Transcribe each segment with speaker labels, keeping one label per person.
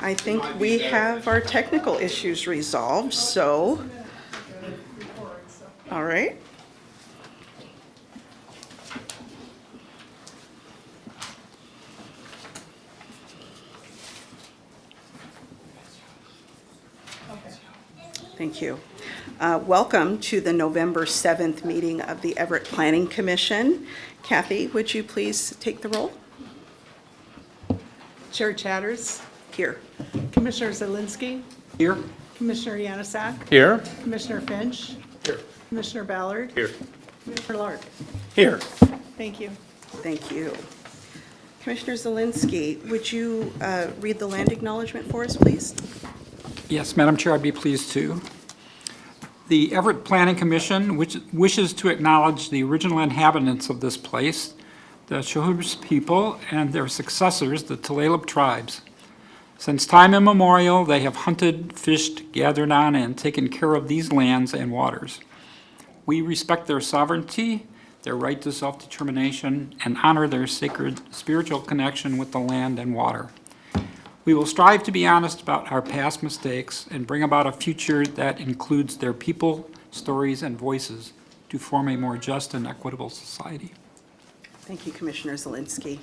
Speaker 1: I think we have our technical issues resolved, so, all right. Thank you. Welcome to the November 7th meeting of the Everett Planning Commission. Kathy, would you please take the roll?
Speaker 2: Chair Chatters,
Speaker 1: Here.
Speaker 2: Commissioner Zelinski,
Speaker 3: Here.
Speaker 2: Commissioner Yanasak,
Speaker 3: Here.
Speaker 2: Commissioner Finch,
Speaker 3: Here.
Speaker 2: Commissioner Ballard,
Speaker 3: Here.
Speaker 2: Commissioner Lark.
Speaker 3: Here.
Speaker 2: Thank you.
Speaker 1: Thank you. Commissioner Zelinski, would you read the land acknowledgement for us, please?
Speaker 3: Yes, Madam Chair, I'd be pleased to. The Everett Planning Commission, which wishes to acknowledge the original inhabitants of this place, the Chahubis people, and their successors, the Tulalip tribes. Since time immemorial, they have hunted, fished, gathered on, and taken care of these lands and waters. We respect their sovereignty, their right to self-determination, and honor their sacred spiritual connection with the land and water. We will strive to be honest about our past mistakes and bring about a future that includes their people, stories, and voices to form a more just and equitable society.
Speaker 1: Thank you, Commissioner Zelinski.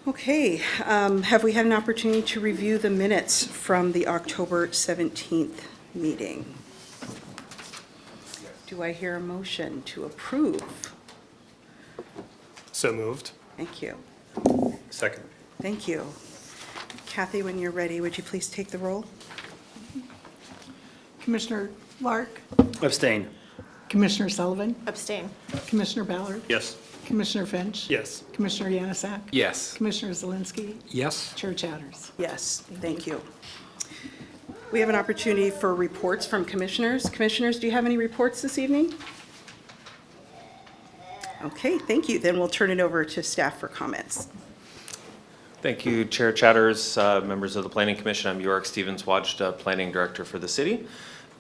Speaker 1: Okay, have we had an opportunity to review the minutes from the October 17th meeting? Do I hear a motion to approve?
Speaker 4: So moved.
Speaker 1: Thank you.
Speaker 4: Second.
Speaker 1: Thank you. Kathy, when you're ready, would you please take the roll?
Speaker 2: Commissioner Lark,
Speaker 4: Abstain.
Speaker 2: Commissioner Sullivan,
Speaker 5: Abstain.
Speaker 2: Commissioner Ballard,
Speaker 4: Yes.
Speaker 2: Commissioner Finch,
Speaker 4: Yes.
Speaker 2: Commissioner Yanasak,
Speaker 4: Yes.
Speaker 2: Commissioner Zelinski,
Speaker 3: Yes?
Speaker 2: Chair Chatters.
Speaker 1: Yes, thank you. We have an opportunity for reports from commissioners. Commissioners, do you have any reports this evening? Okay, thank you. Then we'll turn it over to staff for comments.
Speaker 6: Thank you, Chair Chatters, members of the Planning Commission. I'm York Stevens-Wajda, Planning Director for the city.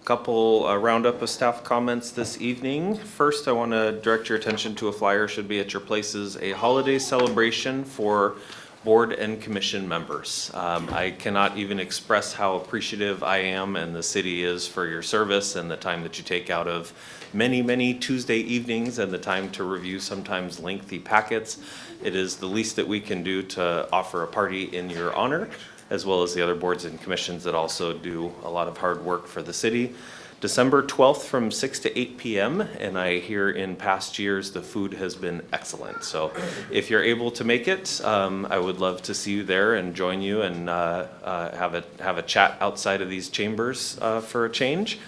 Speaker 6: A couple roundup of staff comments this evening. First, I want to direct your attention to a flyer, should be at your places, a holiday celebration for board and commission members. I cannot even express how appreciative I am and the city is for your service and the time that you take out of many Tuesday evenings and the time to review sometimes lengthy packets. It is the least that we can do to offer a party in your honor, as well as the other boards and commissions that also do a lot of hard work for the city. December 12th from 6 to 8 p.m. and I hear in past years the food has been excellent. So if you're able to make it, I would love to see you there and join you and have a chat outside of these chambers for a change.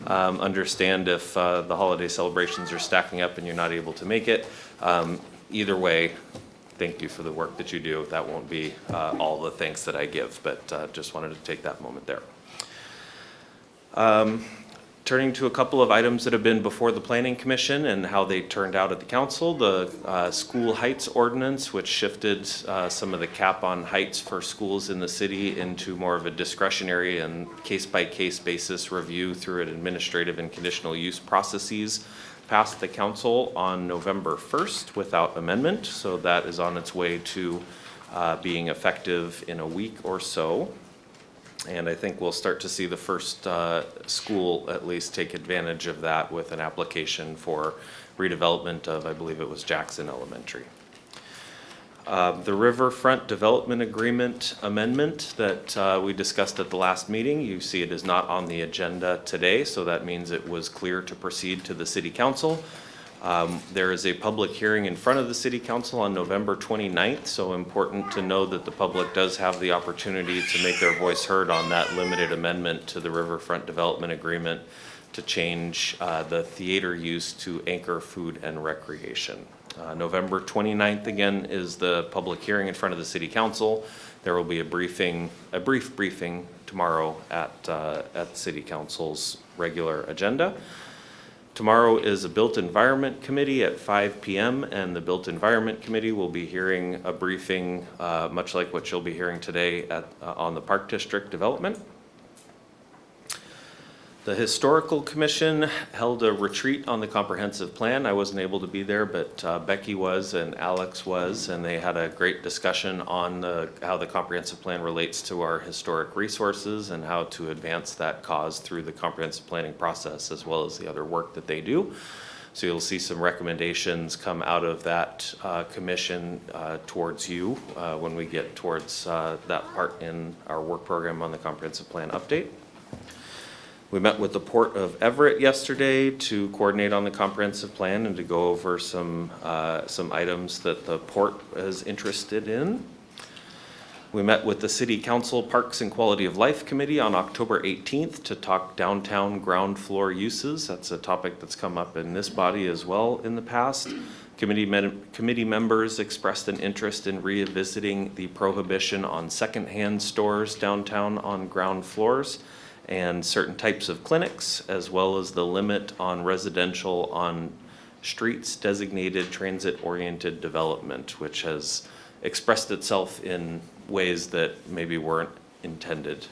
Speaker 6: Understand if the holiday celebrations are stacking up and you're not able to make it. Either way, thank you for the work that you do. That won't be all the thanks that I give, but just wanted to take that moment there. Turning to a couple of items that have been before the Planning Commission and how they turned out at the council, the school heights ordinance, which shifted some of the cap on heights for schools in the city into more of a discretionary and case-by-case basis review through an administrative and conditional use processes, passed the council on November 1st without amendment. So that is on its way to being effective in a week or so. And I think we'll start to see the first school at least take advantage of that with an application for redevelopment of, I believe it was Jackson Elementary. The Riverfront Development Agreement amendment that we discussed at the last meeting, you see it is not on the agenda today, so that means it was clear to proceed to the City Council. There is a public hearing in front of the City Council on November 29th, so important to know that the public does have the opportunity to make their voice heard on that limited amendment to the Riverfront Development Agreement to change the theater use to anchor food and recreation. November 29th again is the public hearing in front of the City Council. There will be a brief briefing tomorrow at City Council's regular agenda. Tomorrow is a Built Environment Committee at 5 p.m. and the Built Environment Committee will be hearing a briefing much like what you'll be hearing today on the Park District development. The Historical Commission held a retreat on the comprehensive plan. I wasn't able to be there, but Becky was and Alex was, and they had a great discussion on how the comprehensive plan relates to our historic resources and how to advance that cause through the comprehensive planning process, as well as the other work that they do. So you'll see some recommendations come out of that commission towards you when we get towards that part in our work program on the comprehensive plan update. We met with the Port of Everett yesterday to coordinate on the comprehensive plan and to go over some items that the port is interested in. We met with the City Council Parks and Quality of Life Committee on October 18th to talk downtown ground floor uses. That's a topic that's come up in this body as well in the past. Committee members expressed an interest in revisiting the prohibition on secondhand stores downtown on ground floors and certain types of clinics, as well as the limit on residential on streets designated transit-oriented development, which has expressed itself in ways that maybe weren't intended.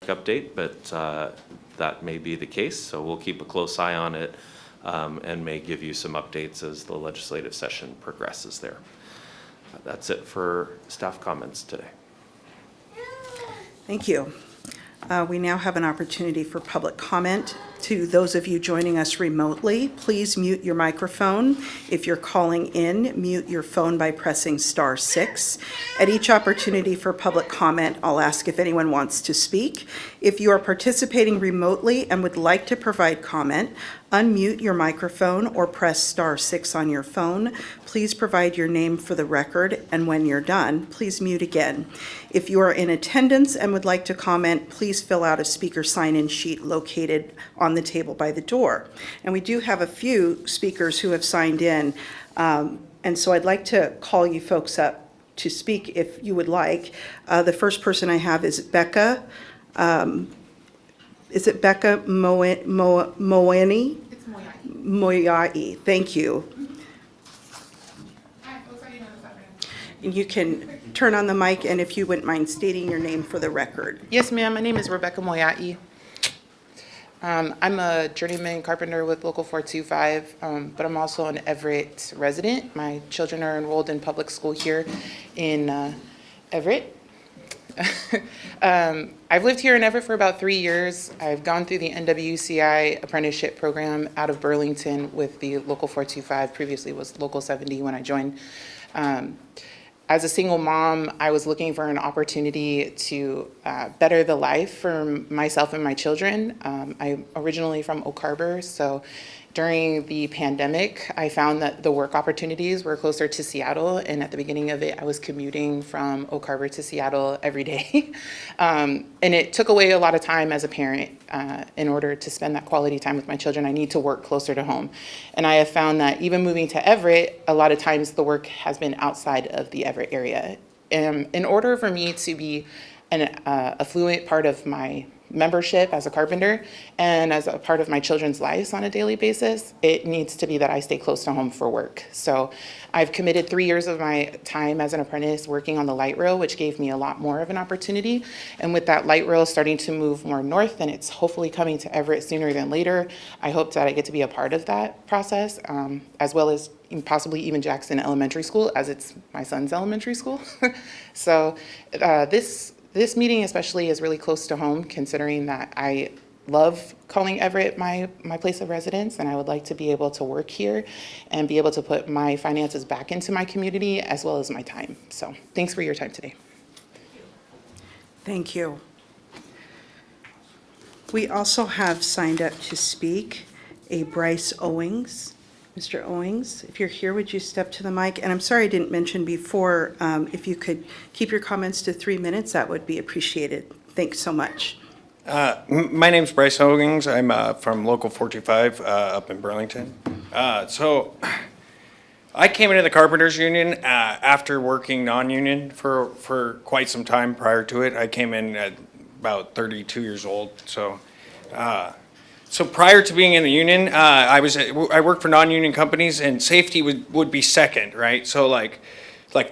Speaker 6: Update, but that may be the case, so we'll keep a close eye on it and may give you some updates as the legislative session progresses there. That's it for staff comments today.
Speaker 1: Thank you. We now have an opportunity for public comment. To those of you joining us remotely, please mute your microphone. If you're calling in, mute your phone by pressing *6. At each opportunity for public comment, I'll ask if anyone wants to speak. If you are participating remotely and would like to provide comment, unmute your microphone or press *6 on your phone. Please provide your name for the record, and when you're done, please mute again. If you are in attendance and would like to comment, please fill out a speaker sign-in sheet located on the table by the door. And we do have a few speakers who have signed in, and so I'd like to call you folks up to speak if you would like. The first person I have is Becca. Is it Becca Moeni?
Speaker 5: It's Moyai.
Speaker 1: Moyai, thank you.
Speaker 5: Hi, looks like you know this already.
Speaker 1: And you can turn on the mic, and if you wouldn't mind stating your name for the record.
Speaker 5: Yes, ma'am. My name is Rebecca Moyai. I'm a journeyman carpenter with Local 425, but I'm also an Everett resident. My children are enrolled in public school here in Everett. I've lived here in Everett for about 3 years. I've gone through the NWCI apprenticeship program out of Burlington with the Local 425. Previously was Local 70 when I joined. As a single mom, I was looking for an opportunity to better the life for myself and my children. I'm originally from Oak Harbor, so During the pandemic, I found that the work opportunities were closer to Seattle, and at the beginning of it, I was commuting from Oak Harbor to Seattle every day. And it took away a lot of time as a parent. In order to spend that quality time with my children, I need to work closer to home. And I have found that even moving to Everett, a lot of times the work has been outside of the Everett area. In order for me to be a fluent part of my membership as a carpenter and as a part of my children's lives on a daily basis, it needs to be that I stay close to home for work. So I've committed 3 years of my time as an apprentice working on the light rail, which gave me a lot more of an opportunity. And with that light rail starting to move more north, and it's hopefully coming to Everett sooner than later, I hope that I get to be a part of that process, as well as possibly even Jackson Elementary School, as it's my son's elementary school. So this meeting especially is really close to home, considering that I love calling Everett my place of residence, and I would like to be able to work here and be able to put my finances back into my community as well as my time. So thanks for your time today.
Speaker 1: Thank you. We also have signed up to speak a Bryce Owings. Mr. Owings, if you're here, would you step to the mic? And I'm sorry I didn't mention before, if you could keep your comments to 3 minutes, that would be appreciated. Thanks so much.
Speaker 7: My name's Bryce Hoggings. I'm from Local 425 up in Burlington. So I came into the Carpenters Union after working non-union for quite some time prior to it. I came in at about 32 years old. So prior to being in the union, I worked for non-union companies, and safety would be second, right? So like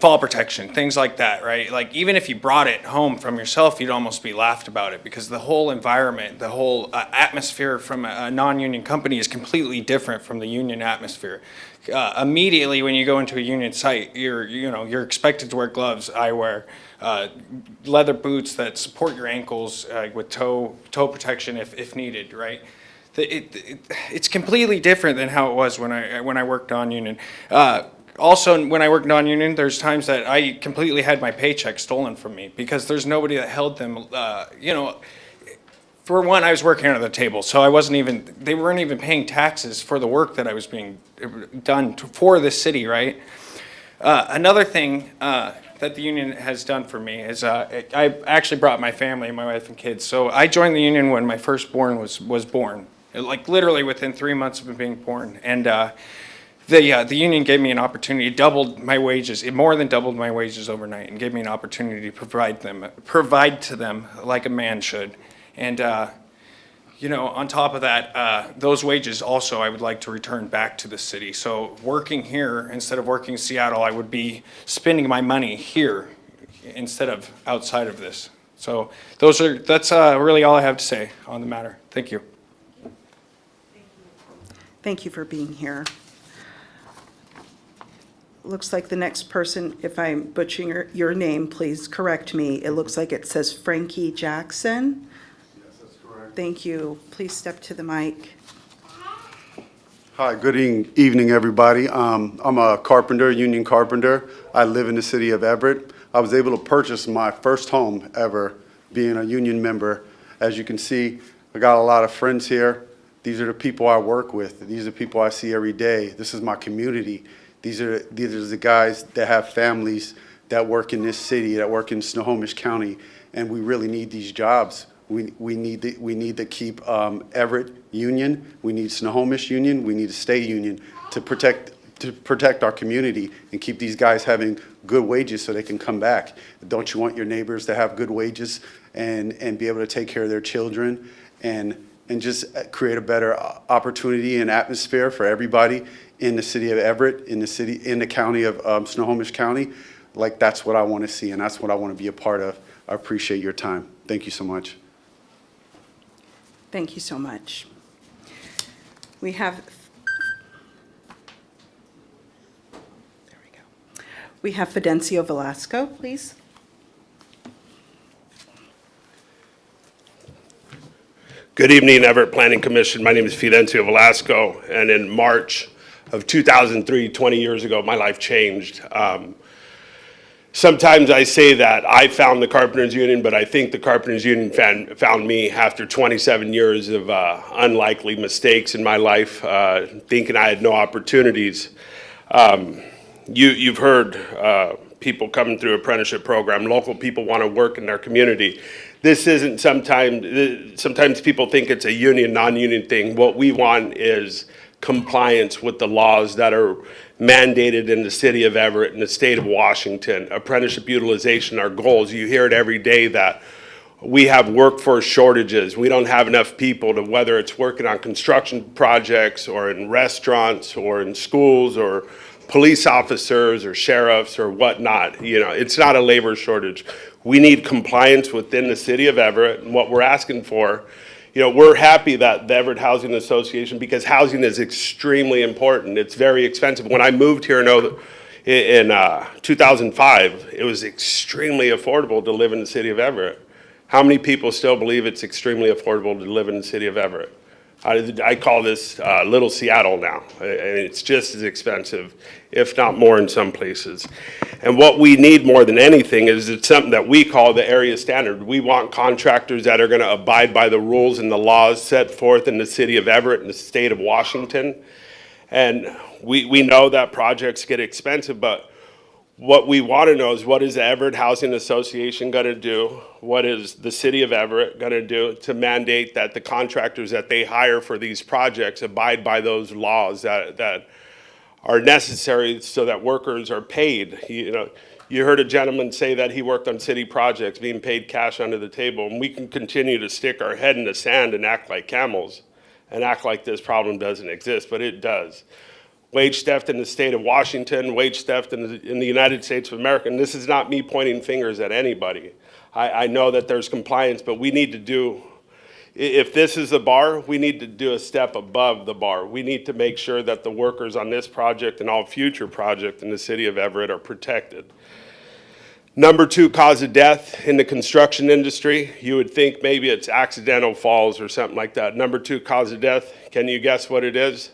Speaker 7: fall protection, things like that, right? Like even if you brought it home from yourself, you'd almost be laughed about it, because the whole environment, the whole atmosphere from a non-union company is completely different from the union atmosphere. Immediately when you go into a union site, you're expected to wear gloves, eyewear, leather boots that support your ankles with toe protection if needed, right? It's completely different than how it was when I worked non-union. Also, when I worked non-union, there's times that I completely had my paycheck stolen from me because there's nobody that held them. For one, I was working under the table, so they weren't even paying taxes for the work that I was being done for the city, right? Another thing that the union has done for me is I actually brought my family, my wife and kids. So I joined the union when my firstborn was born, like literally within 3 months of him being born. And the union gave me an opportunity, doubled my wages, it more than doubled my wages overnight, and gave me an opportunity to provide to them like a man should. And on top of that, those wages also I would like to return back to the city. So working here instead of working in Seattle, I would be spending my money here instead of outside of this. So that's really all I have to say on the matter. Thank you.
Speaker 1: Thank you for being here. Looks like the next person, if I'm butchering your name, please correct me. It looks like it says Frankie Jackson.
Speaker 8: Yes, that's correct.
Speaker 1: Thank you. Please step to the mic.
Speaker 8: Hi, good evening, everybody. I'm a carpenter, union carpenter. I live in the city of Everett. I was able to purchase my first home ever being a union member. As you can see, I got a lot of friends here. These are the people I work with. These are the people I see every day. This is my community. These are the guys that have families that work in this city, that work in Snohomish County, and we really need these jobs. We need to keep Everett union. We need Snohomish union. We need to stay union to protect our community and keep these guys having good wages so they can come back. Don't you want your neighbors to have good wages and be able to take care of their children and just create a better opportunity and atmosphere for everybody in the city of Everett, in the county of Snohomish County? Like, that's what I want to see, and that's what I want to be a part of. I appreciate your time. Thank you so much.
Speaker 1: Thank you so much. We have Fidencio Velasco, please.
Speaker 9: Good evening, Everett Planning Commission. My name is Fidencio Velasco, and in March of 2003, 20 years ago, my life changed. sometimes I say that I found the Carpenters Union, but I think the Carpenters Union found me after 27 years of unlikely mistakes in my life, thinking I had no opportunities. You've heard people coming through apprenticeship program, local people want to work in their community. This isn't sometimes people think it's a union, non-union thing. What we want is compliance with the laws that are mandated in the city of Everett and the state of Washington. Apprenticeship utilization, our goals, you hear it every day that we have workforce shortages. We don't have enough people to, whether it's working on construction projects or in restaurants or in schools or police officers or sheriffs or whatnot. You know, it's not a labor shortage. We need compliance within the city of Everett, and what we're asking for, you know, we're happy that the Everett Housing Association, because housing is extremely important. It's very expensive. When I moved here in 2005, it was extremely affordable to live in the city of Everett. How many people still believe it's extremely affordable to live in the city of Everett? I call this Little Seattle now. It's just as expensive, if not more in some places. And what we need more than anything is it's something that we call the area standard. We want contractors that are going to abide by the rules and the laws set forth in the city of Everett and the state of Washington. And we know that projects get expensive, but what we want to know is, what is the Everett Housing Association going to do? What is the city of Everett going to do to mandate that the contractors that they hire for these projects abide by those laws that are necessary so that workers are paid? You know, you heard a gentleman say that he worked on city projects being paid cash under the table, and we can continue to stick our head in the sand and act like camels and act like this problem doesn't exist, but it does. Wage theft in the state of Washington, wage theft in the United States of America. And this is not me pointing fingers at anybody. I know that there's compliance, but we need to do, if this is the bar, we need to do a step above the bar. We need to make sure that the workers on this project and all future projects in the city of Everett are protected. Number 2 cause of death in the construction industry. You would think maybe it's accidental falls or something like that. Number 2 cause of death, can you guess what it is?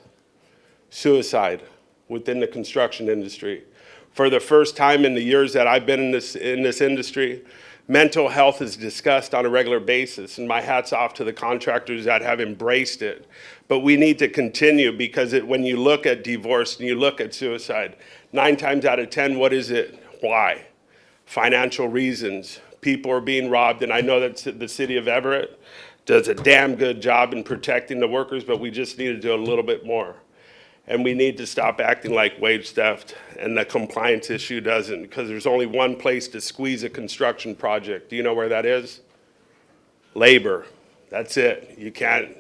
Speaker 9: Suicide within the construction industry. For the first time in the years that I've been in this industry, mental health is discussed on a regular basis, and my hat's off to the contractors that have embraced it. But we need to continue, because when you look at divorce and you look at suicide, 9 times out of 10, what is it? Why? Financial reasons. People are being robbed, and I know that the city of Everett does a damn good job in protecting the workers, but we just need to do a little bit more. And we need to stop acting like wage theft and the compliance issue doesn't, because there's only one place to squeeze a construction project. Do you know where that is? Labor. That's it. You can't.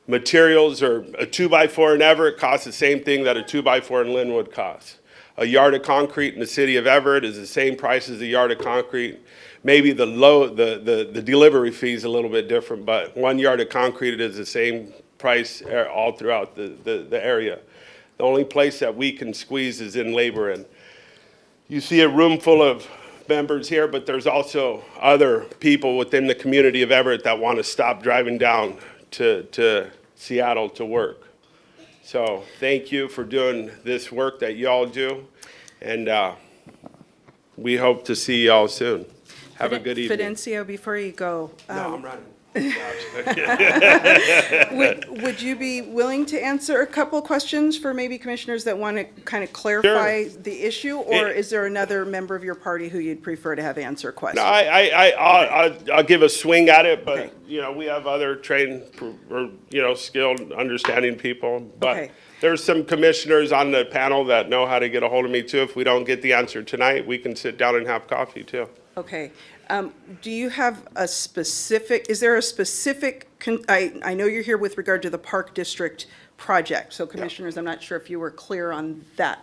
Speaker 9: Materials, or a 2x4 in Everett costs the same thing that a 2x4 in Linwood costs. A yard of concrete in the city of Everett is the same price as a yard of concrete. Maybe the delivery fee is a little bit different, but 1 yard of concrete is the same price all throughout the area. The only place that we can squeeze is in labor. And you see a room full of members here, but there's also other people within the community of Everett that want to stop driving down to Seattle to work. So thank you for doing this work that you all do, and we hope to see you all soon. Have a good evening.
Speaker 1: Fidencio, before you go,
Speaker 9: No, I'm running.
Speaker 1: would you be willing to answer a couple questions for maybe commissioners that want to kind of clarify the issue? Or is there another member of your party who you'd prefer to have answer questions?
Speaker 9: No, I'll give a swing at it, but,
Speaker 1: Okay.
Speaker 9: you know, we have other trained or, you know, skilled, understanding people. But
Speaker 1: Okay.
Speaker 9: there's some commissioners on the panel that know how to get a hold of me too. If we don't get the answer tonight, we can sit down and have coffee too.
Speaker 1: Okay. Do you have a specific, is there a specific, I know you're here with regard to the Park District project. So commissioners, I'm not sure if you were clear on that.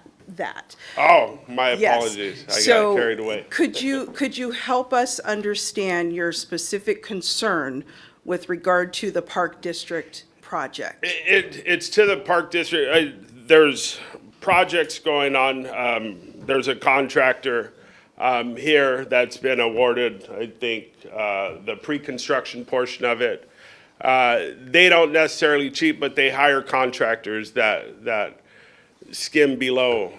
Speaker 9: Oh, my
Speaker 1: Yes.
Speaker 9: apologies. I
Speaker 1: So
Speaker 9: got carried away.
Speaker 1: Could you help us understand your specific concern with regard to the Park District project?
Speaker 9: It's to the Park District. There's projects going on. There's a contractor here that's been awarded, I think, the pre-construction portion of it. They don't necessarily cheat, but they hire contractors that skim below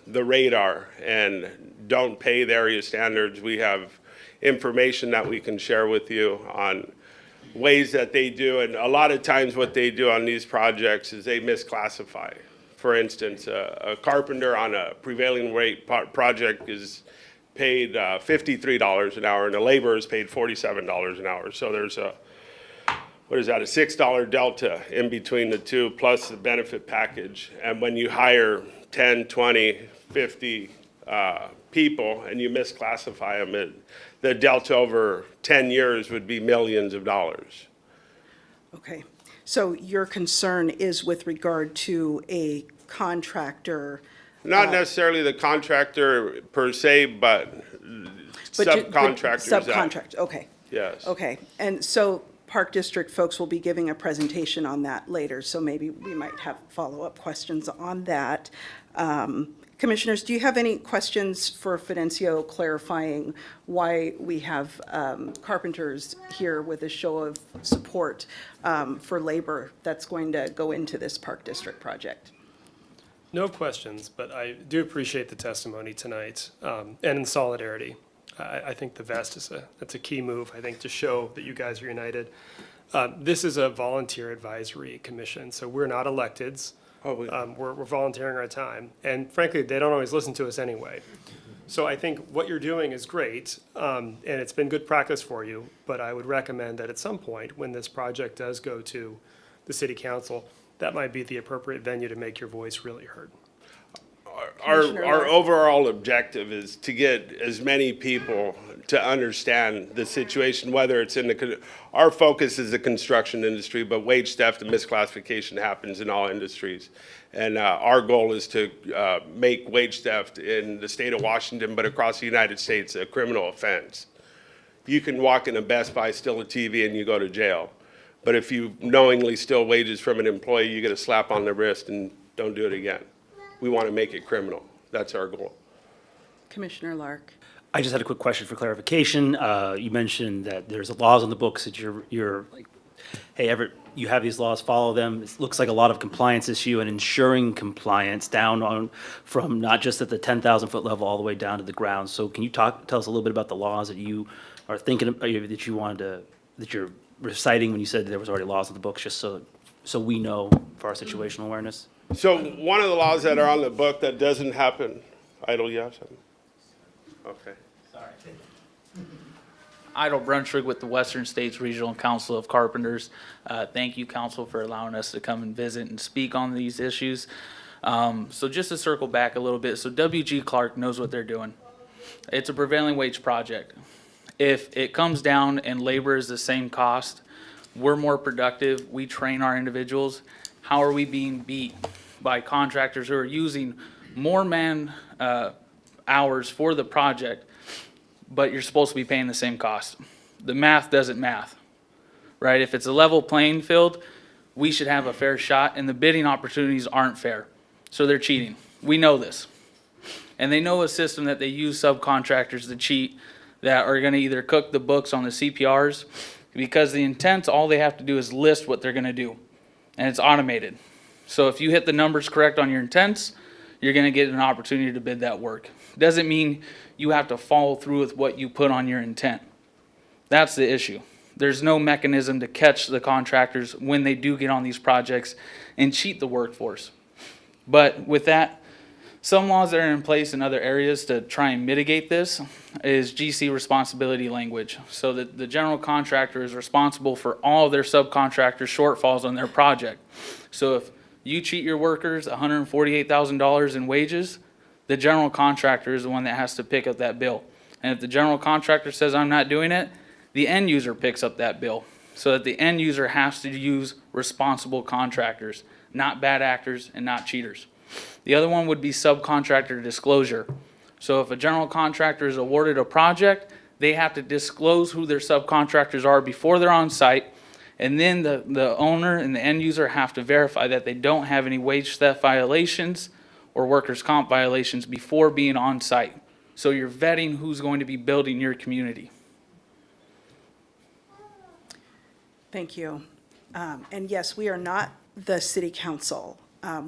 Speaker 9: the radar and don't pay the area standards. We have information that we can share with you on ways that they do, and a lot of times what they do on these projects is they misclassify. For instance, a carpenter on a prevailing rate project is paid $53 an hour, and a laborer is paid $47 an hour. So there's a, what is that, a $6 delta in between the two, plus the benefit package. And when you hire 10, 20, 50 people and you misclassify them, the delta over 10 years would be millions of dollars.
Speaker 1: Okay, so your concern is with regard to a contractor?
Speaker 9: Not necessarily the contractor per se, but subcontractors.
Speaker 1: Subcontract, okay.
Speaker 9: Yes.
Speaker 1: Okay, and so Park District folks will be giving a presentation on that later, so maybe we might have follow-up questions on that. Commissioners, do you have any questions for Fidencio clarifying why we have carpenters here with a show of support for labor that's going to go into this Park District project?
Speaker 4: No questions, but I do appreciate the testimony tonight, and in solidarity. I think the vest that's a key move, I think, to show that you guys are united. This is a volunteer advisory commission, so we're not electeds. We're volunteering our time, and frankly, they don't always listen to us anyway. So I think what you're doing is great, and it's been good practice for you, but I would recommend that at some point, when this project does go to the city council, that might be the appropriate venue to make your voice really heard.
Speaker 9: Our overall objective is to get as many people to understand the situation, whether it's in our focus is the construction industry, but wage theft and misclassification happens in all industries. And our goal is to make wage theft in the state of Washington, but across the United States, a criminal offense. You can walk in a Best Buy, steal a TV, and you go to jail. But if you knowingly steal wages from an employee, you get a slap on the wrist and don't do it again. We want to make it criminal. That's our goal.
Speaker 1: Commissioner Lark.
Speaker 10: I just had a quick question for clarification. You mentioned that there's laws on the books that you're like, hey, Everett, you have these laws, follow them. It looks like a lot of compliance issue and ensuring compliance down on from not just at the 10,000-foot level all the way down to the ground. So can you tell us a little bit about the laws that you are thinking that you wanted to, that you're reciting when you said there was already laws on the books, just so we know for our situational awareness?
Speaker 9: So one of the laws that are on the book that doesn't happen, Idle, you have something? Okay.
Speaker 11: Idle Brunswick with the Western States Regional Council of Carpenters. Thank you, Council, for allowing us to come and visit and speak on these issues. So just to circle back a little bit, so W.G. Clark knows what they're doing. It's a prevailing wage project. If it comes down and labor is the same cost, we're more productive, we train our individuals. How are we being beat by contractors who are using more man hours for the project, but you're supposed to be paying the same cost? The math doesn't math, right? If it's a level playing field, we should have a fair shot, and the bidding opportunities aren't fair. So they're cheating. We know this. And they know a system that they use subcontractors to cheat that are gonna either cook the books on the CPRs, because the intent, all they have to do is list what they're gonna do, and it's automated. So if you hit the numbers correct on your intents, you're gonna get an opportunity to bid that work. Doesn't mean you have to follow through with what you put on your intent. That's the issue. There's no mechanism to catch the contractors when they do get on these projects and cheat the workforce. But with that, some laws that are in place in other areas to try and mitigate this is GC responsibility language. So that the general contractor is responsible for all of their subcontractor shortfalls on their project. So if you cheat your workers $148,000 in wages, the general contractor is the one that has to pick up that bill. And if the general contractor says, I'm not doing it, the end user picks up that bill. So that the end user has to use responsible contractors, not bad actors and not cheaters. The other one would be subcontractor disclosure. So if a general contractor is awarded a project, they have to disclose who their subcontractors are before they're on site. And then the owner and the end user have to verify that they don't have any wage theft violations or workers' comp violations before being on site. So you're vetting who's going to be building your community.
Speaker 1: Thank you. And yes, we are not the city council.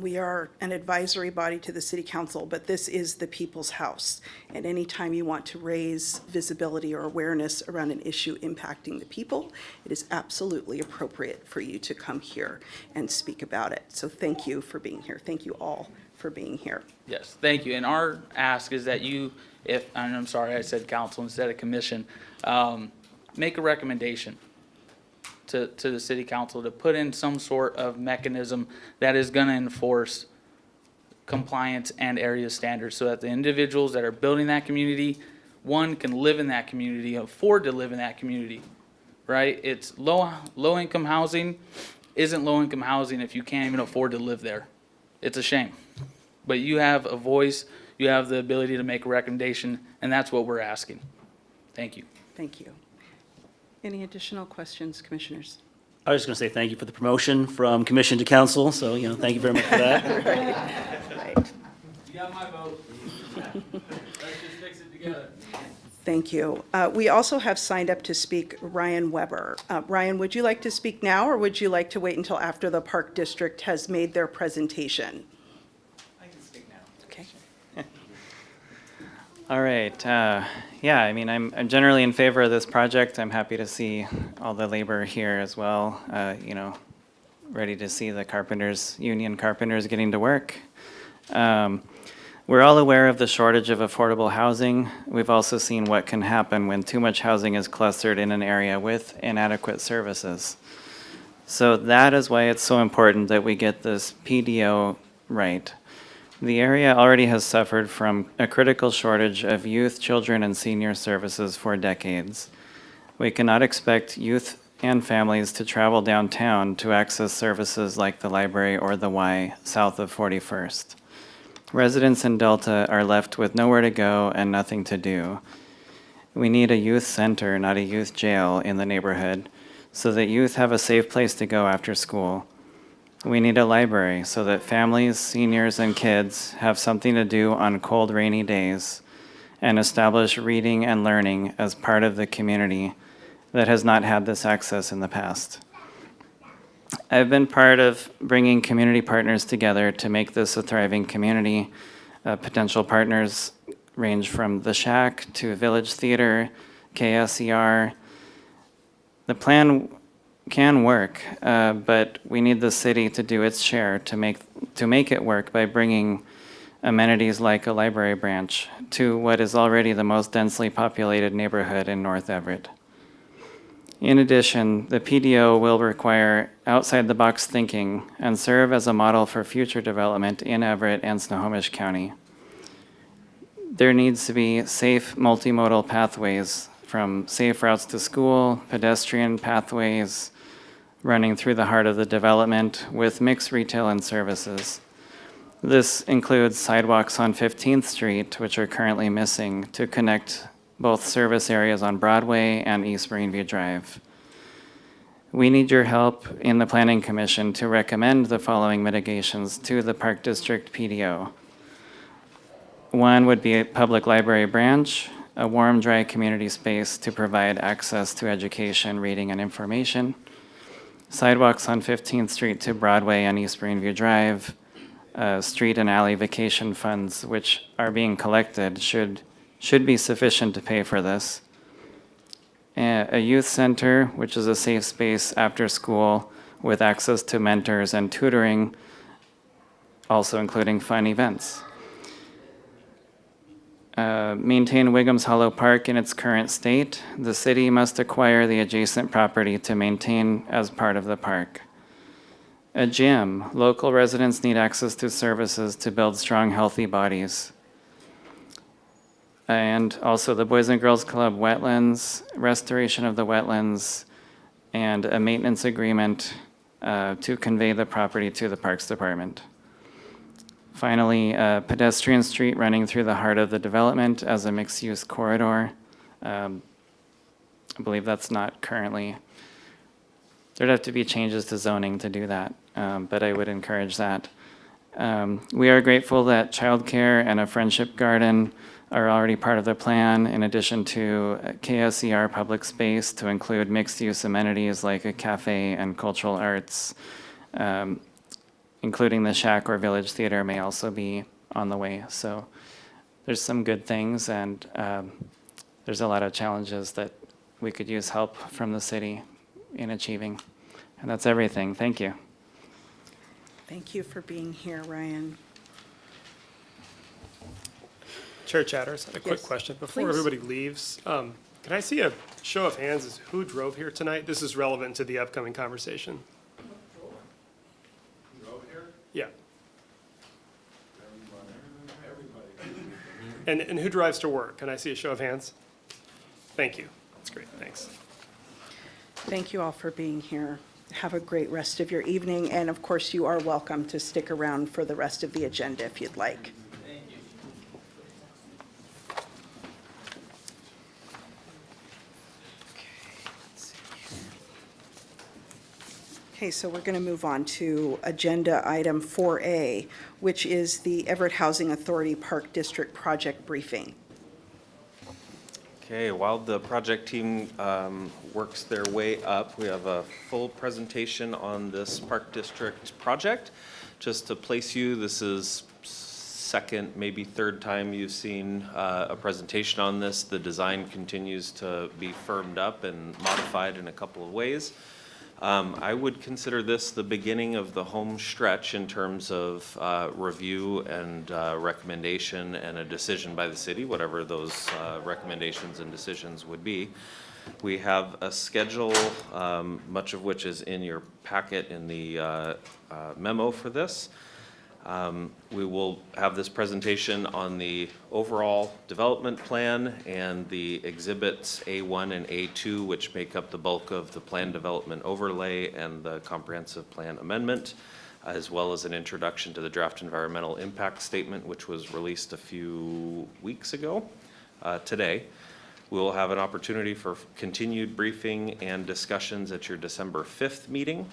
Speaker 1: We are an advisory body to the city council, but this is the people's house. And anytime you want to raise visibility or awareness around an issue impacting the people, it is absolutely appropriate for you to come here and speak about it. So thank you for being here. Thank you all for being here.
Speaker 11: Yes, thank you. And our ask is that you, and I'm sorry, I said council instead of commission, make a recommendation to the city council to put in some sort of mechanism that is gonna enforce compliance and area standards so that the individuals that are building that community, one, can live in that community, afford to live in that community, right? It's low-income housing isn't low-income housing if you can't even afford to live there. It's a shame. But you have a voice, you have the ability to make a recommendation, and that's what we're asking. Thank you.
Speaker 1: Thank you. Any additional questions, commissioners?
Speaker 10: I was just going to say thank you for the promotion from commission to council, so, thank you very much for that.
Speaker 1: Right.
Speaker 11: You got my vote. Let's just fix it together.
Speaker 1: Thank you. We also have signed up to speak Ryan Weber. Ryan, would you like to speak now, or would you like to wait until after the Park District has made their presentation?
Speaker 12: I can speak now.
Speaker 1: Okay.
Speaker 12: All right. Yeah, I mean, I'm generally in favor of this project. I'm happy to see all the labor here as well. Ready to see the union carpenters getting to work. We're all aware of the shortage of affordable housing. We've also seen what can happen when too much housing is clustered in an area with inadequate services. So that is why it's so important that we get this PDO right. The area already has suffered from a critical shortage of youth, children, and senior services for decades. We cannot expect youth and families to travel downtown to access services like the library or the Y south of 41st. Residents in Delta are left with nowhere to go and nothing to do. We need a youth center, not a youth jail, in the neighborhood so that youth have a safe place to go after school. We need a library so that families, seniors, and kids have something to do on cold, rainy days and establish reading and learning as part of the community that has not had this access in the past. I've been part of bringing community partners together to make this a thriving community. Potential partners range from the Shack to Village Theater, KSER. The plan can work, but we need the city to do its share to make it work by bringing amenities like a library branch to what is already the most densely populated neighborhood in North Everett. In addition, the PDO will require outside-the-box thinking and serve as a model for future development in Everett and Snohomish County. There needs to be safe multimodal pathways, from safe routes to school, pedestrian pathways running through the heart of the development with mixed retail and services. This includes sidewalks on 15th Street, which are currently missing, to connect both service areas on Broadway and East Greenview Drive. We need your help in the Planning Commission to recommend the following mitigations to the Park District PDO. One would be a public library branch, a warm, dry community space to provide access to education, reading, and information, sidewalks on 15th Street to Broadway and East Greenview Drive, street and alley vacation funds, which are being collected, should be sufficient to pay for this. A youth center, which is a safe space after school with access to mentors and tutoring, also including fun events. Maintain Wiggums Hollow Park in its current state. The city must acquire the adjacent property to maintain as part of the park. A gym. Local residents need access to services to build strong, healthy bodies. And also the Boys and Girls Club wetlands, restoration of the wetlands, and a maintenance agreement to convey the property to the Parks Department. Finally, a pedestrian street running through the heart of the development as a mixed-use corridor. I believe that's not currently, there'd have to be changes to zoning to do that, but I would encourage that. We are grateful that childcare and a friendship garden are already part of the plan, in addition to KSER public space to include mixed-use amenities like a cafe and cultural arts. including the Shack or Village Theater may also be on the way. So there's some good things, and there's a lot of challenges that we could use help from the city in achieving. And that's everything. Thank you.
Speaker 1: Thank you for being here, Ryan.
Speaker 4: Chair Chatters, I had a quick
Speaker 1: Yes,
Speaker 4: question. Before
Speaker 1: please.
Speaker 4: everybody leaves, can I see a show of hands as who drove here tonight? This is relevant to the upcoming conversation. Drove here? Yeah. And who drives to work? Can I see a show of hands? Thank you. That's great. Thanks.
Speaker 1: Thank you all for being here. Have a great rest of your evening, and of course, you are welcome to stick around for the rest of the agenda if you'd like. Okay, so we're going to move on to Agenda Item 4A, which is the Everett Housing Authority Park District Project Briefing.
Speaker 6: Okay, while the project team works their way up, we have a full presentation on this Park District project. Just to place you, this is second, maybe third time you've seen a presentation on this. The design continues to be firmed up and modified in a couple of ways. I would consider this the beginning of the home stretch in terms of review and recommendation and a decision by the city, whatever those recommendations and decisions would be. We have a schedule, much of which is in your packet in the memo for this. We will have this presentation on the overall development plan and the exhibits A1 and A2, which make up the bulk of the plan development overlay and the comprehensive plan amendment, as well as an introduction to the draft environmental impact statement, which was released a few weeks ago today. We will have an opportunity for continued briefing and discussions at your December 5th meeting.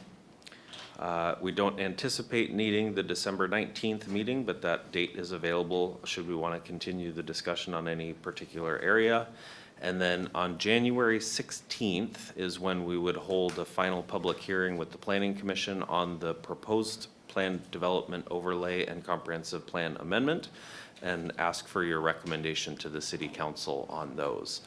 Speaker 6: We don't anticipate needing the December 19th meeting, but that date is available should we want to continue the discussion on any particular area. And then on January 16th is when we would hold a final public hearing with the Planning Commission on the proposed plan development overlay and comprehensive plan amendment, and ask for your recommendation to the City Council on those.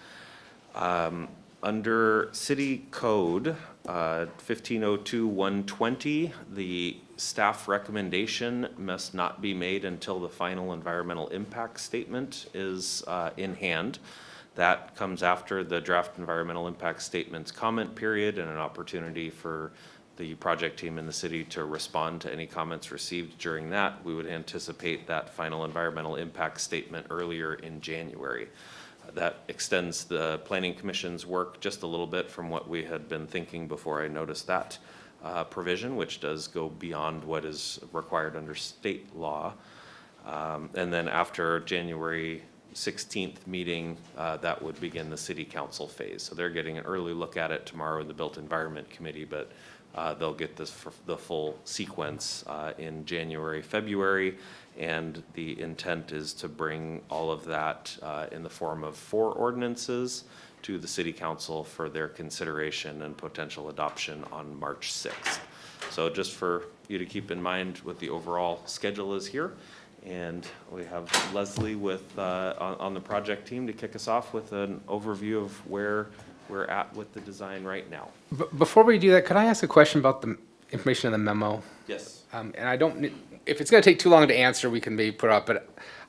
Speaker 6: Under City Code 1502-120, the staff recommendation must not be made until the final environmental impact statement is in hand. That comes after the draft environmental impact statement's comment period and an opportunity for the project team in the city to respond to any comments received during that. We would anticipate that final environmental impact statement earlier in January. That extends the Planning Commission's work just a little bit from what we had been thinking before I noticed that provision, which does go beyond what is required under state law. And then after January 16th meeting, that would begin the City Council phase. So they're getting an early look at it tomorrow in the Built Environment Committee, but they'll get this for the full sequence in January, February. And the intent is to bring all of that in the form of 4 ordinances to the City Council for their consideration and potential adoption on March 6th. So just for you to keep in mind what the overall schedule is here. And we have Leslie with on the project team to kick us off with an overview of where we're at with the design right now.
Speaker 13: Before we do that, could I ask a question about the information in the memo?
Speaker 6: Yes.
Speaker 13: And I don't, if it's going to take too long to answer, we can maybe put up, but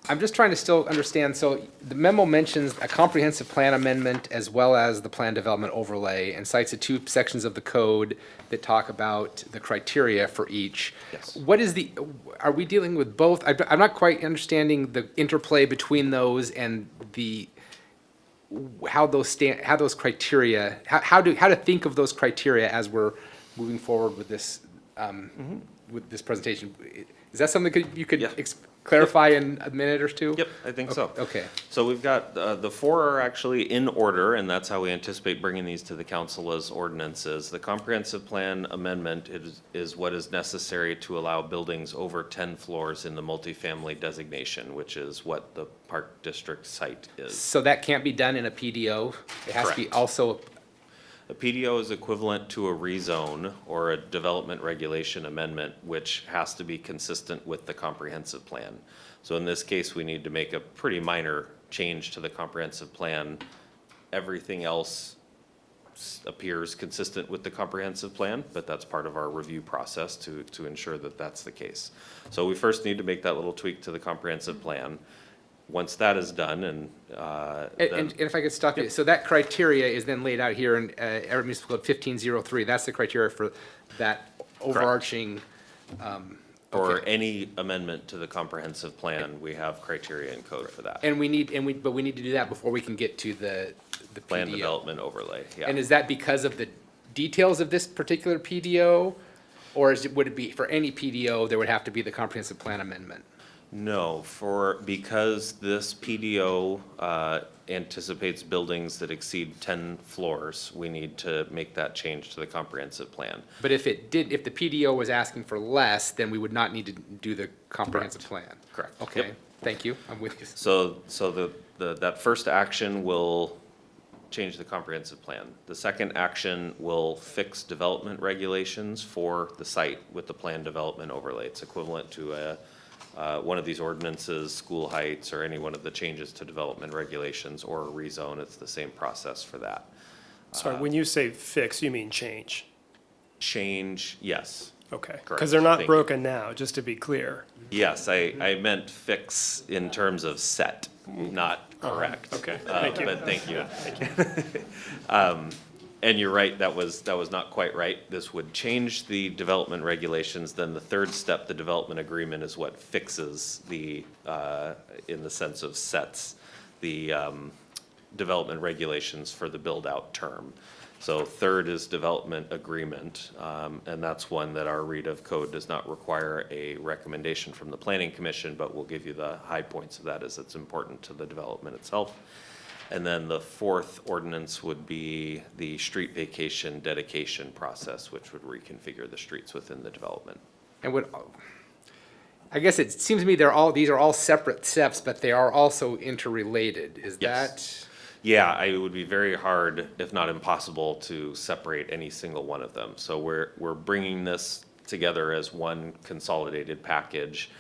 Speaker 13: I'm just trying to still understand. So the memo mentions a comprehensive plan amendment as well as the plan development overlay, and cites the 2 sections of the code that talk about the criteria for each.
Speaker 6: Yes.
Speaker 13: What is are we dealing with both? I'm not quite understanding the interplay between those and how those criteria, how to think of those criteria as we're moving forward with this, with this presentation. Is that something you could
Speaker 6: Yeah.
Speaker 13: clarify in a minute or two?
Speaker 6: Yep, I think so.
Speaker 13: Okay.
Speaker 6: So we've got, the 4 are actually in order, and that's how we anticipate bringing these to the council as ordinances. The comprehensive plan amendment is what is necessary to allow buildings over 10 floors in the multifamily designation, which is what the Park District site is.
Speaker 13: So that can't be done in a PDO? It has to be
Speaker 6: Correct.
Speaker 13: also,
Speaker 6: A PDO is equivalent to a rezone or a development regulation amendment, which has to be consistent with the comprehensive plan. So in this case, we need to make a pretty minor change to the comprehensive plan. Everything else appears consistent with the comprehensive plan, but that's part of our review process to ensure that that's the case. So we first need to make that little tweak to the comprehensive plan. Once that is done, and
Speaker 13: And if I could stop you, so that criteria is then laid out here in Everett Municipal Code 1503. That's the criteria for that overarching.
Speaker 6: for
Speaker 13: okay.
Speaker 6: any amendment to the comprehensive plan, we have criteria and code for that.
Speaker 13: But we need to do that before we can get to the
Speaker 6: Plan
Speaker 13: PDO.
Speaker 6: development overlay, yeah.
Speaker 13: And is that because of the details of this particular PDO? Or would it be, for any PDO, there would have to be the comprehensive plan amendment?
Speaker 6: No, because this PDO anticipates buildings that exceed 10 floors, we need to make that change to the comprehensive plan.
Speaker 13: But if the PDO was asking for less, then we would not need to do the comprehensive plan?
Speaker 6: Correct.
Speaker 13: Okay,
Speaker 6: Yep.
Speaker 13: thank you, I'm with you.
Speaker 6: So that first action will change the comprehensive plan. The second action will fix development regulations for the site with the plan development overlay. It's equivalent to one of these ordinances, school heights, or any one of the changes to development regulations or a rezone. It's the same process for that.
Speaker 4: Sorry, when you say fix, you mean change?
Speaker 6: Change, yes.
Speaker 4: Okay,
Speaker 6: Correct.
Speaker 4: because they're not
Speaker 6: Thank you.
Speaker 4: broken now, just to be clear.
Speaker 6: Yes, I meant fix in terms of set, not correct.
Speaker 4: Okay, thank you.
Speaker 6: But thank you.
Speaker 4: Thank you.
Speaker 6: And you're right, that was not quite right. This would change the development regulations. Then the third step, the development agreement, is what fixes the, in the sense of sets, the development regulations for the build-out term. So third is development agreement, and that's one that our read of code does not require a recommendation from the Planning Commission, but we'll give you the high points of that as it's important to the development itself. And then the fourth ordinance would be the street vacation dedication process, which would reconfigure the streets within the development.
Speaker 13: And I guess it seems to me these are all separate steps, but they are also interrelated, is
Speaker 6: Yes.
Speaker 13: that?
Speaker 6: Yeah, it would be very hard, if not impossible, to separate any single one of them. So we're bringing this together as one consolidated package.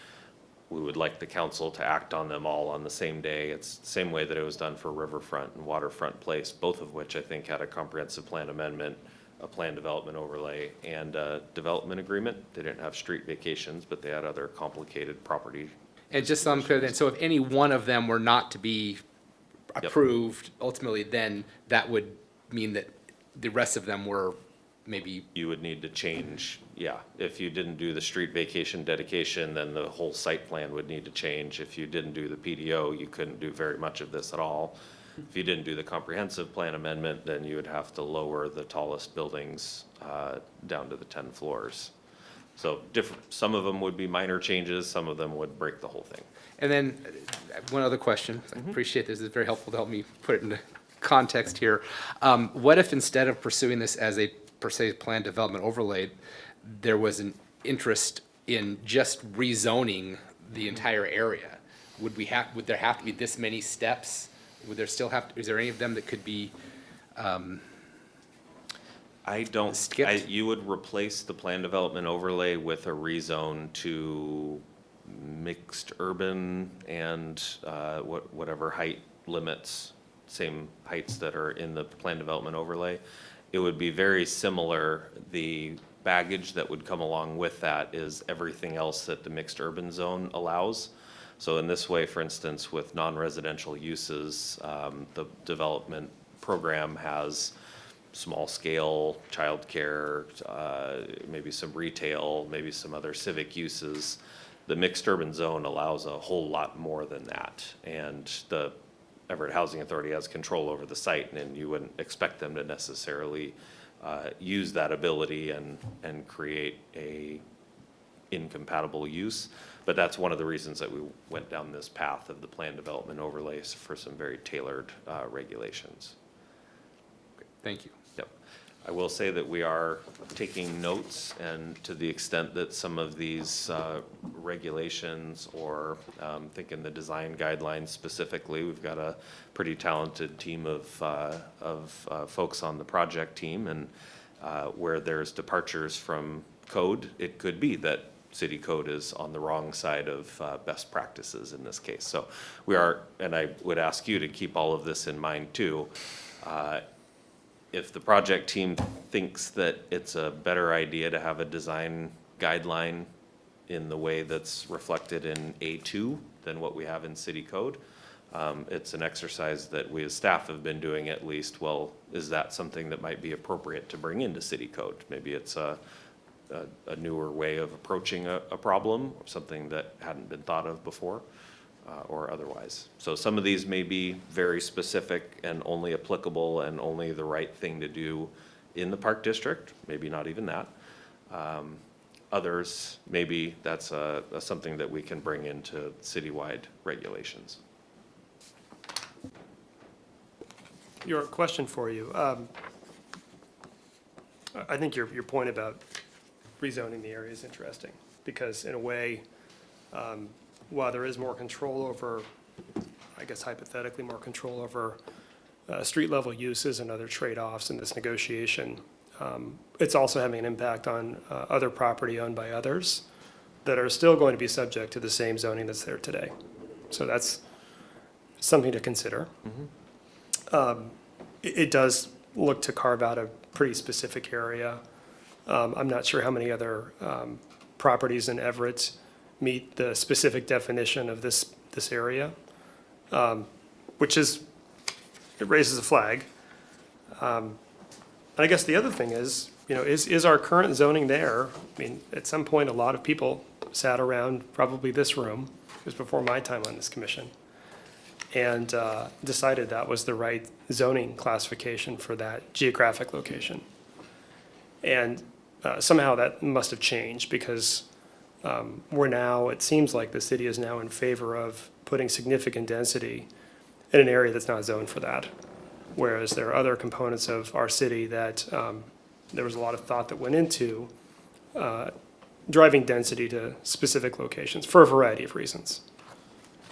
Speaker 6: We would like the council to act on them all on the same day. It's the same way that it was done for Riverfront and Waterfront Place, both of which I think had a comprehensive plan amendment, a plan development overlay, and a development agreement. They didn't have street vacations, but they had other complicated property.
Speaker 13: And just so I'm clear then, so if any one of them were not to be approved, ultimately, then that would mean that the rest of them were maybe.
Speaker 6: You would need to change, yeah. If you didn't do the street vacation dedication, then the whole site plan would need to change. If you didn't do the PDO, you couldn't do very much of this at all. If you didn't do the comprehensive plan amendment, then you would have to lower the tallest buildings down to the 10 floors. So some of them would be minor changes, some of them would break the whole thing.
Speaker 13: And then, one other question, I appreciate this, it's very helpful to help me put it into context here. What if instead of pursuing this as a per se plan development overlay, there was an interest in just rezoning the entire area? Would there have to be this many steps? Would there still is there any of them that could be,
Speaker 6: skipped? You would replace the plan development overlay with a rezone to mixed urban and whatever height limits, same heights that are in the plan development overlay. It would be very similar. The baggage that would come along with that is everything else that the mixed urban zone allows. So in this way, for instance, with non-residential uses, the development program has small scale childcare, maybe some retail, maybe some other civic uses. The mixed urban zone allows a whole lot more than that. And the Everett Housing Authority has control over the site, and you wouldn't expect them to necessarily use that ability and create a incompatible use. But that's one of the reasons that we went down this path of the plan development overlays for some very tailored regulations.
Speaker 13: thank you.
Speaker 6: Yep. I will say that we are taking notes, and to the extent that some of these regulations or thinking the design guidelines specifically, we've got a pretty talented team of folks on the project team, and where there's departures from code, it could be that city code is on the wrong side of best practices in this case. So we are, and I would ask you to keep all of this in mind too. If the project team thinks that it's a better idea to have a design guideline in the way that's reflected in A2 than what we have in city code, it's an exercise that we as staff have been doing at least. Well, is that something that might be appropriate to bring into city code? Maybe it's a newer way of approaching a problem, or something that hadn't been thought of before. Or otherwise. So some of these may be very specific and only applicable and only the right thing to do in the park district, maybe not even that. Others, maybe that's something that we can bring into citywide regulations.
Speaker 4: Your question for you. I think your point about rezoning the area is interesting, because in a way, while there is more control over, I guess hypothetically, more control over street level uses and other trade-offs in this negotiation, it's also having an impact on other property owned by others that are still going to be subject to the same zoning that's there today. So that's something to consider. It does look to carve out a pretty specific area. I'm not sure how many other properties in Everett meet the specific definition of this area, which is, it raises a flag. And I guess the other thing is, is our current zoning there? I mean, at some point, a lot of people sat around probably this room, it was before my time on this commission, and decided that was the right zoning classification for that geographic location. And somehow that must have changed, because we're now, it seems like the city is now in favor of putting significant density in an area that's not zoned for that. Whereas there are other components of our city that there was a lot of thought that went into driving density to specific locations for a variety of reasons.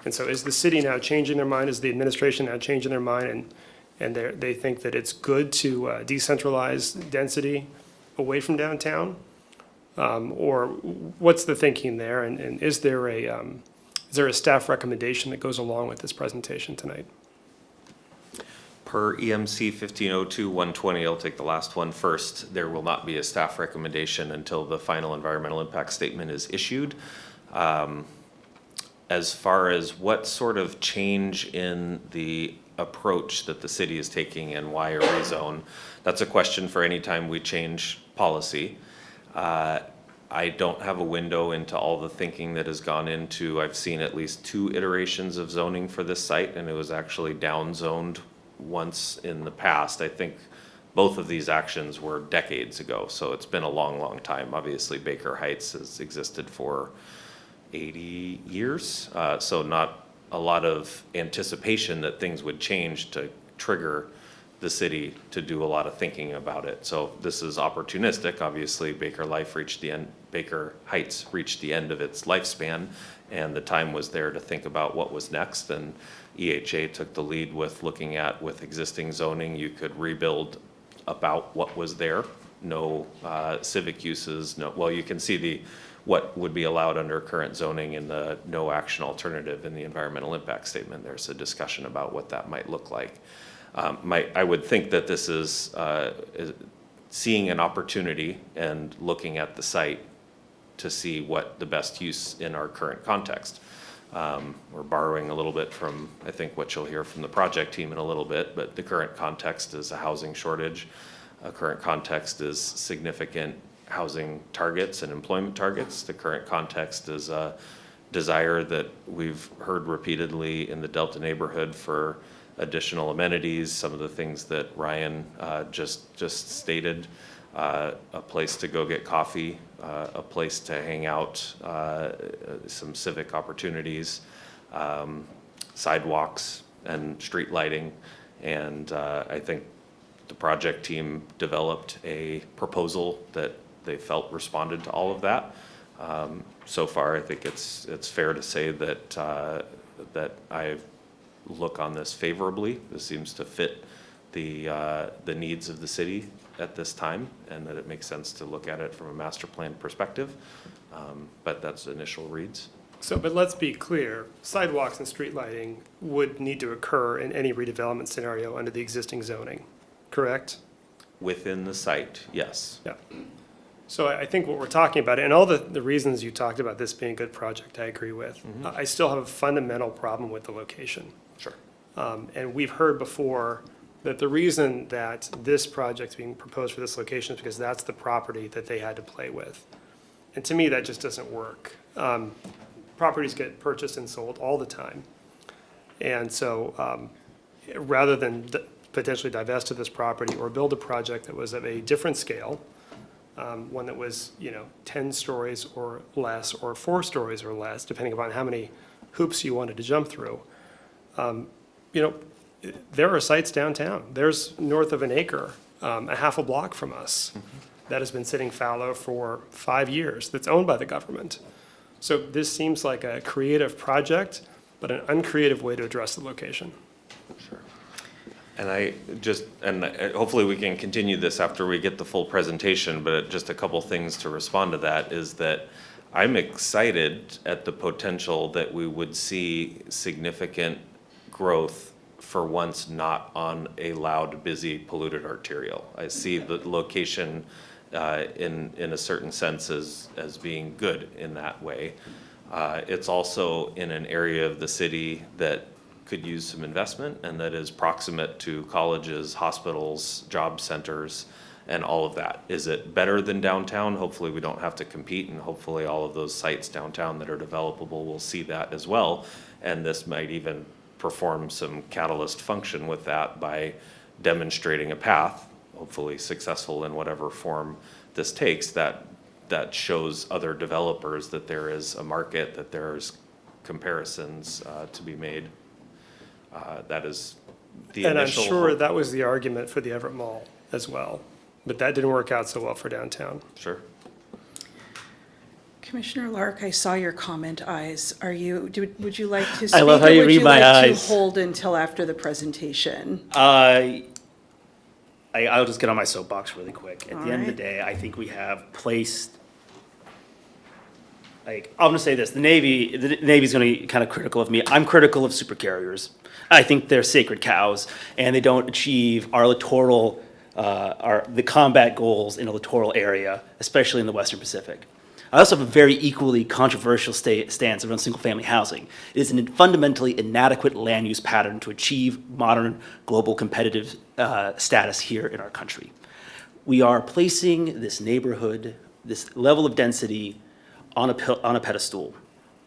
Speaker 4: And so is the city now changing their mind? Is the administration now changing their mind, and they think that it's good to decentralize density away from downtown? Or what's the thinking there, and is there a staff recommendation that goes along with this presentation tonight?
Speaker 6: Per EMC 1502-120, I'll take the last one first. There will not be a staff recommendation until the final environmental impact statement is issued. As far as what sort of change in the approach that the city is taking and why a rezone, that's a question for any time we change policy. I don't have a window into all the thinking that has gone into, I've seen at least 2 iterations of zoning for this site, and it was actually downzoned once in the past. I think both of these actions were decades ago, so it's been a long, long time. Obviously, Baker Heights has existed for 80 years, so not a lot of anticipation that things would change to trigger the city to do a lot of thinking about it. So this is opportunistic. Obviously, Baker Heights reached the end of its lifespan, and the time was there to think about what was next. And EHA took the lead with looking at, with existing zoning, you could rebuild about what was there. No civic uses, no, well, you can see what would be allowed under current zoning in the no action alternative in the environmental impact statement. There's a discussion about what that might look like. I would think that this is seeing an opportunity and looking at the site to see what the best use in our current context. We're borrowing a little bit from, I think, what you'll hear from the project team in a little bit, but the current context is a housing shortage. A current context is significant housing targets and employment targets. The current context is a desire that we've heard repeatedly in the Delta neighborhood for additional amenities, some of the things that Ryan just stated, a place to go get coffee, a place to hang out, some civic opportunities, sidewalks and street lighting. And I think The project team developed a proposal that they felt responded to all of that. So far, I think it's fair to say that, that I look on this favorably. This seems to fit the needs of the city at this time, and that it makes sense to look at it from a master plan perspective. But that's initial reads.
Speaker 4: So, but let's be clear, sidewalks and street lighting would need to occur in any redevelopment scenario under the existing zoning, correct?
Speaker 6: Within the site, yes.
Speaker 4: Yeah. So I think what we're talking about, and all the reasons you talked about this being a good project, I agree with. I still have a fundamental problem with the location.
Speaker 6: Sure.
Speaker 4: And we've heard before that the reason that this project's being proposed for this location is because that's the property that they had to play with. And to me, that just doesn't work. Properties get purchased and sold all the time. And so rather than potentially divest of this property or build a project that was of a different scale, one that was, 10 stories or less, or 4 stories or less, depending upon how many hoops you wanted to jump through. There are sites downtown. There's north of an acre, a half a block from us, that has been sitting fallow for 5 years, that's owned by the government. So this seems like a creative project, but an uncreative way to address the location.
Speaker 6: Sure. And hopefully we can continue this after we get the full presentation, but just a couple things to respond to that is that I'm excited at the potential that we would see significant growth for once not on a loud, busy, polluted arterial. I see the location in a certain sense as being good in that way. It's also in an area of the city that could use some investment and that is proximate to colleges, hospitals, job centers, and all of that. Is it better than downtown? Hopefully we don't have to compete, and hopefully all of those sites downtown that are developable will see that as well. And this might even perform some catalyst function with that by demonstrating a path, hopefully successful in whatever form this takes, that shows other developers that there is a market, that there's comparisons to be made. That is the
Speaker 4: And I'm
Speaker 6: initial
Speaker 4: sure
Speaker 6: hope.
Speaker 4: that was the argument for the Everett Mall as well, but that didn't work out so well for downtown.
Speaker 6: Sure.
Speaker 1: Commissioner Lark, I saw your comment eyes. Would you like to speak?
Speaker 10: I love how you read my
Speaker 1: Or would you like
Speaker 10: eyes.
Speaker 1: to hold until after the presentation?
Speaker 10: I'll just get on my soapbox really quick. At the end of the
Speaker 1: Alright.
Speaker 10: day, I think we have placed, I'm gonna say this, the Navy's gonna be kind of critical of me. I'm critical of supercarriers. I think they're sacred cows, and they don't achieve our littoral, the combat goals in a littoral area, especially in the Western Pacific. I also have a very equally controversial stance around single-family housing. It is a fundamentally inadequate land use pattern to achieve modern global competitive status here in our country. We are placing this neighborhood, this level of density on a pedestal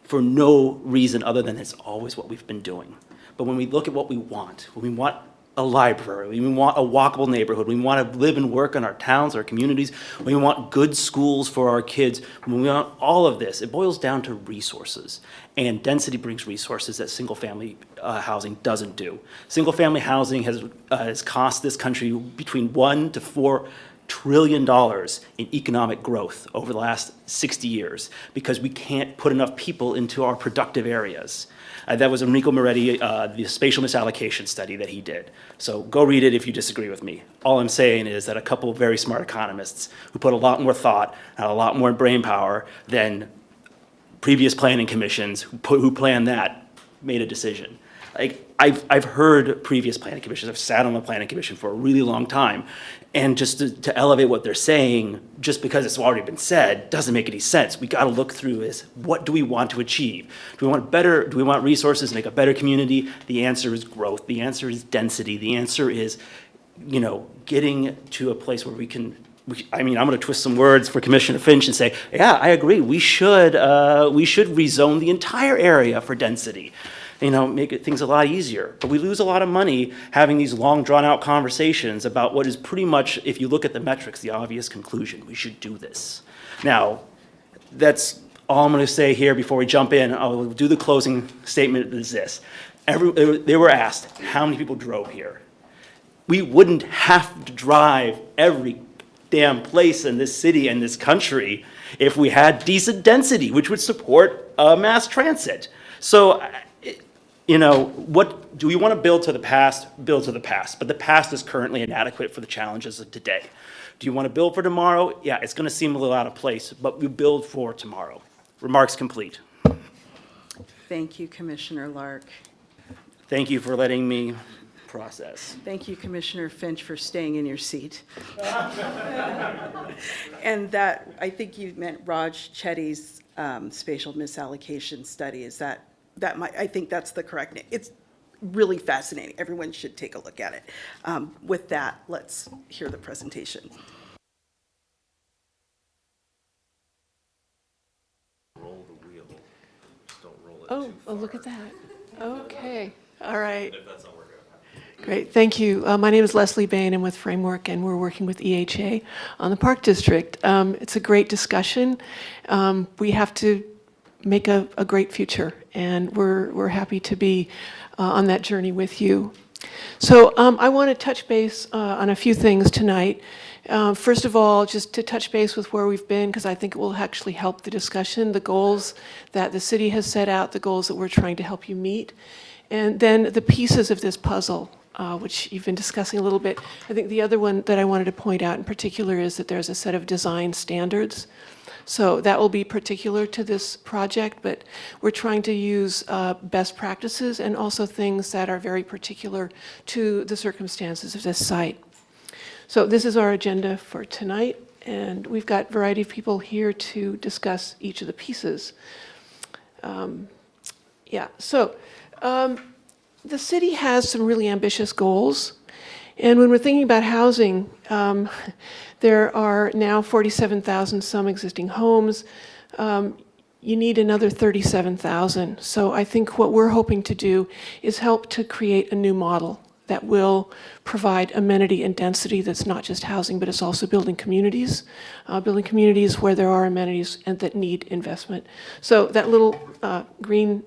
Speaker 10: for no reason other than it's always what we've been doing. But when we look at what we want, when we want a library, we want a walkable neighborhood, we want to live and work in our towns, our communities, we want good schools for our kids, when we want all of this, it boils down to resources. And density brings resources that single-family housing doesn't do. Single-family housing has cost this country between $1 to $4 trillion in economic growth over the last 60 years because we can't put enough people into our productive areas. That was Enrico Moretti, the spatial misallocation study that he did. So go read it if you disagree with me. All I'm saying is that a couple of very smart economists who put a lot more thought and a lot more brain power than previous planning commissions who planned that made a decision. Like I've heard previous planning commissions, I've sat on the planning commission for a really long time, and just to elevate what they're saying, just because it's already been said, doesn't make any sense. We gotta look through this, what do we want to achieve? Do we want resources to make a better community? The answer is growth, the answer is density, the answer is, getting to a place where I'm gonna twist some words for Commissioner Finch and say, yeah, I agree, we should rezone the entire area for density. Make things a lot easier. But we lose a lot of money having these long, drawn-out conversations about what is pretty much, if you look at the metrics, the obvious conclusion. We should do this. Now, that's all I'm going to say here before we jump in. I'll do the closing statement is this. They were asked how many people drove here. we wouldn't have to drive every damn place in this city and this country if we had decent density, which would support mass transit. So, you know, what do we want to build to the past? Build to the past, but the past is currently inadequate for the challenges of today. Do you want to build for tomorrow? Yeah, it's going to seem a little out of place, but we build for tomorrow. Remarks complete.
Speaker 1: Thank you, Commissioner Lark.
Speaker 10: Thank you for letting me process.
Speaker 1: Thank you, Commissioner Finch, for staying in your seat. And that, I think you meant Raj Chetty's spatial misallocation study. Is that I think that's the correct name. It's really fascinating. Everyone should take a look at it. With that, let's hear the presentation.
Speaker 6: Roll the wheel. Just don't roll it
Speaker 14: Oh,
Speaker 6: too
Speaker 14: oh, look
Speaker 6: far.
Speaker 14: at that. Okay, all right.
Speaker 6: If that's not working out.
Speaker 14: Great, thank you. My name is Leslie Bain. I'm with Framework, and we're working with EHA on the Park District. It's a great discussion. We have to make a great future, and we're happy to be on that journey with you. So I want to touch base on a few things tonight. First of all, just to touch base with where we've been, because I think it will actually help the discussion, the goals that the city has set out, the goals that we're trying to help you meet, and then the pieces of this puzzle, which you've been discussing a little bit. I think the other one that I wanted to point out in particular is that there's a set of design standards. So that will be particular to this project, but we're trying to use best practices and also things that are very particular to the circumstances of this site. So this is our agenda for tonight, and we've got a variety of people here to discuss each of the pieces. The city has some really ambitious goals, and when we're thinking about housing, there are now 47,000 some existing homes. You need another 37,000. So I think what we're hoping to do is help to create a new model that will provide amenity and density that's not just housing, but it's also building communities where there are amenities and that need investment. So that little green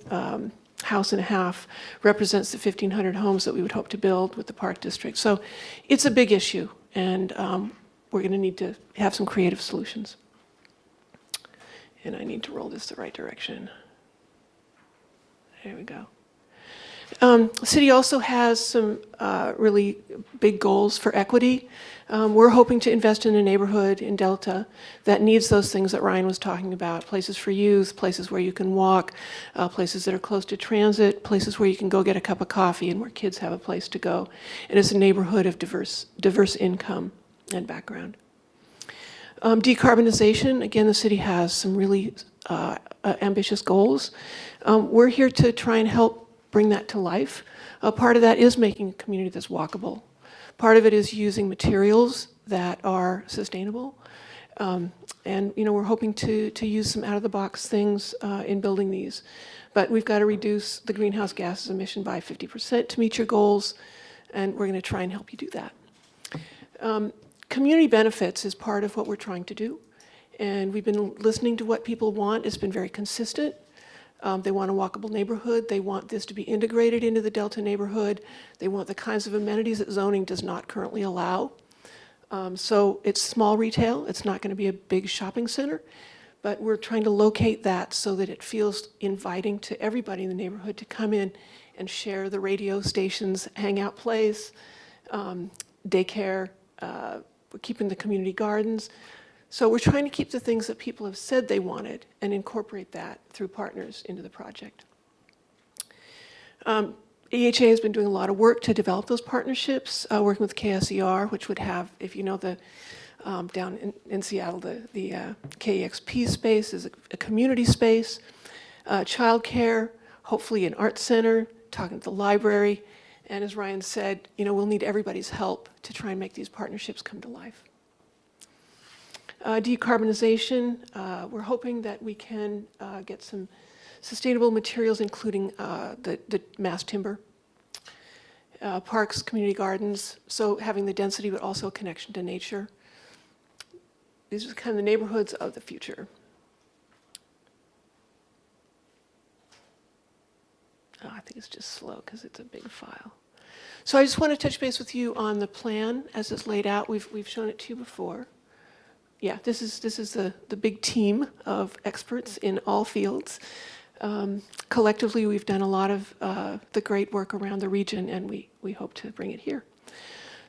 Speaker 14: house and a half represents the 1,500 homes that we would hope to build with the Park District. So it's a big issue, and we're going to need to have some creative solutions. And I need to roll this the right direction. There we go. The city also has some really big goals for equity. We're hoping to invest in a neighborhood in Delta that needs those things that Ryan was talking about, places for youth, places where you can walk, places that are close to transit, places where you can go get a cup of coffee and where kids have a place to go. And it's a neighborhood of diverse income and background. Decarbonization, again, the city has some really ambitious goals. We're here to try and help bring that to life. Part of that is making a community that's walkable. Part of it is using materials that are sustainable. And we're hoping to use some out-of-the-box things in building these. But we've got to reduce the greenhouse gases emission by 50% to meet your goals, and we're going to try and help you do that. Community benefits is part of what we're trying to do. And we've been listening to what people want. It's been very consistent. They want a walkable neighborhood. They want this to be integrated into the Delta neighborhood. They want the kinds of amenities that zoning does not currently allow. So it's small retail. It's not going to be a big shopping center, but we're trying to locate that so that it feels inviting to everybody in the neighborhood to come in and share the radio stations, hangout place, daycare. We're keeping the community gardens. So we're trying to keep the things that people have said they wanted and incorporate that through partners into the project. EHA has been doing a lot of work to develop those partnerships, working with KSER, which would have, if you know, the down in Seattle, the KEXP space is a community space, childcare, hopefully an art center, talking to the library, and as Ryan said, we'll need everybody's help to try and make these partnerships come to life. Decarbonization, we're hoping that we can get some sustainable materials, including the mass timber. Parks, community gardens, so having the density but also a connection to nature. These are kind of the neighborhoods of the future. I think it's just slow because it's a big file. So I just want to touch base with you on the plan as it's laid out. We've shown it to you before. Yeah, this is the big team of experts in all fields. Collectively, we've done a lot of the great work around the region, and we hope to bring it here.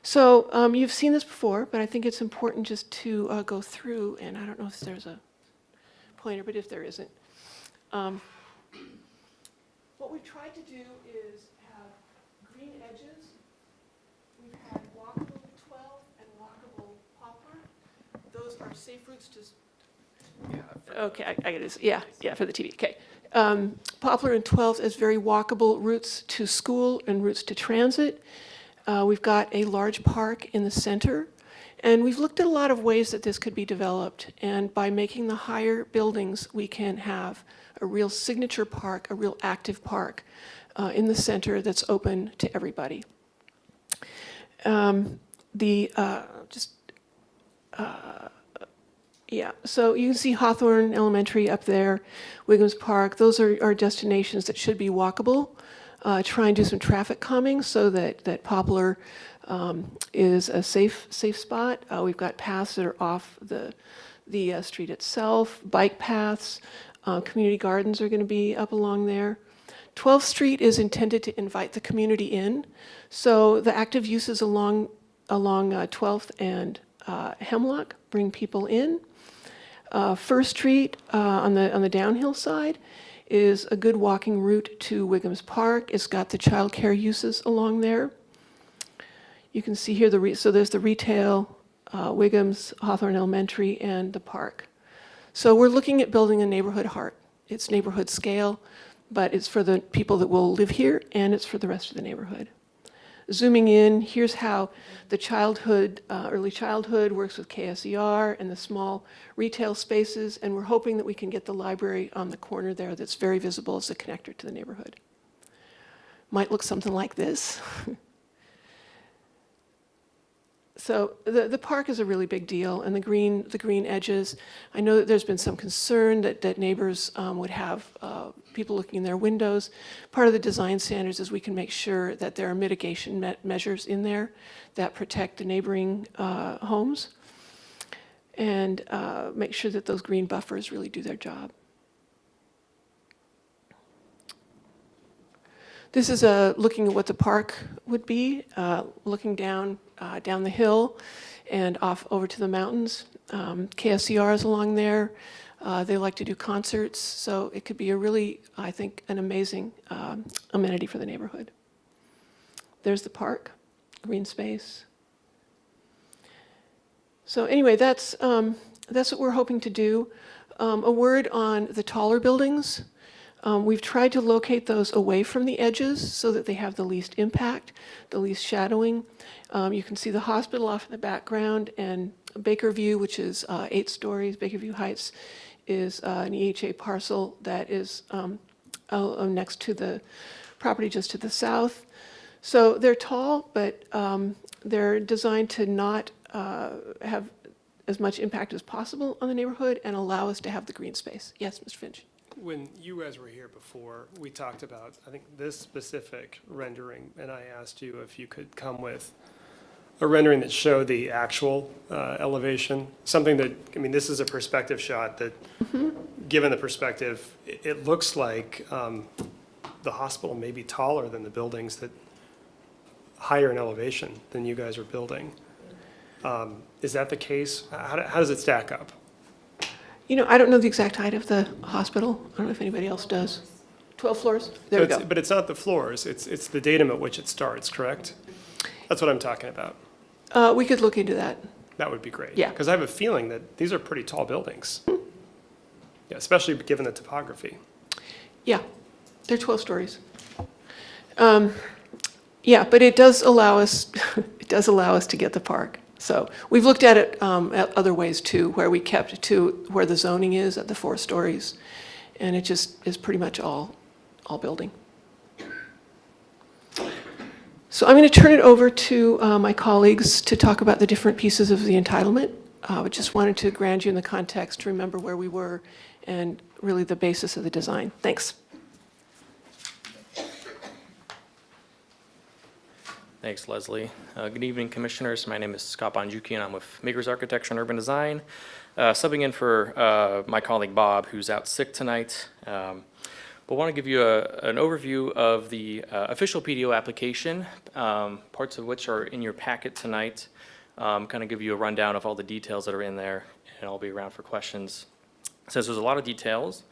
Speaker 14: So you've seen this before, but I think it's important just to go through, and I don't know if there's a pointer, but if there isn't. What we've tried to do is have green edges. We've had walkable 12 and walkable poplar. Those are safe routes to. Okay, I get it. Yeah, for the TV. Okay. Poplar and 12 as very walkable routes to school and routes to transit. We've got a large park in the center. And we've looked at a lot of ways that this could be developed. And by making the higher buildings, we can have a real signature park, a real active park in the center that's open to everybody. So you can see Hawthorne Elementary up there, Wiggins Park. Those are destinations that should be walkable. Try and do some traffic calming so that Poplar is a safe spot. We've got paths that are off the street itself, bike paths. Community gardens are going to be up along there. 12th Street is intended to invite the community in. So the active uses along 12th and Hemlock bring people in. First Street on the downhill side is a good walking route to Wiggins Park. It's got the childcare uses along there. You can see here so there's the retail, Wiggins, Hawthorne Elementary, and the park. So we're looking at building a neighborhood heart. It's neighborhood scale, but it's for the people that will live here, and it's for the rest of the neighborhood. Zooming in, here's how the early childhood works with KSER and the small retail spaces, and we're hoping that we can get the library on the corner there that's very visible as a connector to the neighborhood. Might look something like this. So the park is a really big deal, and the green edges. I know that there's been some concern that neighbors would have people looking in their windows. Part of the design standards is we can make sure that there are mitigation measures in there that protect the neighboring homes, and make sure that those green buffers really do their job. This is looking at what the park would be, looking down the hill and off over to the mountains. KSCR is along there. They like to do concerts, so it could be a really, I think, an amazing amenity for the neighborhood. There's the park, green space. So anyway, that's what we're hoping to do. A word on the taller buildings. We've tried to locate those away from the edges so that they have the least impact, the least shadowing. You can see the hospital off in the background, and Bakerview, which is 8 stories, Bakerview Heights, is an EHA parcel that is next to the property just to the south. So they're tall, but they're designed to not have as much impact as possible on the neighborhood and allow us to have the green space. Yes, Mr. Finch?
Speaker 4: When you guys were here before, we talked about, I think, this specific rendering, and I asked you if you could come with a rendering that showed the actual elevation, something that, I mean, this is a perspective shot that, given the perspective, it looks like the hospital may be taller than the buildings that, higher in elevation than you guys are building. Is that the case? How does it stack up?
Speaker 14: You know, I don't know the exact height of the hospital. I don't know if anybody else does. 12 floors? There we go.
Speaker 4: But it's not the floors, it's the datum at which it starts, correct? That's what I'm talking about.
Speaker 14: We could look into that.
Speaker 4: That would be great.
Speaker 14: Yeah.
Speaker 4: Because I have a feeling that these are pretty tall buildings. Yeah, especially given the topography.
Speaker 14: Yeah, they're 12 stories. Yeah, but it does allow us, to get the park. So we've looked at it at other ways too, where we kept to where the zoning is at the 4 stories, and it just is pretty much all building. So I'm going to turn it over to my colleagues to talk about the different pieces of the entitlement. I just wanted to ground you in the context to remember where we were and really the basis of the design. Thanks.
Speaker 15: Thanks, Leslie. Good evening, Commissioners. My name is Scott Bonjuki, and I'm with Makers Architecture and Urban Design, subbing in for my colleague Bob, who's out sick tonight. But want to give you an overview of the official PDO application, parts of which are in your packet tonight. Kind of give you a rundown of all the details that are in there, and I'll be around for questions. Since there's a lot of details,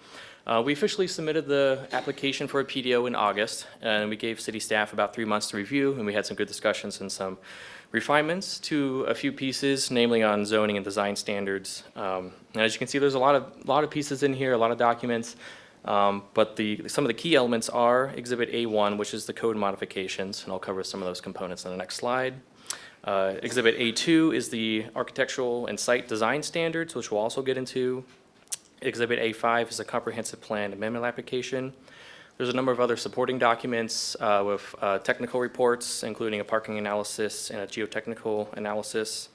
Speaker 15: we officially submitted the application for a PDO in August, and we gave city staff about 3 months to review, and we had some good discussions and some refinements to a few pieces, namely on zoning and design standards. And as you can see, there's a lot of pieces in here, a lot of documents, but some of the key elements are Exhibit A1, which is the code modifications, and I'll cover some of those components on the next slide. Exhibit A2 is the architectural and site design standards, which we'll also get into. Exhibit A5 is a comprehensive plan amendment application. There's a number of other supporting documents with technical reports, including a parking analysis and a geotechnical analysis.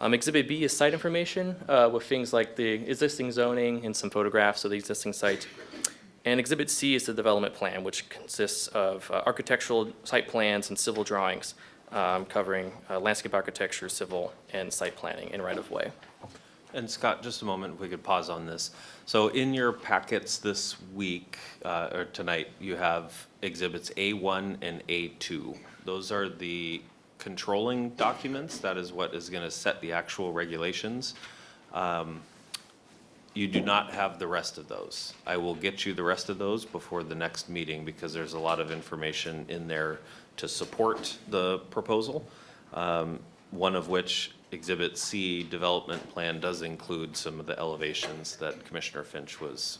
Speaker 15: Exhibit B is site information with things like the existing zoning and some photographs of the existing site. And Exhibit C is the development plan, which consists of architectural site plans and civil drawings covering landscape architecture, civil, and site planning and right-of-way.
Speaker 6: And Scott, just a moment, if we could pause on this. So in your packets this week, or tonight, you have exhibits A1 and A2. Those are the controlling documents. That is what is going to set the actual regulations. You do not have the rest of those. I will get you the rest of those before the next meeting because there's a lot of information in there to support the proposal. One of which, Exhibit C, development plan, does include some of the elevations that Commissioner Finch was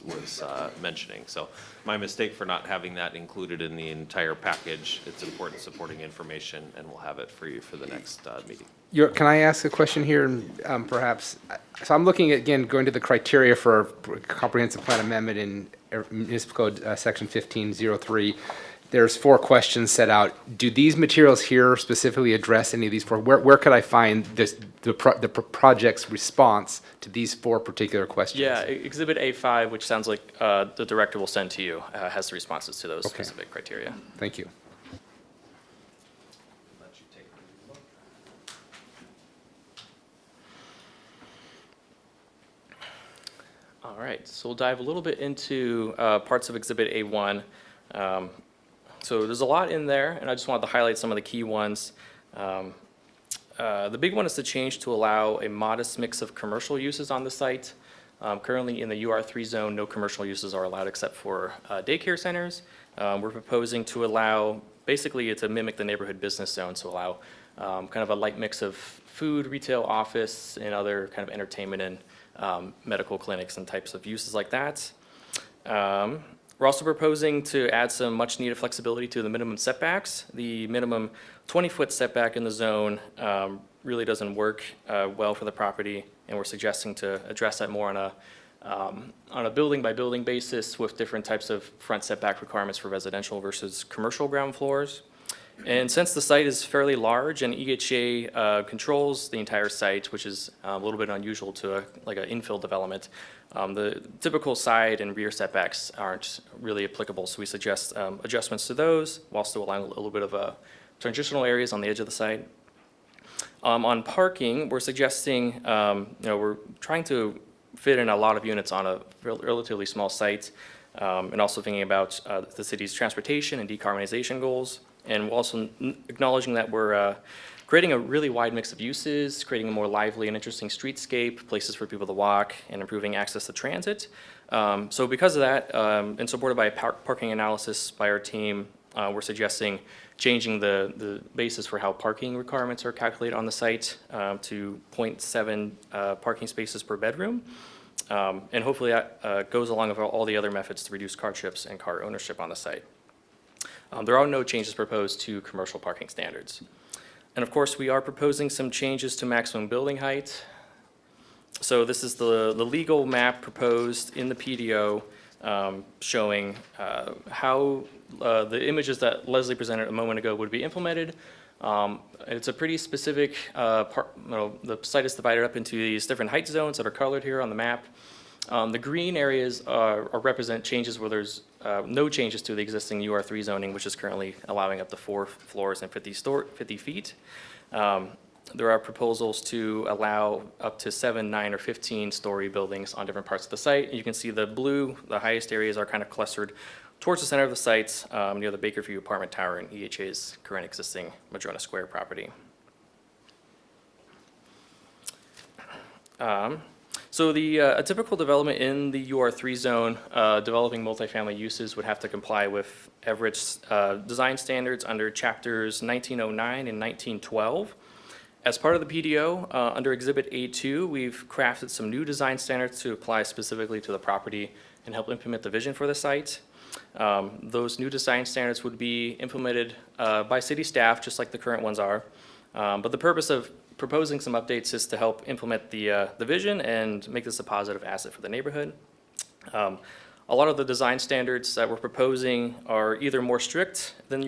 Speaker 6: mentioning. So my mistake for not having that included in the entire package. It's important supporting information, and we'll have it for you for the next meeting.
Speaker 13: Can I ask a question here, perhaps? So I'm looking at, again, going to the criteria for comprehensive plan amendment in Municipal Code Section 1503. There's 4 questions set out. Do these materials here specifically address any of these 4? Where could I find the project's response to these 4 particular questions?
Speaker 15: Yeah, Exhibit A5, which sounds like the director will send to you, has the responses to those specific criteria.
Speaker 13: Thank you.
Speaker 15: All right, so we'll dive a little bit into parts of Exhibit A1. So there's a lot in there, and I just wanted to highlight some of the key ones. The big one is the change to allow a modest mix of commercial uses on the site. Currently in the UR3 zone, no commercial uses are allowed except for daycare centers. We're proposing to allow, basically to mimic the neighborhood business zone, so allow kind of a light mix of food, retail, office, and other kind of entertainment and medical clinics and types of uses like that. We're also proposing to add some much-needed flexibility to the minimum setbacks. The minimum 20-foot setback in the zone really doesn't work well for the property, and we're suggesting to address that more on a building-by-building basis with different types of front setback requirements for residential versus commercial ground floors. And since the site is fairly large and EHA controls the entire site, which is a little bit unusual to like an infill development, the typical side and rear setbacks aren't really applicable. So we suggest adjustments to those while still allowing a little bit of transitional areas on the edge of the site. On parking, we're suggesting, we're trying to fit in a lot of units on a relatively small site, and also thinking about the city's transportation and decarbonization goals. And we're also acknowledging that we're creating a really wide mix of uses, creating a more lively and interesting streetscape, places for people to walk, and improving access to transit. So because of that, and supported by a parking analysis by our team, we're suggesting changing the basis for how parking requirements are calculated on the site to 0.7 parking spaces per bedroom. And hopefully that goes along with all the other methods to reduce car trips and car ownership on the site. There are no changes proposed to commercial parking standards. And of course, we are proposing some changes to maximum building height. So this is the legal map proposed in the PDO showing how the images that Leslie presented a moment ago would be implemented. It's a pretty specific, the site is divided up into these different height zones that are colored here on the map. The green areas represent changes where there's no changes to the existing UR3 zoning, which is currently allowing up to 4 floors and 50 feet. There are proposals to allow up to 7, 9, or 15-story buildings on different parts of the site. And you can see the blue, the highest areas are kind of clustered towards the center of the site, near the Bakerview Apartment Tower and EHA's current existing Madrona Square property. So a typical development in the UR3 zone, developing multifamily uses would have to comply with Everett's design standards under chapters 1909 and 1912. As part of the PDO, under Exhibit A2, we've crafted some new design standards to apply specifically to the property and help implement the vision for the site. Those new design standards would be implemented by city staff, just like the current ones are. But the purpose of proposing some updates is to help implement the vision and make this a positive asset for the neighborhood. A lot of the design standards that we're proposing are either more strict than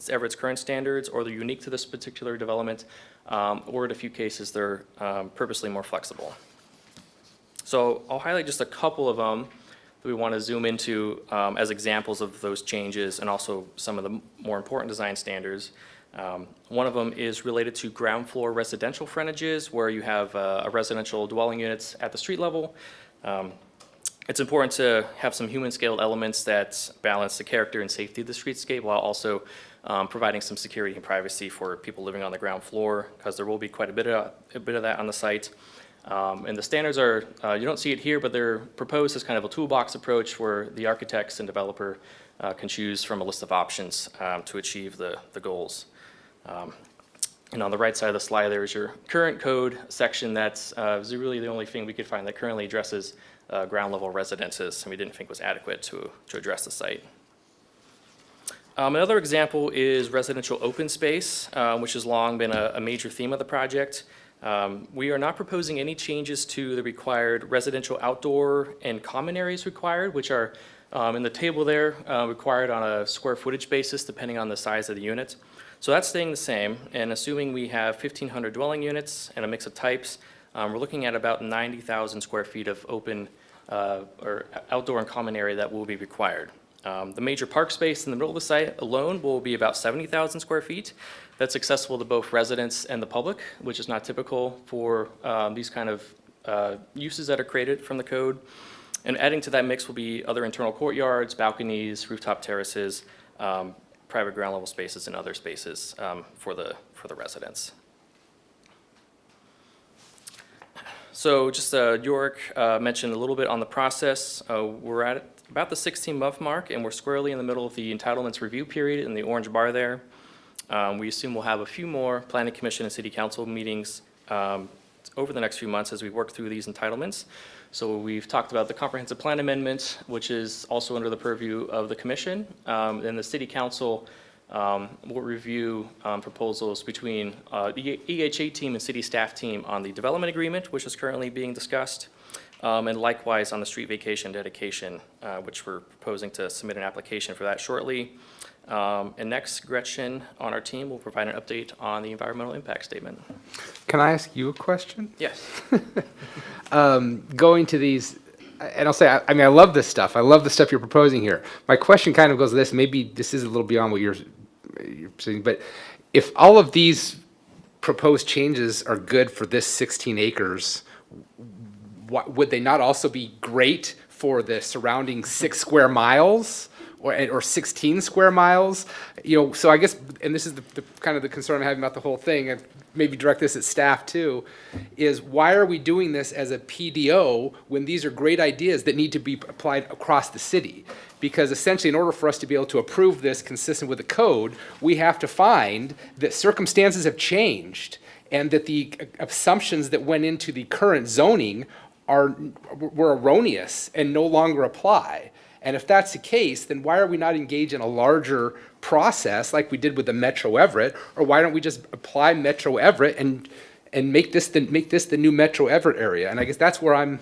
Speaker 15: Everett's current standards, or they're unique to this particular development, or in a few cases, they're purposely more flexible. So I'll highlight just a couple of them that we want to zoom into as examples of those changes, and also some of the more important design standards. One of them is related to ground floor residential frontages, where you have a residential dwelling units at the street level. It's important to have some human-scaled elements that balance the character and safety of the streetscape, while also providing some security and privacy for people living on the ground floor, because there will be quite a bit of that on the site. And the standards are, you don't see it here, but they're proposed as kind of a toolbox approach where the architects and developer can choose from a list of options to achieve the goals. And on the right side of the slide, there is your current code section. That's really the only thing we could find that currently addresses ground level residences, and we didn't think was adequate to address the site. Another example is residential open space, which has long been a major theme of the project. We are not proposing any changes to the required residential outdoor and common areas required, which are in the table there, required on a square footage basis depending on the size of the unit. So that's staying the same, and assuming we have 1,500 dwelling units and a mix of types, we're looking at about 90,000 square feet of open or outdoor and common area that will be required. The major park space in the middle of the site alone will be about 70,000 square feet. That's accessible to both residents and the public, which is not typical for these kind of uses that are created from the code. And adding to that mix will be other internal courtyards, balconies, rooftop terraces, private ground level spaces, and other spaces for the residents. So just York mentioned a little bit on the process. We're at about the 16-month mark, and we're squarely in the middle of the entitlements review period in the orange bar there. We assume we'll have a few more planning commission and city council meetings over the next few months as we work through these entitlements. So we've talked about the comprehensive plan amendment, which is also under the purview of the commission. And the city council will review proposals between the EHA team and city staff team on the development agreement, which is currently being discussed. And likewise on the street vacation dedication, which we're proposing to submit an application for that shortly. And next, Gretchen on our team will provide an update on the environmental impact statement.
Speaker 13: Can I ask you a question?
Speaker 15: Yes.
Speaker 13: Going to these, and I'll say, I mean, I love this stuff. I love the stuff you're proposing here. My question kind of goes to this. Maybe this is a little beyond what you're saying, but if all of these proposed changes are good for this 16 acres, would they not also be great for the surrounding 6 square miles or 16 square miles? You know, so I guess, and this is the kind of the concern I'm having about the whole thing, and maybe direct this at staff too, is why are we doing this as a PDO when these are great ideas that need to be applied across the city? Because essentially, in order for us to be able to approve this consistent with the code, we have to find that circumstances have changed and that the assumptions that went into the current zoning were erroneous and no longer apply. And if that's the case, then why are we not engaged in a larger process like we did with the Metro Everett? Or why don't we just apply Metro Everett and make this the new Metro Everett area? And I guess that's where I'm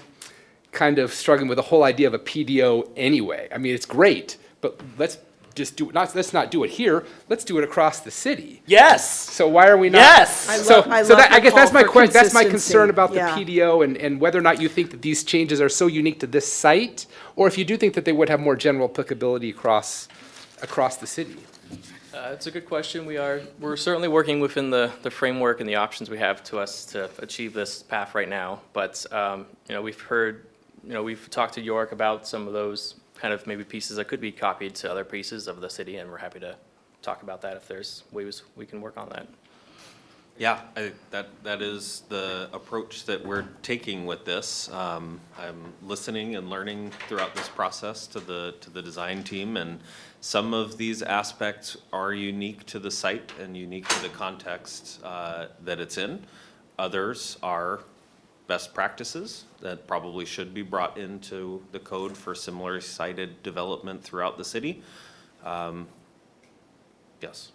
Speaker 13: kind of struggling with the whole idea of a PDO anyway. I mean, it's great, but let's just do, let's not do it here, let's do it across the city.
Speaker 10: Yes.
Speaker 13: So why are we not?
Speaker 10: Yes.
Speaker 1: I
Speaker 13: So,
Speaker 1: love- I
Speaker 13: so
Speaker 1: love
Speaker 13: that, I
Speaker 1: the
Speaker 13: guess that's
Speaker 1: call
Speaker 13: my
Speaker 1: for
Speaker 13: that's my concern
Speaker 1: consistency.
Speaker 13: about the
Speaker 1: Yeah.
Speaker 13: PDO and whether or not you think that these changes are so unique to this site, or if you do think that they would have more general applicability across the city.
Speaker 15: It's a good question. We're certainly working within the framework and the options we have to us to achieve this path right now. But, we've talked to York about some of those kind of maybe pieces that could be copied to other pieces of the city, and we're happy to talk about that if there's ways we can work on that.
Speaker 6: Yeah, that is the approach that we're taking with this. I'm listening and learning throughout this process to the design team, and some of these aspects are unique to the site and unique to the context that it's in. Others are best practices that probably should be brought into the code for similar sited development throughout the city. Yes.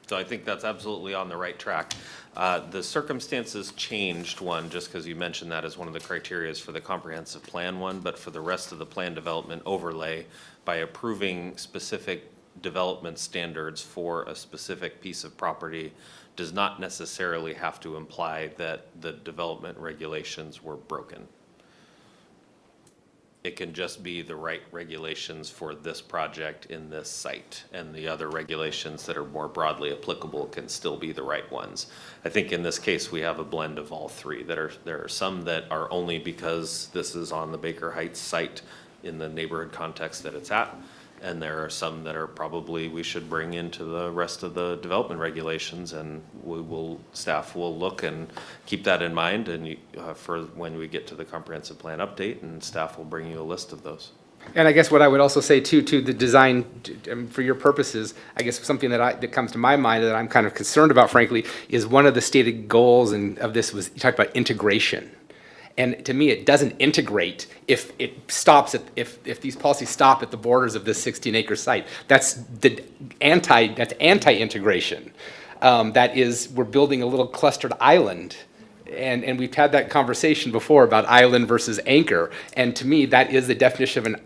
Speaker 6: So I think that's absolutely on the right track. The circumstances changed one, just because you mentioned that as one of the criterias for the comprehensive plan one, but for the rest of the plan development overlay, by approving specific development standards for a specific piece of property does not necessarily have to imply that the development regulations were broken. It can just be the right regulations for this project in this site, and the other regulations that are more broadly applicable can still be the right ones. I think in this case, we have a blend of all three. There are some that are only because this is on the Baker Heights site in the neighborhood context that it's at, and there are some that are probably we should bring into the rest of the development regulations, and staff will look and keep that in mind, and for when we get to the comprehensive plan update, and staff will bring you a list of those.
Speaker 13: And I guess what I would also say too, to the design, for your purposes, I guess something that comes to my mind that I'm kind of concerned about, frankly, is one of the stated goals of this was, you talked about integration. And to me, it doesn't integrate if it stops at, if these policies stop at the borders of this 16-acre site. That's anti-integration. That is, we're building a little clustered island. And we've had that conversation before about island versus anchor. And to me, that is the definition of an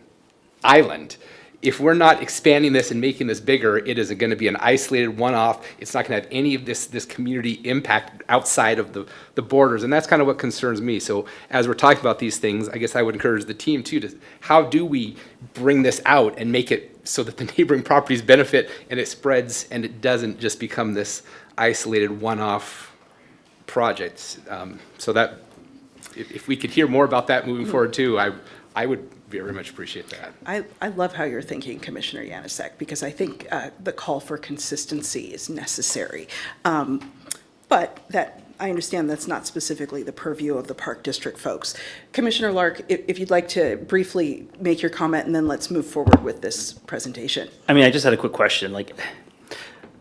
Speaker 13: island. If we're not expanding this and making this bigger, it is going to be an isolated one-off. It's not going to have any of this community impact outside of the borders, and that's kind of what concerns me. So as we're talking about these things, I guess I would encourage the team too to, how do we bring this out and make it so that the neighboring properties benefit and it spreads and it doesn't just become this isolated one-off project. So that, if we could hear more about that moving forward too, I would very much appreciate that.
Speaker 1: I love how you're thinking, Commissioner Yanisek, because I think the call for consistency is necessary. But I understand that's not specifically the purview of the Park District folks. Commissioner Lark, if you'd like to briefly make your comment, and then let's move forward with this presentation.
Speaker 10: I mean, I just had a quick question. Like,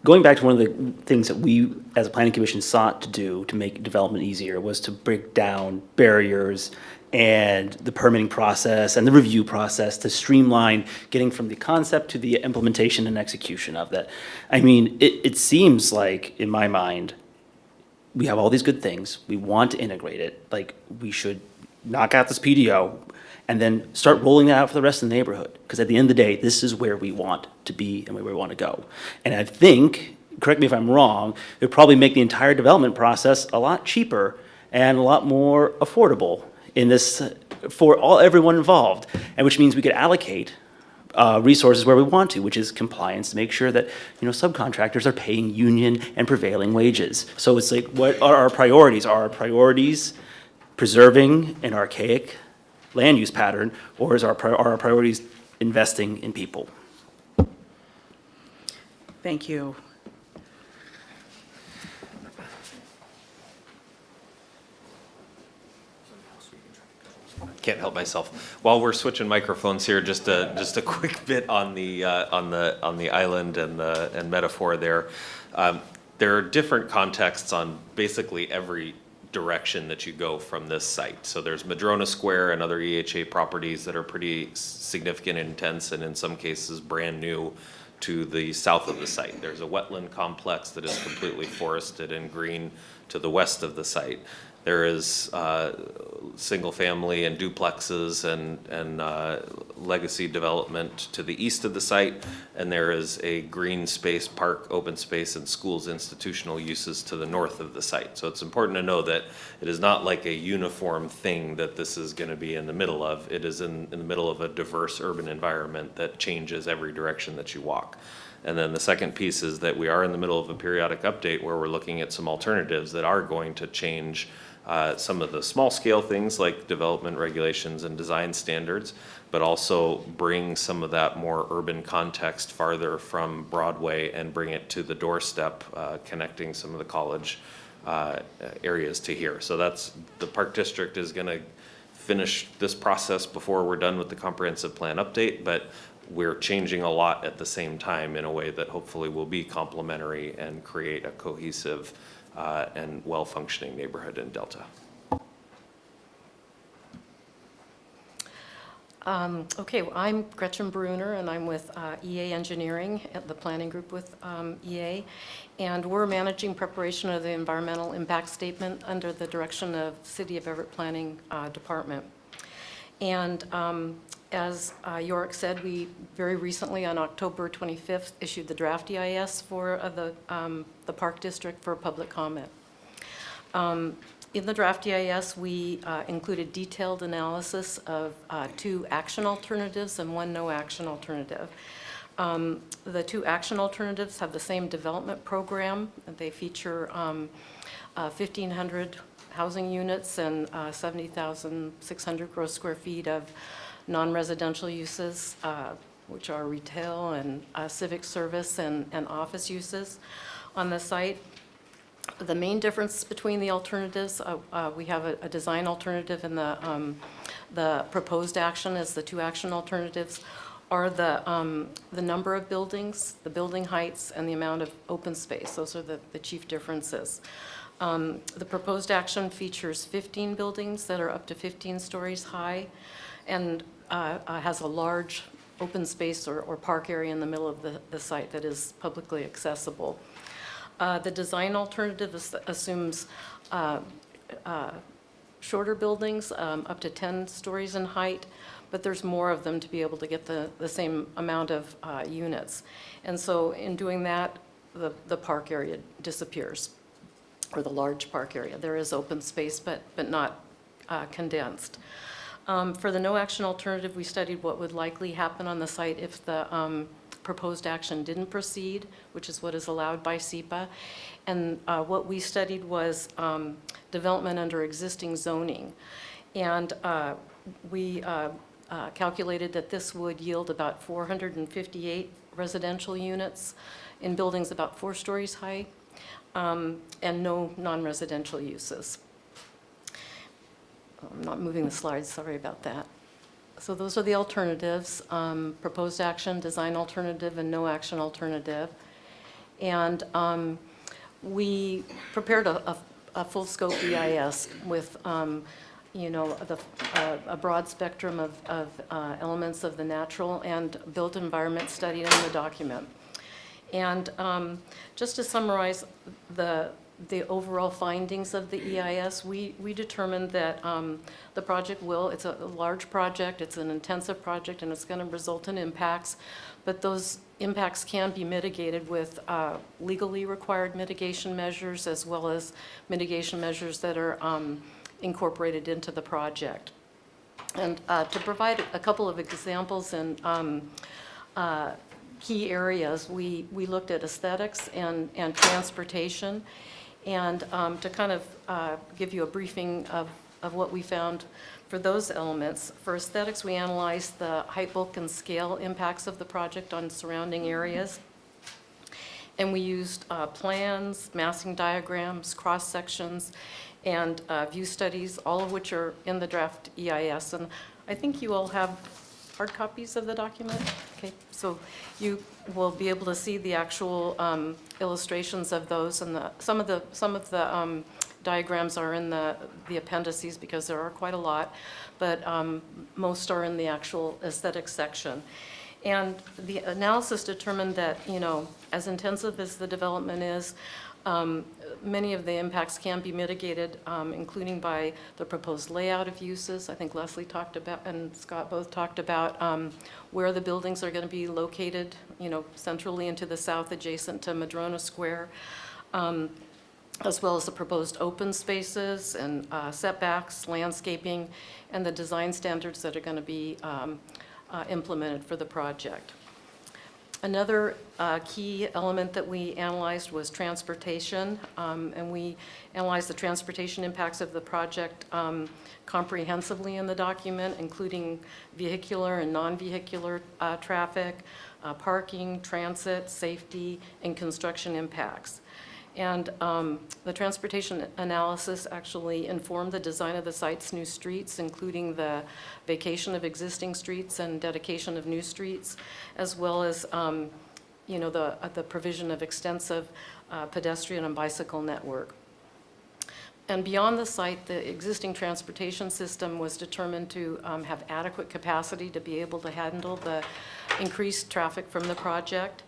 Speaker 10: going back to one of the things that we, as a planning commission, sought to do to make development easier was to break down barriers and the permitting process and the review process to streamline getting from the concept to the implementation and execution of that. I mean, it seems like, in my mind, we have all these good things. We want to integrate it. Like, we should knock out this PDO and then start rolling that out for the rest of the neighborhood. Because at the end of the day, this is where we want to be and where we want to go. And I think, correct me if I'm wrong, it would probably make the entire development process a lot cheaper and a lot more affordable in this for everyone involved, and which means we could allocate resources where we want to, which is compliance, to make sure that subcontractors are paying union and prevailing wages. So it's like, what are our priorities? Are our priorities preserving an archaic land use pattern, or are our priorities investing in people?
Speaker 1: Thank you.
Speaker 6: Can't help myself. While we're switching microphones here, just a quick bit on the island and metaphor there. There are different contexts on basically every direction that you go from this site. So there's Madrona Square and other EHA properties that are pretty significant and intense, and in some cases brand new to the south of the site. There's a wetland complex that is completely forested and green to the west of the site. There is single-family and duplexes and legacy development to the east of the site, and there is a green space, park, open space, and schools institutional uses to the north of the site. So it's important to know that it is not like a uniform thing that this is going to be in the middle of. It is in the middle of a diverse urban environment that changes every direction that you walk. And then the second piece is that we are in the middle of a periodic update where we're looking at some alternatives that are going to change some of the small scale things like development regulations and design standards, but also bring some of that more urban context farther from Broadway and bring it to the doorstep, connecting some of the college areas to here. So that's, the Park District is gonna finish this process before we're done with the comprehensive plan update, but we're changing a lot at the same time in a way that hopefully will be complementary and create a cohesive and well-functioning neighborhood in Delta.
Speaker 16: Okay, well, I'm Gretchen Bruner, and I'm with EA Engineering at the planning group with EA, and we're managing preparation of the environmental impact statement under the direction of City of Everett Planning Department. And as Yorick said, we very recently, on October 25th, issued the draft EIS for the Park District for public comment. In the draft EIS, we included detailed analysis of 2 action alternatives and 1 no action alternative. The 2 action alternatives have the same development program. They feature 1,500 housing units and 70,600 gross square feet of non-residential uses, which are retail and civic service and office uses on the site. The main difference between the alternatives, we have a design alternative, and the proposed action as the 2 action alternatives are the number of buildings, the building heights, and the amount of open space. Those are the chief differences. The proposed action features 15 buildings that are up to 15 stories high, and has a large open space or park area in the middle of the site that is publicly accessible. The design alternative assumes shorter buildings, up to 10 stories in height, but there's more of them to be able to get the same amount of units. And so in doing that, the park area disappears, or the large park area. There is open space, but not condensed. For the no action alternative, we studied what would likely happen on the site if the proposed action didn't proceed, which is what is allowed by SEPA. And what we studied was development under existing zoning. And we calculated that this would yield about 458 residential units in buildings about 4 stories high, and no non-residential uses. I'm not moving the slides, sorry about that. So those are the alternatives, proposed action, design alternative, and no action alternative. And we prepared a full scope EIS with you know, a broad spectrum of elements of the natural and built environment studied in the document. And just to summarize the overall findings of the EIS, we determined that the project it's a large project, it's an intensive project, and it's going to result in impacts, but those impacts can be mitigated with legally required mitigation measures, as well as mitigation measures that are incorporated into the project. And to provide a couple of examples in key areas, we looked at aesthetics and transportation. And to kind of give you a briefing of what we found for those elements, for aesthetics, we analyzed the height, bulk, and scale impacts of the project on surrounding areas. And we used plans, massing diagrams, cross-sections, and view studies, all of which are in the draft EIS. And I think you all have hard copies of the document. Okay, so you will be able to see the actual illustrations of those, and some of the diagrams are in the appendices because there are quite a lot, but most are in the actual aesthetic section. And the analysis determined that, as intensive as the development is, many of the impacts can be mitigated, including by the proposed layout of uses. I think Leslie talked about, and Scott both talked about where the buildings are going to be located, centrally and to the south adjacent to Madrona Square, as well as the proposed open spaces and setbacks, landscaping, and the design standards that are going to be implemented for the project. Another key element that we analyzed was transportation, and we analyzed the transportation impacts of the project comprehensively in the document, including vehicular and non-vehicular traffic, parking, transit, safety, and construction impacts. And the transportation analysis actually informed the design of the site's new streets, including the vacation of existing streets and dedication of new streets, as well as the provision of extensive pedestrian and bicycle network. And beyond the site, the existing transportation system was determined to have adequate capacity to be able to handle the increased traffic from the project.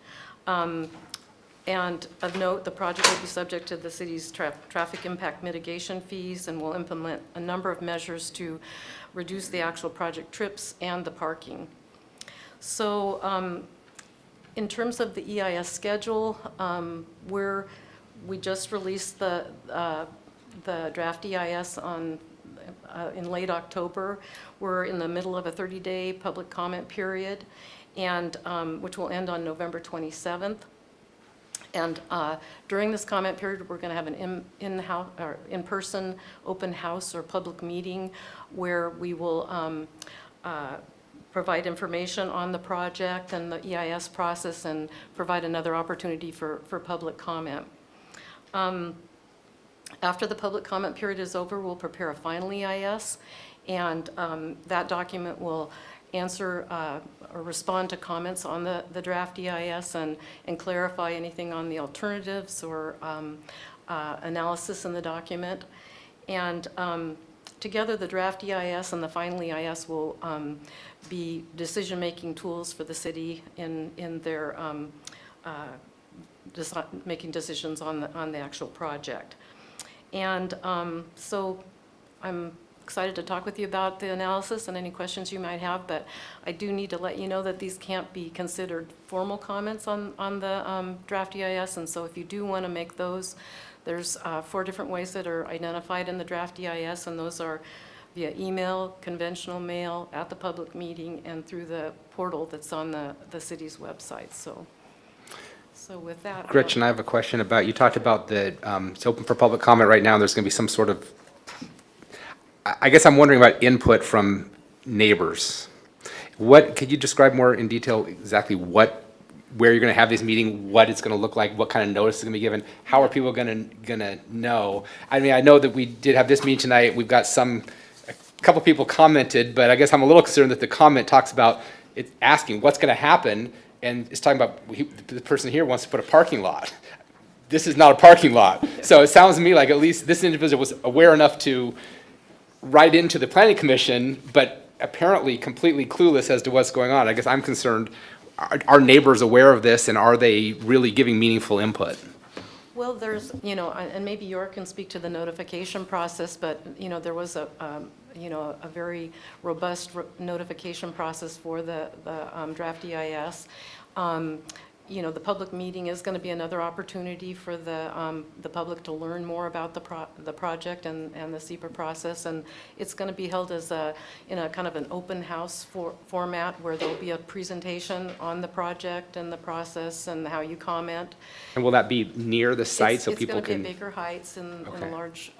Speaker 16: And of note, the project will be subject to the city's traffic impact mitigation fees and will implement a number of measures to reduce the actual project trips and the parking. So in terms of the EIS schedule, we just released the draft EIS in late October. We're in the middle of a 30-day public comment period, and which will end on November 27th. And during this comment period, we're going to have an in-person open house or public meeting where we will provide information on the project and the EIS process and provide another opportunity for public comment. After the public comment period is over, we'll prepare a final EIS, and that document will answer or respond to comments on the draft EIS and clarify anything on the alternatives or analysis in the document. And together, the draft EIS and the final EIS will be decision-making tools for the city in their making decisions on the actual project. And so I'm excited to talk with you about the analysis and any questions you might have, but I do need to let you know that these can't be considered formal comments on the draft EIS, and so if you do want to make those, there's 4 different ways that are identified in the draft EIS, and those are via email, conventional mail, at the public meeting, and through the portal that's on the city's website. So with that.
Speaker 13: Gretchen, I have a question about, you talked about it's open for public comment right now, and there's going to be some sort of, I guess I'm wondering about input from neighbors. Could you describe more in detail exactly where you're going to have this meeting, what it's going to look like, what kind of notice is going to be given? How are people going to know? I mean, I know that we did have this meeting tonight. We've got a couple people commented, but I guess I'm a little concerned that the comment talks about it asking what's going to happen, and it's talking about the person here wants to put a parking lot. This is not a parking lot. So it sounds to me like at least this individual was aware enough to write into the planning commission, but apparently completely clueless as to what's going on. I guess I'm concerned, are neighbors aware of this, and are they really giving meaningful input?
Speaker 16: Well, there's, and maybe York can speak to the notification process, but, there was a very robust notification process for the draft EIS. The public meeting is going to be another opportunity for the public to learn more about the project and the SEPA process, and it's going to be held in a kind of an open house format where there'll be a presentation on the project and the process and how you comment.
Speaker 13: And will that be near the site so people can?
Speaker 16: It's going to be at Baker Heights in a large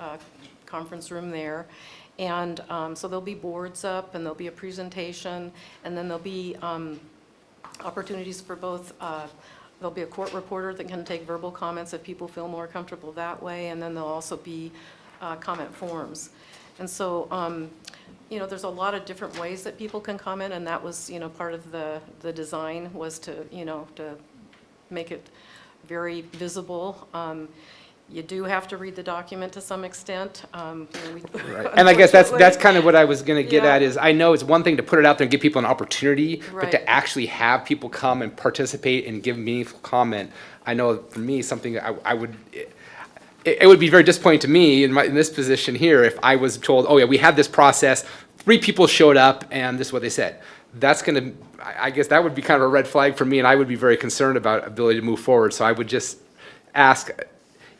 Speaker 16: conference room there. And so there'll be boards up, and there'll be a presentation, and then there'll be opportunities for both. There'll be a court reporter that can take verbal comments if people feel more comfortable that way, and then there'll also be comment forms. And so, there's a lot of different ways that people can comment, and that was, part of the design was to, to make it very visible. You do have to read the document to some extent.
Speaker 13: Right. And I guess that's
Speaker 16: unfortunately.
Speaker 13: kind of what I was going to get
Speaker 16: Yeah.
Speaker 13: at is I know it's one thing to put it out there and give people an opportunity, but
Speaker 16: Right.
Speaker 13: to actually have people come and participate and give meaningful comment, I know for me, something I would, it would be very disappointing to me in this position here if I was told, oh yeah, we had this process, 3 people showed up and this is what they said. That's going to, I guess that would be kind of a red flag for me and I would be very concerned about ability to move forward. So I would just ask,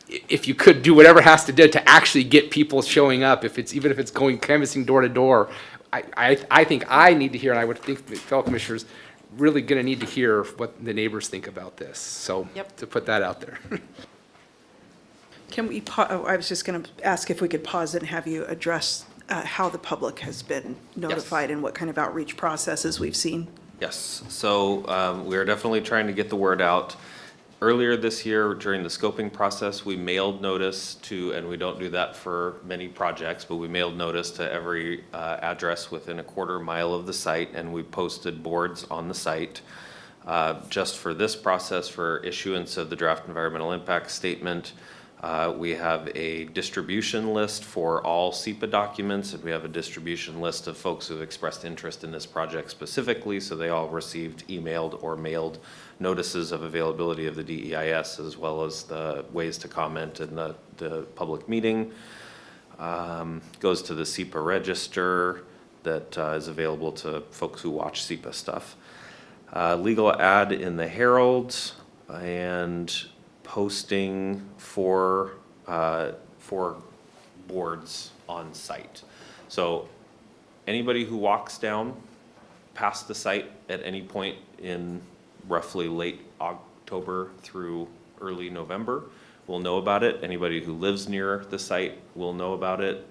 Speaker 13: if you could do whatever has to do to actually get people showing up, even if it's going canvassing door to door, I think I need to hear, and I would think the fellow commissioners really going to need to hear what the neighbors think about this. So
Speaker 16: Yep.
Speaker 13: to put that out there.
Speaker 1: Can we, I was just going to ask if we could pause and have you address how the public has been notified and what kind of outreach processes we've seen?
Speaker 6: Yes, so we are definitely trying to get the word out. Earlier this year, during the scoping process, we mailed notice to, and we don't do that for many projects, but we mailed notice to every address within a quarter mile of the site, and we posted boards on the site. Just for this process, for issuance of the draft environmental impact statement, we have a distribution list for all SEPA documents, and we have a distribution list of folks who have expressed interest in this project specifically, so they all received emailed or mailed notices of availability of the DEIS, as well as the ways to comment in the public meeting. Goes to the SEPA register that is available to folks who watch SEPA stuff. Legal ad in the Herald, and posting for boards on site. So anybody who walks down past the site at any point in roughly late October through early November will know about it. Anybody who lives near the site will know about it.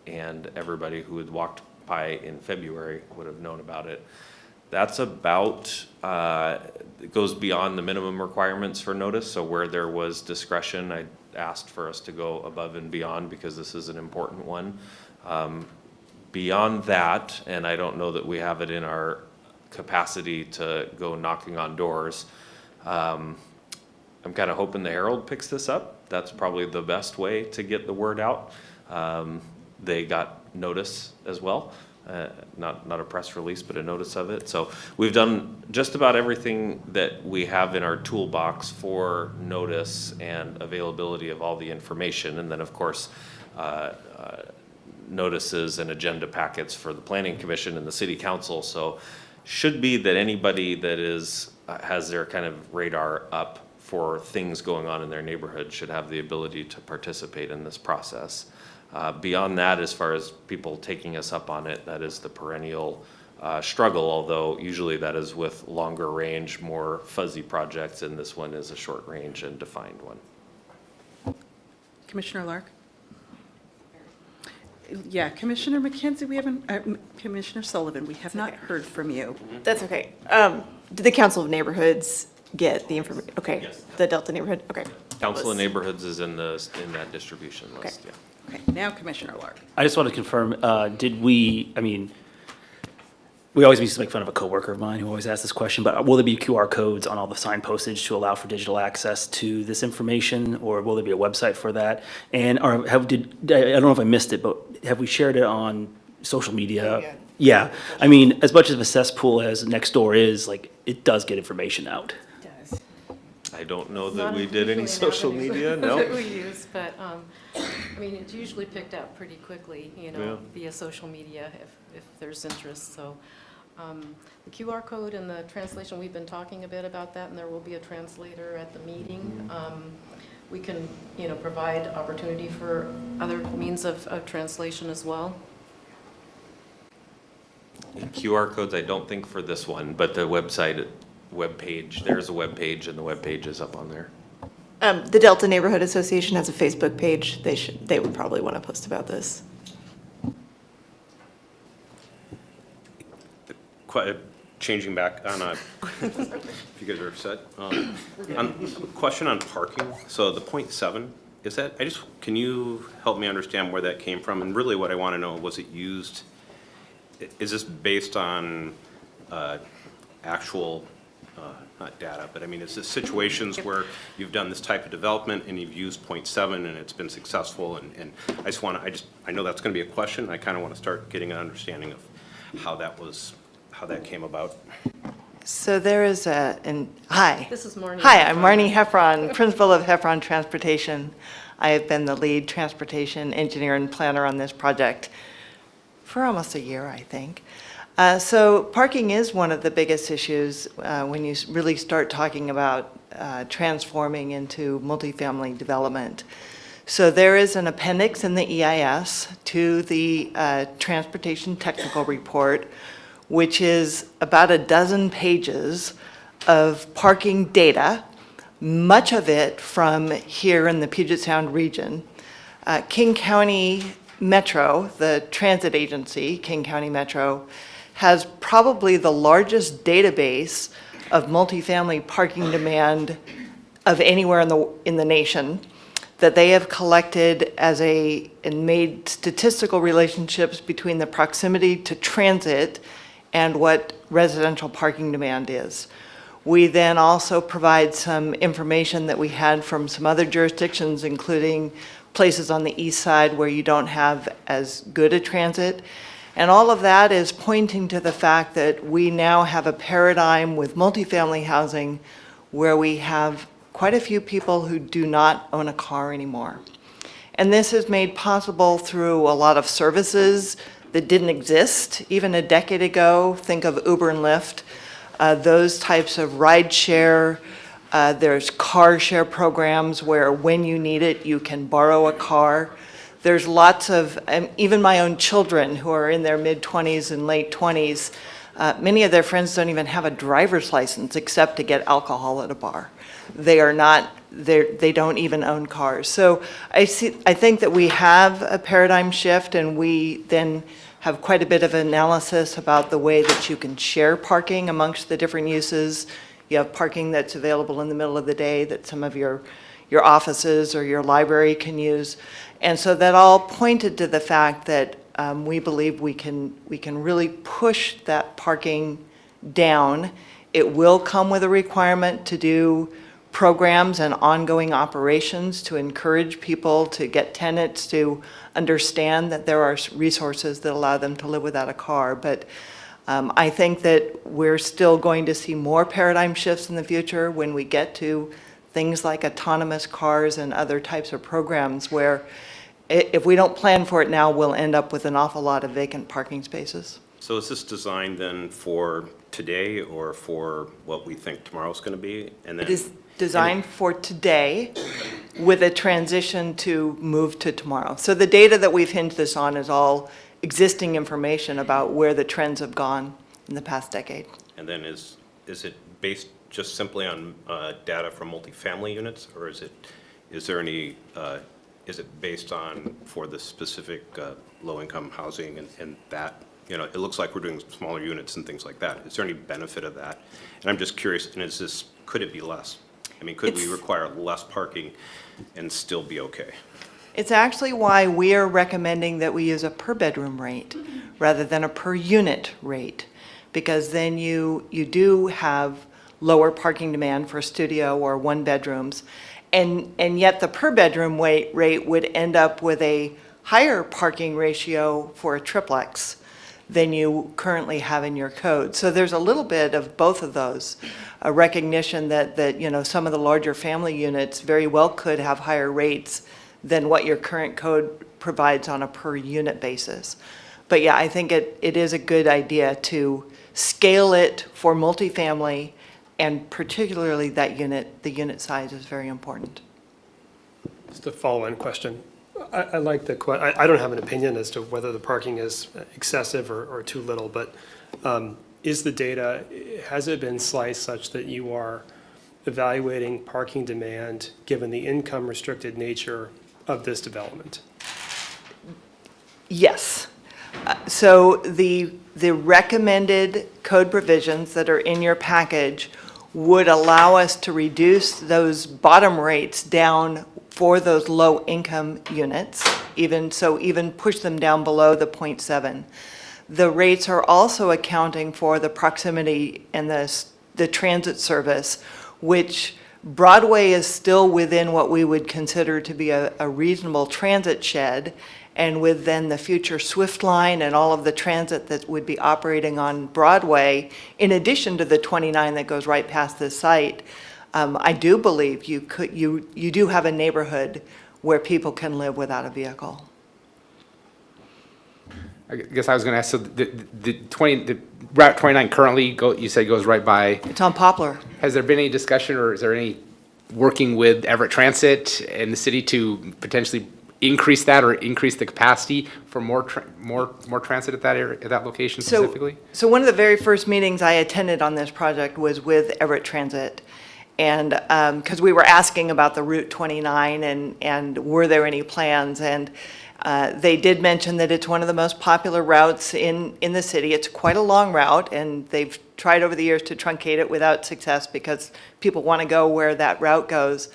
Speaker 6: And everybody who had walked by in February would have known about it. That's about, it goes beyond the minimum requirements for notice. So where there was discretion, I asked for us to go above and beyond because this is an important one. Beyond that, and I don't know that we have it in our capacity to go knocking on doors. I'm kind of hoping the Herald picks this up. That's probably the best way to get the word out. They got notice as well. Not a press release, but a notice of it. So we've done just about everything that we have in our toolbox for notice and availability of all the information. And then, of course, notices and agenda packets for the Planning Commission and the City Council. So should be that anybody that has their kind of radar up for things going on in their neighborhood should have the ability to participate in this process. Beyond that, as far as people taking us up on it, that is the perennial struggle, although usually that is with longer range, more fuzzy projects, and this one is a short range and defined one.
Speaker 1: Commissioner Lark? Yeah, Commissioner McKenzie, we haven't, Commissioner Sullivan, we have not heard from you.
Speaker 17: That's okay. Did the Council of Neighborhoods get the information? Okay.
Speaker 6: Yes.
Speaker 17: The Delta neighborhood? Okay.
Speaker 6: Council of Neighborhoods is in that distribution list, yeah.
Speaker 1: Okay, now Commissioner Lark.
Speaker 10: I just want to confirm, we always used to make fun of a coworker of mine who always asks this question, but will there be QR codes on all the sign postage to allow for digital access to this information, or will there be a website for that? And I don't know if I missed it, but have we shared it on social media? Yeah. I mean, as much of a cesspool as Nextdoor is, like, it does get information out.
Speaker 6: I don't know that we did any social media, no.
Speaker 16: That we use, but, I mean, it's usually picked up pretty quickly,
Speaker 6: Yeah.
Speaker 16: via social media if there's interest, so. The QR code and the translation, we've been talking a bit about that, and there will be a translator at the meeting. We can, provide opportunity for other means of translation as well.
Speaker 6: QR codes, I don't think for this one, but the website, webpage, there's a webpage, and the webpage is up on there.
Speaker 17: The Delta Neighborhood Association has a Facebook page. They would probably want to post about this.
Speaker 18: Changing back on if you guys are set. Question on parking. So the 0.7, is that, can you help me understand where that came from? And really what I want to know, was it used, is this based on actual not data, but I mean, is this situations where you've done this type of development and you've used 0.7 and it's been successful? And I know that's going to be a question. I kind of want to start getting an understanding of how that came about.
Speaker 17: So there is hi.
Speaker 16: This is Marnie.
Speaker 17: Hi, I'm Marnie Heffron, principal of Heffron Transportation. I have been the lead transportation engineer and planner on this project for almost a year, I think. So parking is one of the biggest issues when you really start talking about transforming into multifamily development. So there is an appendix in the EIS to the Transportation Technical Report, which is about a dozen pages of parking data, much of it from here in the Puget Sound region. King County Metro, the transit agency, King County Metro, has probably the largest database of multifamily parking demand of anywhere in the nation that they have collected and made statistical relationships between the proximity to transit and what residential parking demand is. We then also provide some information that we had from some other jurisdictions, including places on the east side where you don't have as good a transit. And all of that is pointing to the fact that we now have a paradigm with multifamily housing where we have quite a few people who do not own a car anymore. And this is made possible through a lot of services that didn't exist even a decade ago. Think of Uber and Lyft, those types of ride share. There's car share programs where when you need it, you can borrow a car. There's lots of, even my own children who are in their mid-20s and late 20s, many of their friends don't even have a driver's license except to get alcohol at a bar. They don't even own cars. So I think that we have a paradigm shift, and we then have quite a bit of analysis about the way that you can share parking amongst the different uses. You have parking that's available in the middle of the day that some of your offices or your library can use. And so that all pointed to the fact that we believe we can really push that parking down. It will come with a requirement to do programs and ongoing operations to encourage people, to get tenants to understand that there are resources that allow them to live without a car. But I think that we're still going to see more paradigm shifts in the future when we get to things like autonomous cars and other types of programs where if we don't plan for it now, we'll end up with an awful lot of vacant parking spaces.
Speaker 18: So is this designed then for today or for what we think tomorrow's going to be? And then
Speaker 17: It is designed for today with a transition to move to tomorrow. So the data that we've hinged this on is all existing information about where the trends have gone in the past decade.
Speaker 18: And then is it based just simply on data from multifamily units, or is it based on for the specific low-income housing and that? You know, it looks like we're doing smaller units and things like that. Is there any benefit of that? And I'm just curious, and could it be less? I mean, could we require less parking and still be okay?
Speaker 17: It's actually why we are recommending that we use a per bedroom rate rather than a per unit rate, because then you do have lower parking demand for studio or one bedrooms, and yet the per bedroom rate would end up with a higher parking ratio for a triplex than you currently have in your code. So there's a little bit of both of those, a recognition that you know, some of the larger family units very well could have higher rates than what your current code provides on a per unit basis. But yeah, I think it is a good idea to scale it for multifamily, and particularly the unit size is very important.
Speaker 4: Just a follow-on question. I like the I don't have an opinion as to whether the parking is excessive or too little, but is the data, has it been sliced such that you are evaluating parking demand given the income restricted nature of this development?
Speaker 17: Yes. So the recommended code provisions that are in your package would allow us to reduce those bottom rates down for those low-income units, even push them down below the 0.7. The rates are also accounting for the proximity and the the transit service, which Broadway is still within what we would consider to be a reasonable transit shed, and with then the future Swift line and all of the transit that would be operating on Broadway, in addition to the 29 that goes right past this site, I do believe you do have a neighborhood where people can live without a vehicle.
Speaker 13: I guess I was going to ask, so the Route 29 currently, you said goes right by,
Speaker 17: It's on Poplar.
Speaker 13: has there been any discussion or is there any working with Everett Transit and the city to potentially increase that or increase the capacity for more transit at that area, at that location specifically?
Speaker 17: So one of the very first meetings I attended on this project was with Everett Transit. And because we were asking about the Route 29 and were there any plans, and they did mention that it's one of the most popular routes in the city. It's quite a long route, and they've tried over the years to truncate it without success because people want to go where that route goes.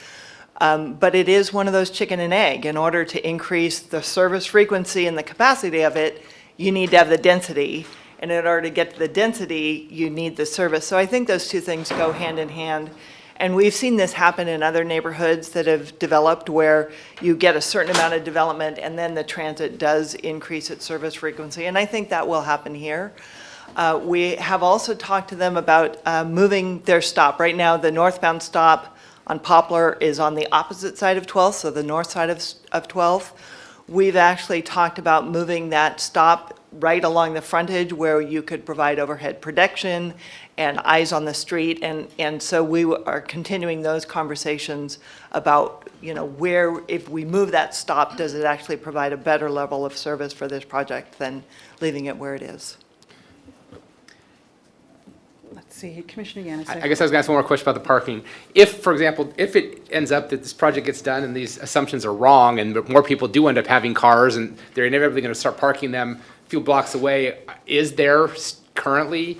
Speaker 17: But it is one of those chicken and egg. In order to increase the service frequency and the capacity of it, you need to have the density. And in order to get to the density, you need the service. So I think those two things go hand in hand. And we've seen this happen in other neighborhoods that have developed where you get a certain amount of development and then the transit does increase its service frequency. And I think that will happen here. We have also talked to them about moving their stop. Right now, the northbound stop on Poplar is on the opposite side of 12th, so the north side of 12th. We've actually talked about moving that stop right along the frontage where you could provide overhead protection and eyes on the street. And so we are continuing those conversations about, where, if we move that stop, does it actually provide a better level of service for this project than leaving it where it is?
Speaker 2: Let's see, Commissioner Yanosek.
Speaker 13: I guess I was going to ask one more question about the parking. If, for example, if it ends up that this project gets done and these assumptions are wrong and more people do end up having cars and they're inevitably going to start parking them a few blocks away, is there currently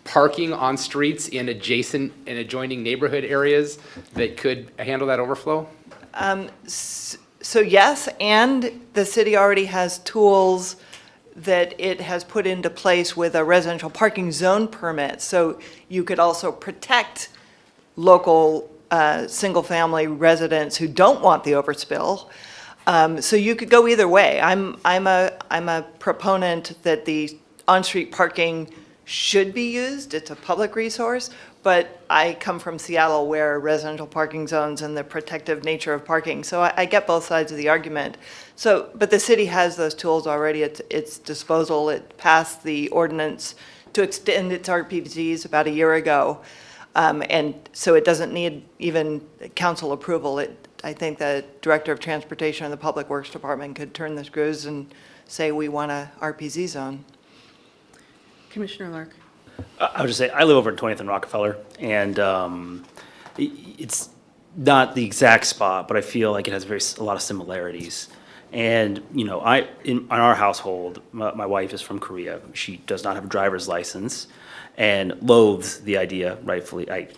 Speaker 13: parking on streets in adjacent and adjoining neighborhood areas that could handle that overflow?
Speaker 17: So yes, and the city already has tools that it has put into place with a residential parking zone permit. So you could also protect local single-family residents who don't want the overspill. So you could go either way. I'm a proponent that the on-street parking should be used. It's a public resource, but I come from Seattle where residential parking zones and the protective nature of parking. So I get both sides of the argument. So, but the city has those tools already at its disposal. It passed the ordinance to extend its RPZs about a year ago. And so it doesn't need even council approval. I think the Director of Transportation and the Public Works Department could turn the screws and say we want a RPZ zone.
Speaker 1: Commissioner Lark.
Speaker 10: I would just say, I live over at 20th and Rockefeller, and it's not the exact spot, but I feel like it has a lot of similarities. And, in our household, my wife is from Korea. She does not have a driver's license and loathes the idea, rightfully. I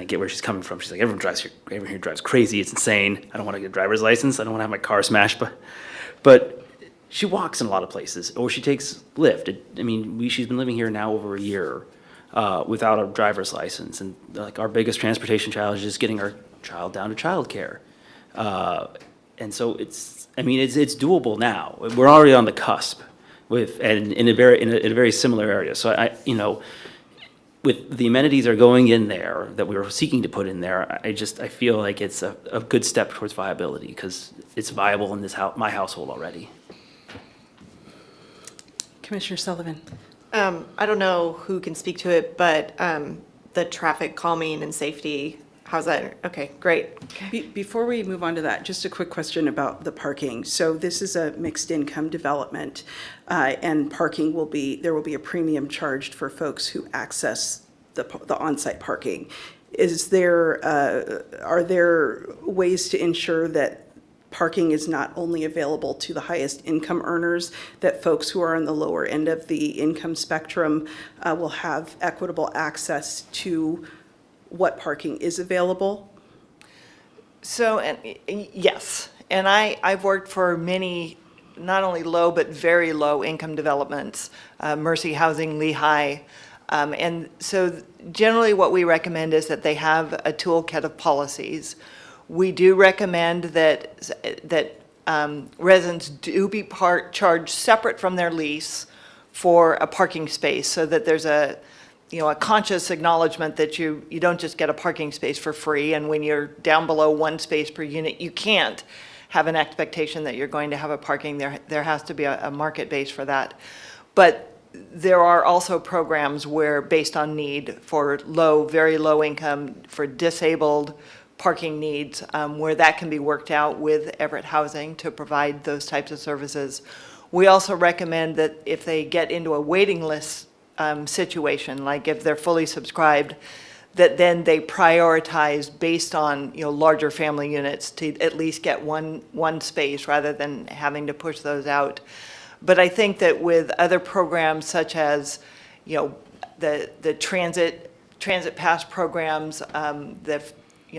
Speaker 10: get where she's coming from. She's like, everyone here drives crazy. It's insane. I don't want to get a driver's license. I don't want to have my car smashed. But she walks in a lot of places, or she takes Lyft. She's been living here now over a year without a driver's license. And our biggest transportation challenge is getting our child down to childcare. And so it's doable now. We're already on the cusp and in a very similar area. So with the amenities are going in there that we were seeking to put in there, I feel like it's a good step towards viability because it's viable in my household already.
Speaker 1: Commissioner Sullivan.
Speaker 19: I don't know who can speak to it, but the traffic calming and safety, how's that? Okay, great.
Speaker 1: Before we move on to that, just a quick question about the parking. So this is a mixed income development, and parking there will be a premium charged for folks who access the on-site parking. Are there ways to ensure that parking is not only available to the highest income earners, that folks who are on the lower end of the income spectrum will have equitable access to what parking is available?
Speaker 17: So, yes, and I've worked for many, not only low, but very low income developments, Mercy Housing, Lehigh, And so generally what we recommend is that they have a toolkit of policies. We do recommend that residents do be charged separate from their lease for a parking space, so that there's a conscious acknowledgement that you don't just get a parking space for free, and when you're down below one space per unit, you can't have an expectation that you're going to have a parking. There has to be a market base for that. But there are also programs where, based on need for very low income, for disabled parking needs, where that can be worked out with Everett Housing to provide those types of services. We also recommend that if they get into a waiting list situation, like if they're fully subscribed, that then they prioritize based on larger family units to at least get one space rather than having to push those out. But I think that with other programs such as the transit pass programs, the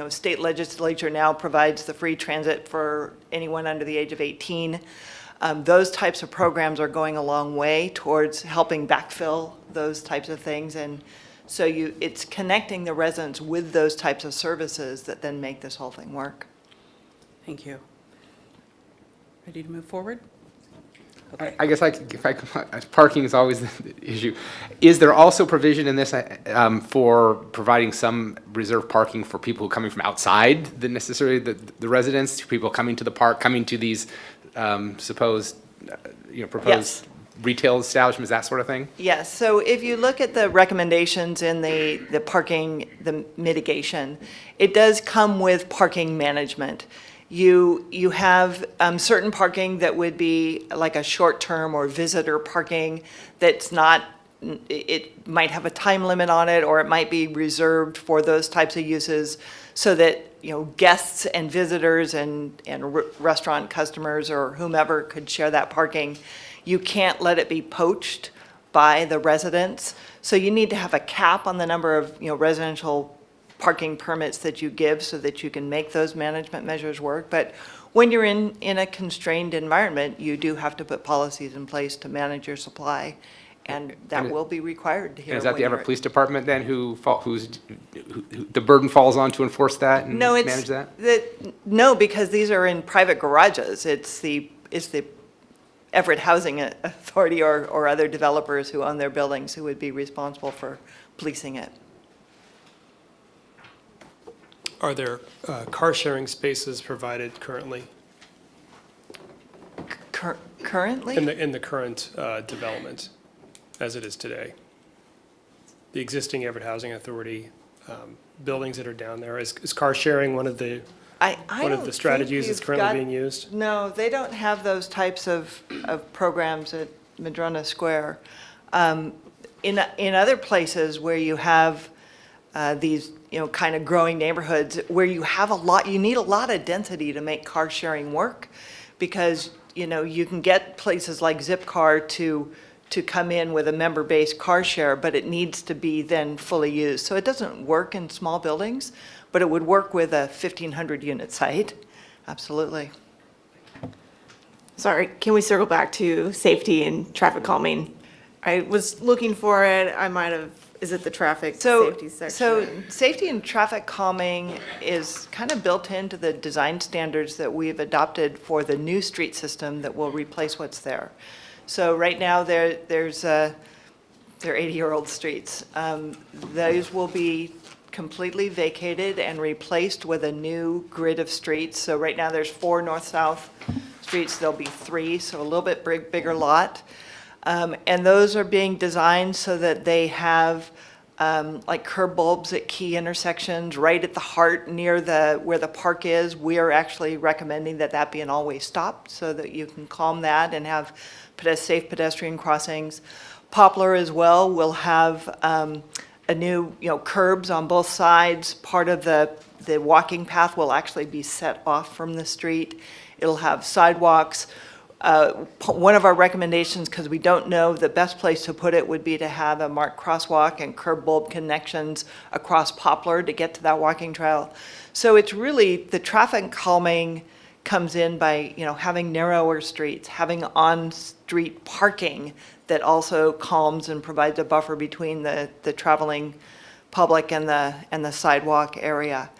Speaker 17: state legislature now provides the free transit for anyone under the age of 18. Those types of programs are going a long way towards helping backfill those types of things. And so it's connecting the residents with those types of services that then make this whole thing work.
Speaker 2: Thank you. Ready to move forward?
Speaker 13: I guess parking is always the issue. Is there also provision in this for providing some reserved parking for people coming from outside necessarily the residents, people coming to the park, coming to these proposed
Speaker 17: Yes.
Speaker 13: retail establishments, that sort of thing?
Speaker 17: Yes, so if you look at the recommendations in the parking, the mitigation, it does come with parking management. You have certain parking that would be like a short-term or visitor parking that's not, it might have a time limit on it, or it might be reserved for those types of uses so that, guests and visitors and restaurant customers or whomever could share that parking. You can't let it be poached by the residents. So you need to have a cap on the number of, residential parking permits that you give so that you can make those management measures work. But when you're in a constrained environment, you do have to put policies in place to manage your supply, and that will be required here.
Speaker 13: And is that the Everett Police Department then who the burden falls on to enforce that and manage that?
Speaker 17: No, because these are in private garages. It's the Everett Housing Authority or other developers who own their buildings who would be responsible for policing it.
Speaker 4: Are there car sharing spaces provided currently?
Speaker 17: Currently?
Speaker 4: In the current development, as it is today? The existing Everett Housing Authority buildings that are down there, is car sharing one of the strategies that's currently being used?
Speaker 17: No, they don't have those types of programs at Madrona Square. In other places where you have these kind of growing neighborhoods where you need a lot of density to make car sharing work, because you can get places like Zipcar to come in with a member-based car share, but it needs to be then fully used. So it doesn't work in small buildings, but it would work with a 1,500 unit site. Absolutely.
Speaker 19: Sorry, can we circle back to safety and traffic calming? I was looking for it, I might have, is it the traffic safety section?
Speaker 17: So safety and traffic calming is kind of built into the design standards that we've adopted for the new street system that will replace what's there. So right now they're 80-year-old streets. Those will be completely vacated and replaced with a new grid of streets. So right now there's 4 north-south streets, there'll be 3, so a little bit bigger lot. And those are being designed so that they have like curb bulbs at key intersections, right at the heart near where the park is. We are actually recommending that be an always stop so that you can calm that and have safe pedestrian crossings. Poplar as well will have a new, curbs on both sides. Part of the walking path will actually be set off from the street. It'll have sidewalks. One of our recommendations, because we don't know the best place to put it, would be to have a marked crosswalk and curb bulb connections across Poplar to get to that walking trail. So it's really, the traffic calming comes in by, having narrower streets, having on-street parking that also calms and provides a buffer between the traveling public and the sidewalk area.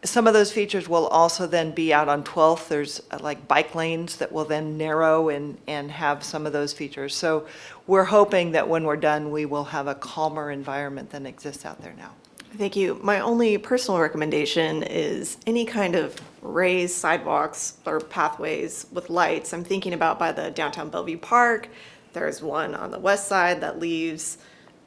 Speaker 17: Some of those features will also then be out on 12th. There's like bike lanes that will then narrow and have some of those features. So we're hoping that when we're done, we will have a calmer environment than exists out there now.
Speaker 19: Thank you. My only personal recommendation is any kind of raised sidewalks or pathways with lights. I'm thinking about by the downtown Bellevue Park. There's one on the west side that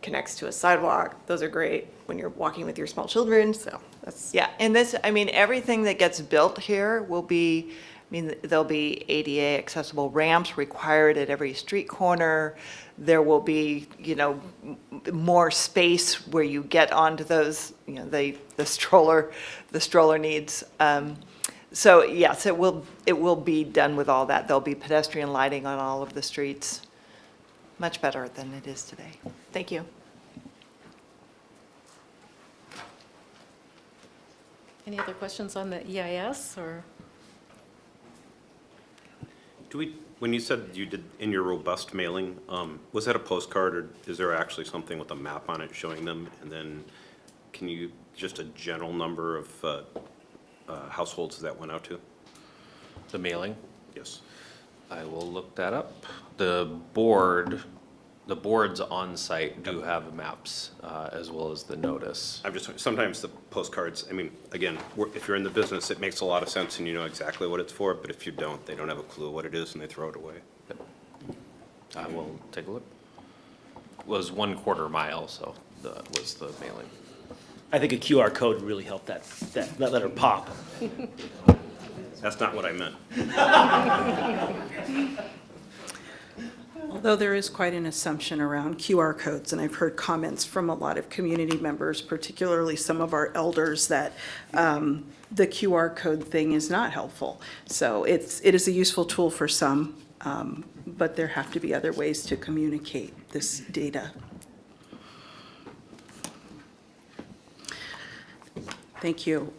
Speaker 19: connects to a sidewalk. Those are great when you're walking with your small children, so that's.
Speaker 17: Yeah, and everything that gets built here will be, there'll be ADA accessible ramps required at every street corner. There will be, more space where you get onto those, the stroller needs. So yes, it will be done with all that. There'll be pedestrian lighting on all of the streets, much better than it is today.
Speaker 19: Thank you.
Speaker 16: Any other questions on the EIS or?
Speaker 18: When you said you did in your robust mailing, was that a postcard or is there actually something with a map on it showing them? And then can you, just a general number of households that went out to?
Speaker 6: The mailing?
Speaker 18: Yes.
Speaker 6: I will look that up. The boards on site do have maps as well as the notice.
Speaker 18: I'm just, sometimes the postcards, again, if you're in the business, it makes a lot of sense and you know exactly what it's for, but if you don't, they don't have a clue what it is and they throw it away.
Speaker 6: I will take a look. It was 1/4 mile, so was the mailing.
Speaker 10: I think a QR code would really help that letter pop.
Speaker 18: That's not what I meant.
Speaker 1: Although there is quite an assumption around QR codes, and I've heard comments from a lot of community members, particularly some of our elders, that the QR code thing is not helpful. So it is a useful tool for some, but there have to be other ways to communicate this data. Thank you.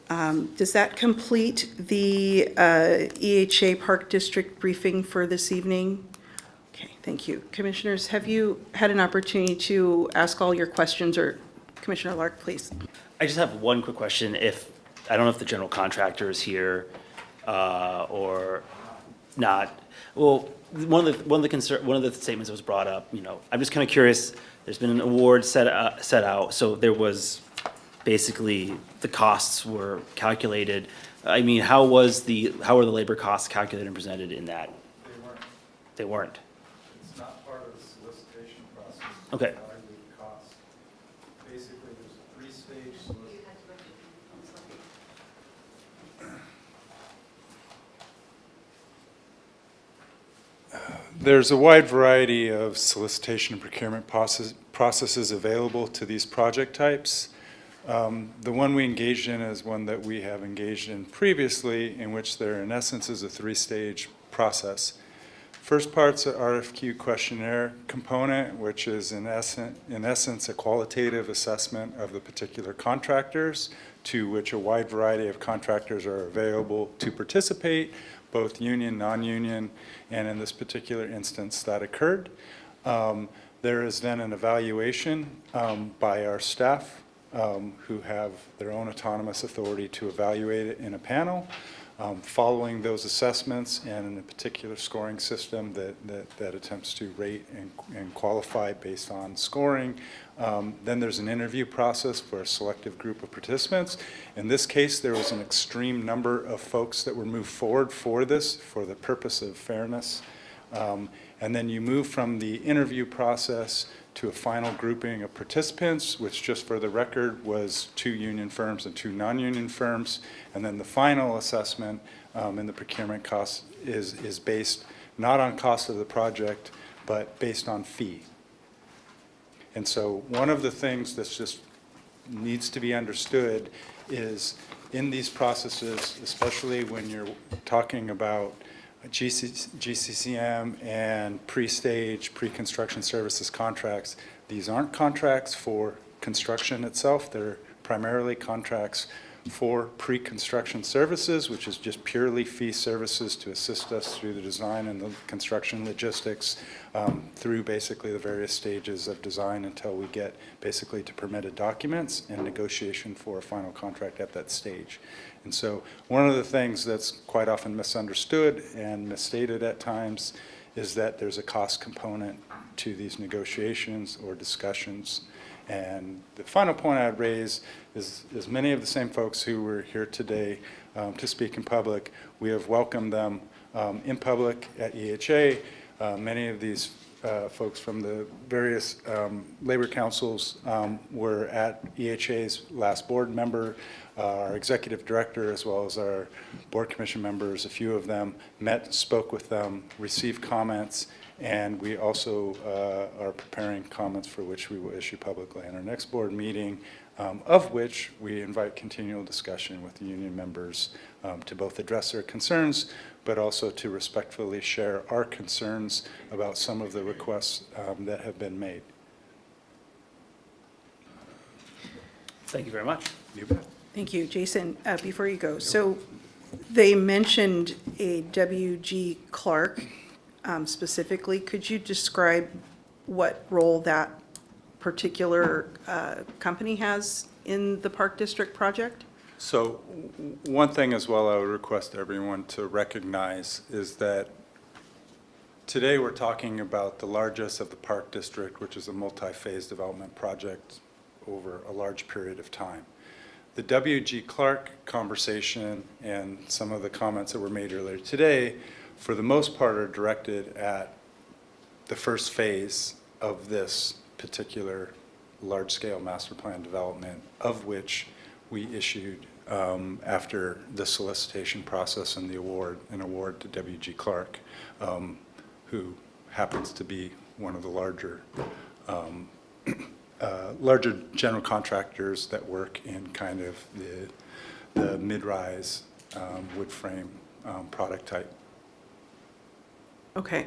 Speaker 1: Does that complete the EHA Park District briefing for this evening? Okay, thank you. Commissioners, have you had an opportunity to ask all your questions, or Commissioner Lark, please?
Speaker 10: I just have one quick question. I don't know if the general contractor is here or not. Well, one of the statements that was brought up, I'm just kind of curious. There's been an award set out, so there was basically the costs were calculated. How were the labor costs calculated and presented in that? They weren't.
Speaker 3: It's not part of the solicitation process.
Speaker 10: Okay.
Speaker 3: Evaluate costs. Basically, there's a 3-stage solicitation. There's a wide variety of solicitation and procurement processes available to these project types. The one we engaged in is one that we have engaged in previously, in which there, in essence, is a 3-stage process. First part's an RFQ questionnaire component, which is in essence a qualitative assessment of the particular contractors, to which a wide variety of contractors are available to participate, both union, non-union, and in this particular instance that occurred. There is then an evaluation by our staff who have their own autonomous authority to evaluate it in a panel. Following those assessments and in a particular scoring system that attempts to rate and qualify based on scoring. Then there's an interview process for a selective group of participants. In this case, there was an extreme number of folks that were moved forward for this for the purpose of fairness. And then you move from the interview process to a final grouping of participants, which just for the record was 2 union firms and 2 non-union firms. And then the final assessment in the procurement cost is based not on cost of the project, but based on fee. And so one of the things that's just needs to be understood is in these processes, especially when you're talking about GCCM and pre-stage, pre-construction services contracts, these aren't contracts for construction itself. They're primarily contracts
Speaker 20: for pre-construction services, which is just purely fee services to assist us through the design and the construction logistics, through basically the various stages of design until we get basically to permitted documents and negotiation for a final contract at that stage. And so one of the things that's quite often misunderstood and misstated at times is that there's a cost component to these negotiations or discussions. And the final point I'd raise is many of the same folks who were here today to speak in public, we have welcomed them in public at EHA. Many of these folks from the various labor councils were at EHA's last board member. Our executive director, as well as our board commission members, a few of them met, spoke with them, received comments, and we also are preparing comments for which we will issue publicly in our next board meeting, of which we invite continual discussion with the union members to both address their concerns, but also to respectfully share our concerns about some of the requests that have been made.
Speaker 10: Thank you very much.
Speaker 20: You bet.
Speaker 1: Thank you. Jason, before you go, so they mentioned a W.G. Clark specifically. Could you describe what role that particular company has in the Park District project?
Speaker 20: So one thing as well I would request everyone to recognize is that today we're talking about the largest of the Park District, which is a multi-phase development project over a large period of time. The W.G. Clark conversation and some of the comments that were made earlier today, for the most part, are directed at the first phase of this particular large-scale master plan development, of which we issued after the solicitation process and the award to W.G. Clark, who happens to be one of the larger general contractors that work in kind of the mid-rise wood frame product type.
Speaker 1: Okay.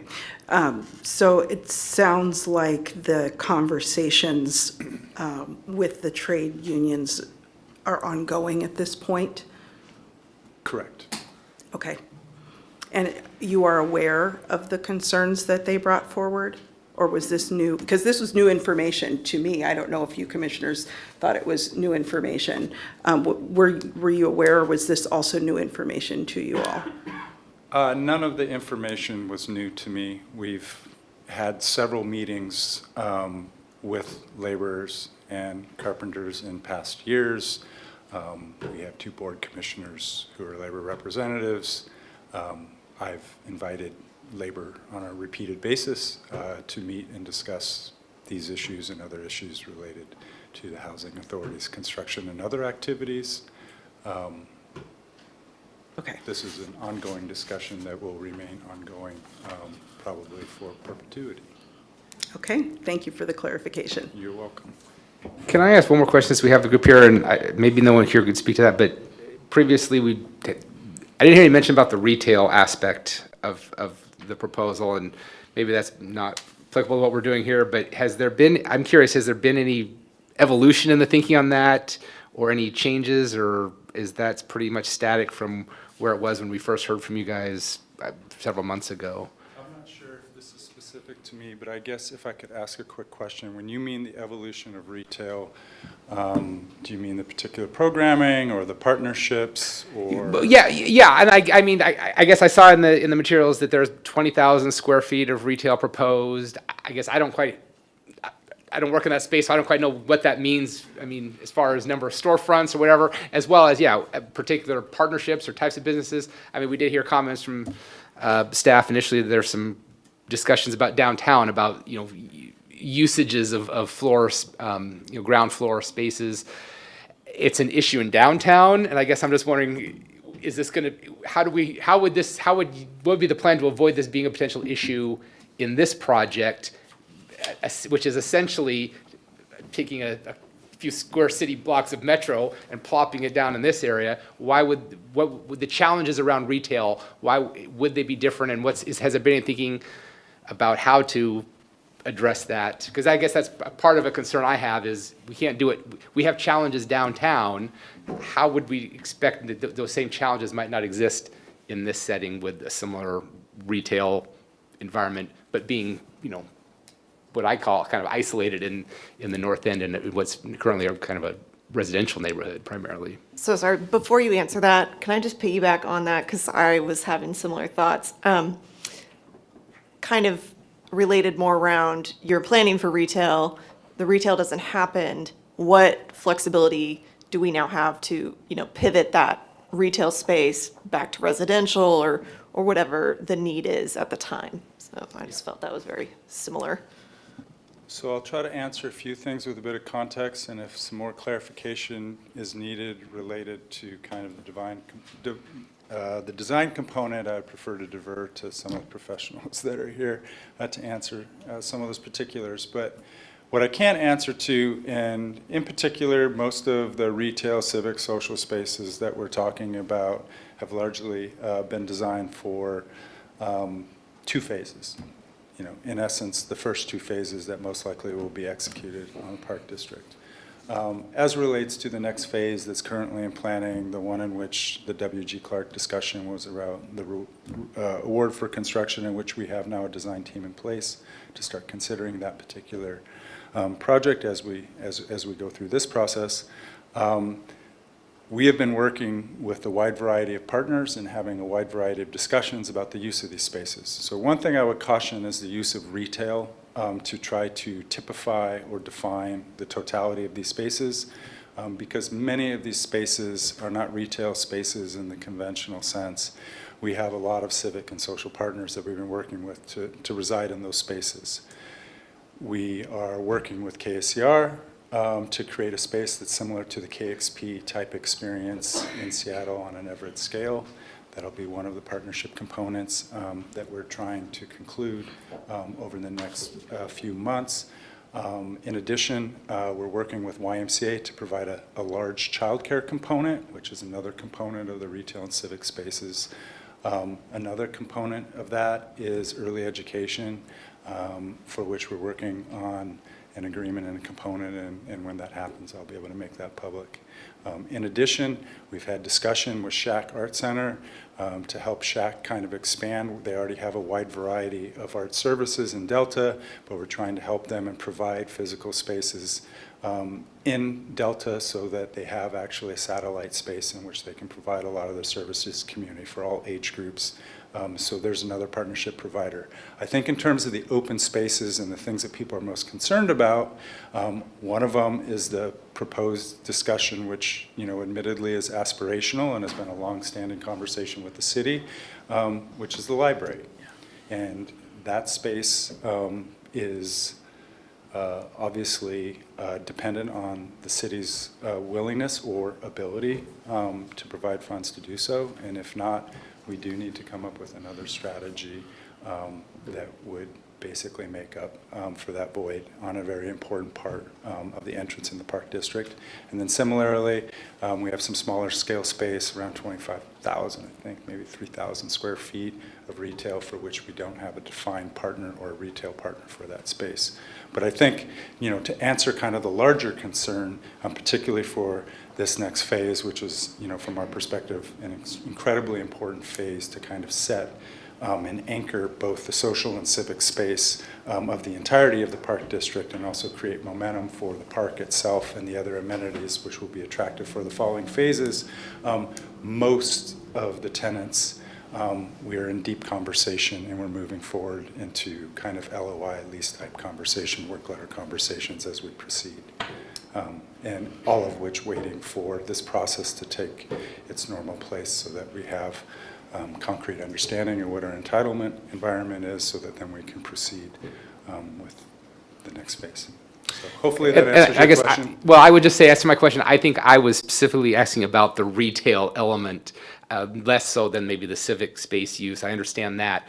Speaker 1: So it sounds like the conversations with the trade unions are ongoing at this point?
Speaker 20: Correct.
Speaker 1: Okay. And you are aware of the concerns that they brought forward? Or was this new? Because this was new information to me. I don't know if you commissioners thought it was new information. Were you aware, or was this also new information to you all?
Speaker 20: None of the information was new to me. We've had several meetings with laborers and carpenters in past years. We have 2 board commissioners who are labor representatives. I've invited labor on a repeated basis to meet and discuss these issues and other issues related to the housing authority's construction and other activities.
Speaker 1: Okay.
Speaker 20: This is an ongoing discussion that will remain ongoing probably for perpetuity.
Speaker 1: Okay, thank you for the clarification.
Speaker 20: You're welcome.
Speaker 13: Can I ask one more question since we have the group here, and maybe no one here could speak to that, but previously I didn't hear you mention about the retail aspect of the proposal, and maybe that's not applicable to what we're doing here, but I'm curious, has there been any evolution in the thinking on that, or any changes, or is that pretty much static from where it was when we first heard from you guys several months ago?
Speaker 20: I'm not sure if this is specific to me, but I guess if I could ask a quick question. When you mean the evolution of retail, do you mean the particular programming or the partnerships or? Yeah,
Speaker 13: and I mean, I guess I saw in the materials that there's 20,000 square feet of retail proposed. I guess I don't work in that space, so I don't quite know what that means. I mean, as far as number of storefronts or whatever, as well as, particular partnerships or types of businesses. I mean, we did hear comments from staff initially that there's some discussions about downtown, about, usages of floors, ground floor spaces. It's an issue in downtown, and I guess I'm just wondering, is this going to, what would be the plan to avoid this being a potential issue in this project, which is essentially taking a few square city blocks of metro and plopping it down in this area? What would the challenges around retail, why would they be different, and has there been any thinking about how to address that? Because I guess that's part of a concern I have is we can't do it. We have challenges downtown. How would we expect that those same challenges might not exist in this setting with a similar retail environment, but being, what I call kind of isolated in the north end and what's currently kind of a residential neighborhood primarily?
Speaker 19: So sorry, before you answer that, can I just piggyback on that? Because I was having similar thoughts. Kind of related more around you're planning for retail, the retail doesn't happen. What flexibility do we now have to, pivot that retail space back to residential or whatever the need is at the time? So I just felt that was very similar.
Speaker 20: So I'll try to answer a few things with a bit of context, and if some more clarification is needed related to kind of the design component, I would prefer to defer to some of the professionals that are here to answer some of those particulars. But what I can answer to, and in particular, most of the retail, civic, social spaces that we're talking about have largely been designed for 2 phases. In essence, the first 2 phases that most likely will be executed on the Park District. As relates to the next phase that's currently in planning, the one in which the W.G. Clark discussion was around the award for construction, in which we have now a design team in place to start considering that particular project as we go through this process. We have been working with a wide variety of partners and having a wide variety of discussions about the use of these spaces. So one thing I would caution is the use of retail to try to typify or define the totality of these spaces, because many of these spaces are not retail spaces in the conventional sense. We have a lot of civic and social partners that we've been working with to reside in those spaces. We are working with KSCR to create a space that's similar to the KXP type experience in Seattle on an Everett scale. That'll be one of the partnership components that we're trying to conclude over the next few months. In addition, we're working with YMCA to provide a large childcare component, which is another component of the retail and civic spaces. Another component of that is early education, for which we're working on an agreement and a component, and when that happens, I'll be able to make that public. In addition, we've had discussion with Shack Art Center to help Shack kind of expand. They already have a wide variety of art services in Delta, but we're trying to help them and provide physical spaces in Delta so that they have actually a satellite space in which they can provide a lot of their services community for all age groups. So there's another partnership provider. I think in terms of the open spaces and the things that people are most concerned about, one of them is the proposed discussion, which admittedly is aspirational and has been a long-standing conversation with the city, which is the library. And that space is obviously dependent on the city's willingness or ability to provide funds to do so, and if not, we do need to come up with another strategy that would basically make up for that void on a very important part of the entrance in the Park District. And then similarly, we have some smaller scale space, around 25,000, I think, maybe 3,000 square feet of retail for which we don't have a defined partner or a retail partner for that space. But I think, to answer kind of the larger concern, particularly for this next phase, which is, from our perspective, an incredibly important phase to kind of set and anchor both the social and civic space of the entirety of the Park District, and also create momentum for the park itself and the other amenities which will be attractive for the following phases. Most of the tenants, we are in deep conversation, and we're moving forward into kind of LOI lease type conversation, work letter conversations as we proceed. And all of which waiting for this process to take its normal place so that we have concrete understanding of what our entitlement environment is, so that then we can proceed with the next phase. So hopefully that answers your question.
Speaker 13: I would just say, as to my question, I think I was specifically asking about the retail element, less so than maybe the civic space use. I understand that.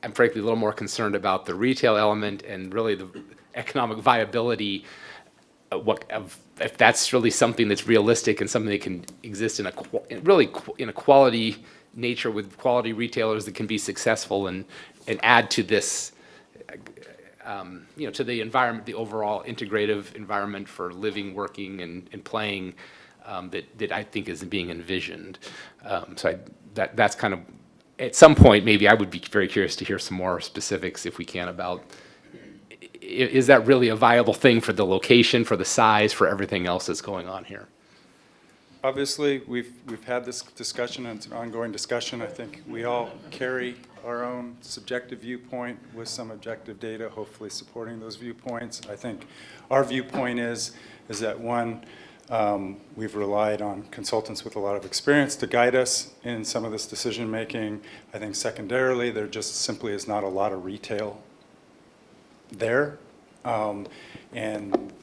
Speaker 13: I'm frankly a little more concerned about the retail element and really the economic viability. If that's really something that's realistic and something that can exist in a quality nature with quality retailers that can be successful and add to this to the environment, the overall integrative environment for living, working, and playing that I think is being envisioned. That's kind of, at some point, maybe I would be very curious to hear some more specifics, if we can, about is that really a viable thing for the location, for the size, for everything else that's going on here?
Speaker 20: Obviously, we've had this discussion, and it's an ongoing discussion. I think we all carry our own subjective viewpoint with some objective data, hopefully supporting those viewpoints. I think our viewpoint is that one, we've relied on consultants with a lot of experience to guide us in some of this decision-making. I think secondarily, there just simply is not a lot of retail there. And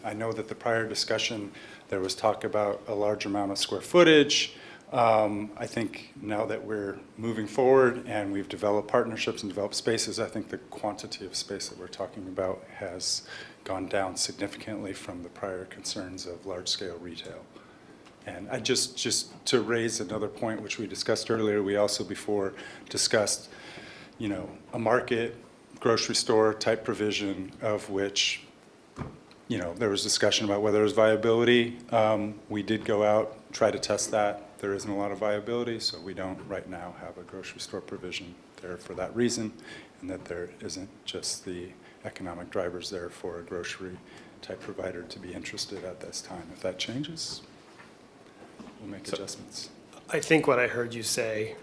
Speaker 20: I know that the prior discussion, there was talk about a large amount of square footage. I think now that we're moving forward and we've developed partnerships and developed spaces, I think the quantity of space that we're talking about has gone down significantly from the prior concerns of large-scale retail. And I just to raise another point, which we discussed earlier, we also before discussed, a market grocery store type provision of which, there was discussion about whether there was viability. We did go out, try to test that. There isn't a lot of viability, so we don't right now have a grocery store provision there for that reason, and that there isn't just the economic drivers there for a grocery type provider to be interested at this time. If that changes, we'll make adjustments.
Speaker 4: I think what I heard you say,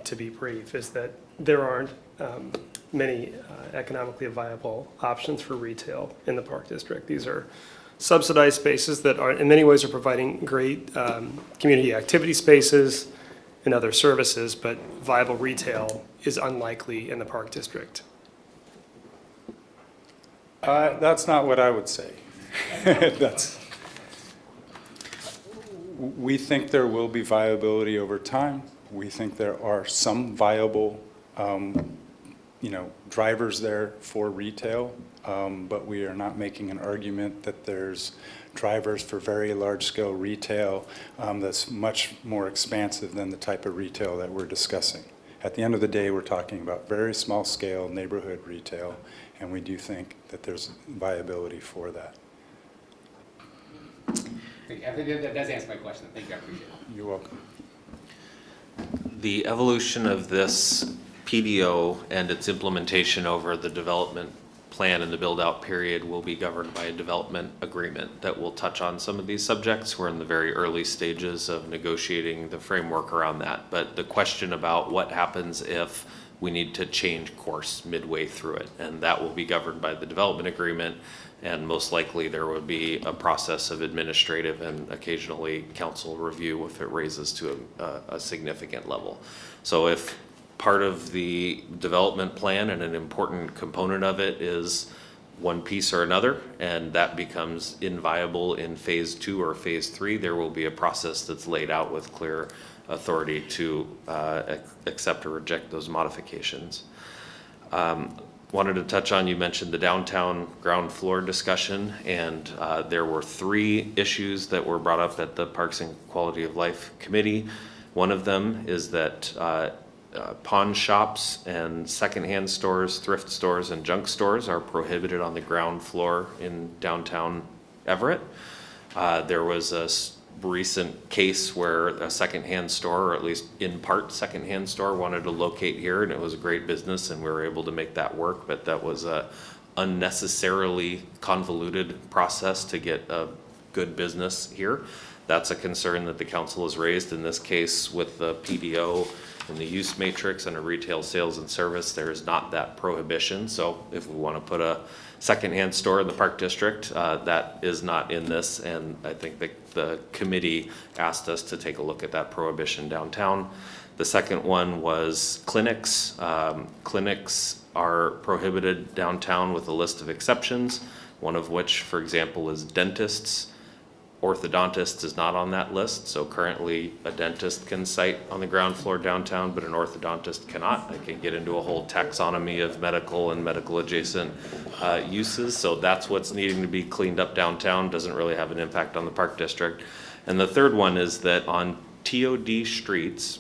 Speaker 4: to be brief, is that there aren't many economically viable options for retail in the Park District. These are subsidized spaces that are, in many ways, are providing great community activity spaces and other services, but viable retail is unlikely in the Park District.
Speaker 20: That's not what I would say. We think there will be viability over time. We think there are some viable, drivers there for retail, but we are not making an argument that there's drivers for very large-scale retail that's much more expansive than the type of retail that we're discussing. At the end of the day, we're talking about very small-scale neighborhood retail, and we do think that there's viability for that.
Speaker 13: That does answer my question. Thank you, I appreciate it.
Speaker 20: You're welcome.
Speaker 6: The evolution of this PDO and its implementation over the development plan and the build-out period will be governed by a development agreement that will touch on some of these subjects. We're in the very early stages of negotiating the framework around that. But the question about what happens if we need to change course midway through it, and that will be governed by the development agreement, and most likely there would be a process of administrative and occasionally council review if it raises to a significant level. So if part of the development plan and an important component of it is one piece or another, and that becomes inviable in phase 2 or phase 3, there will be a process that's laid out with clear authority to accept or reject those modifications. Wanted to touch on, you mentioned the downtown ground floor discussion, and there were 3 issues that were brought up at the Parks and Quality of Life Committee. One of them is that pawn shops and secondhand stores, thrift stores, and junk stores are prohibited on the ground floor in downtown Everett. There was a recent case where a secondhand store, or at least in part secondhand store, wanted to locate here, and it was a great business and we were able to make that work, but that was a unnecessarily convoluted process to get a good business here. That's a concern that the council has raised in this case with the PDO and the use matrix and a retail sales and service. There is not that prohibition, so if we want to put a secondhand store in the Park District, that is not in this, and I think the committee asked us to take a look at that prohibition downtown. The second one was clinics. Clinics are prohibited downtown with a list of exceptions, one of which, for example, is dentists. Orthodontist is not on that list, so currently a dentist can site on the ground floor downtown, but an orthodontist cannot. I can get into a whole taxonomy of medical and medical adjacent uses, so that's what's needing to be cleaned up downtown. Doesn't really have an impact on the Park District. And the third one is that on TOD streets,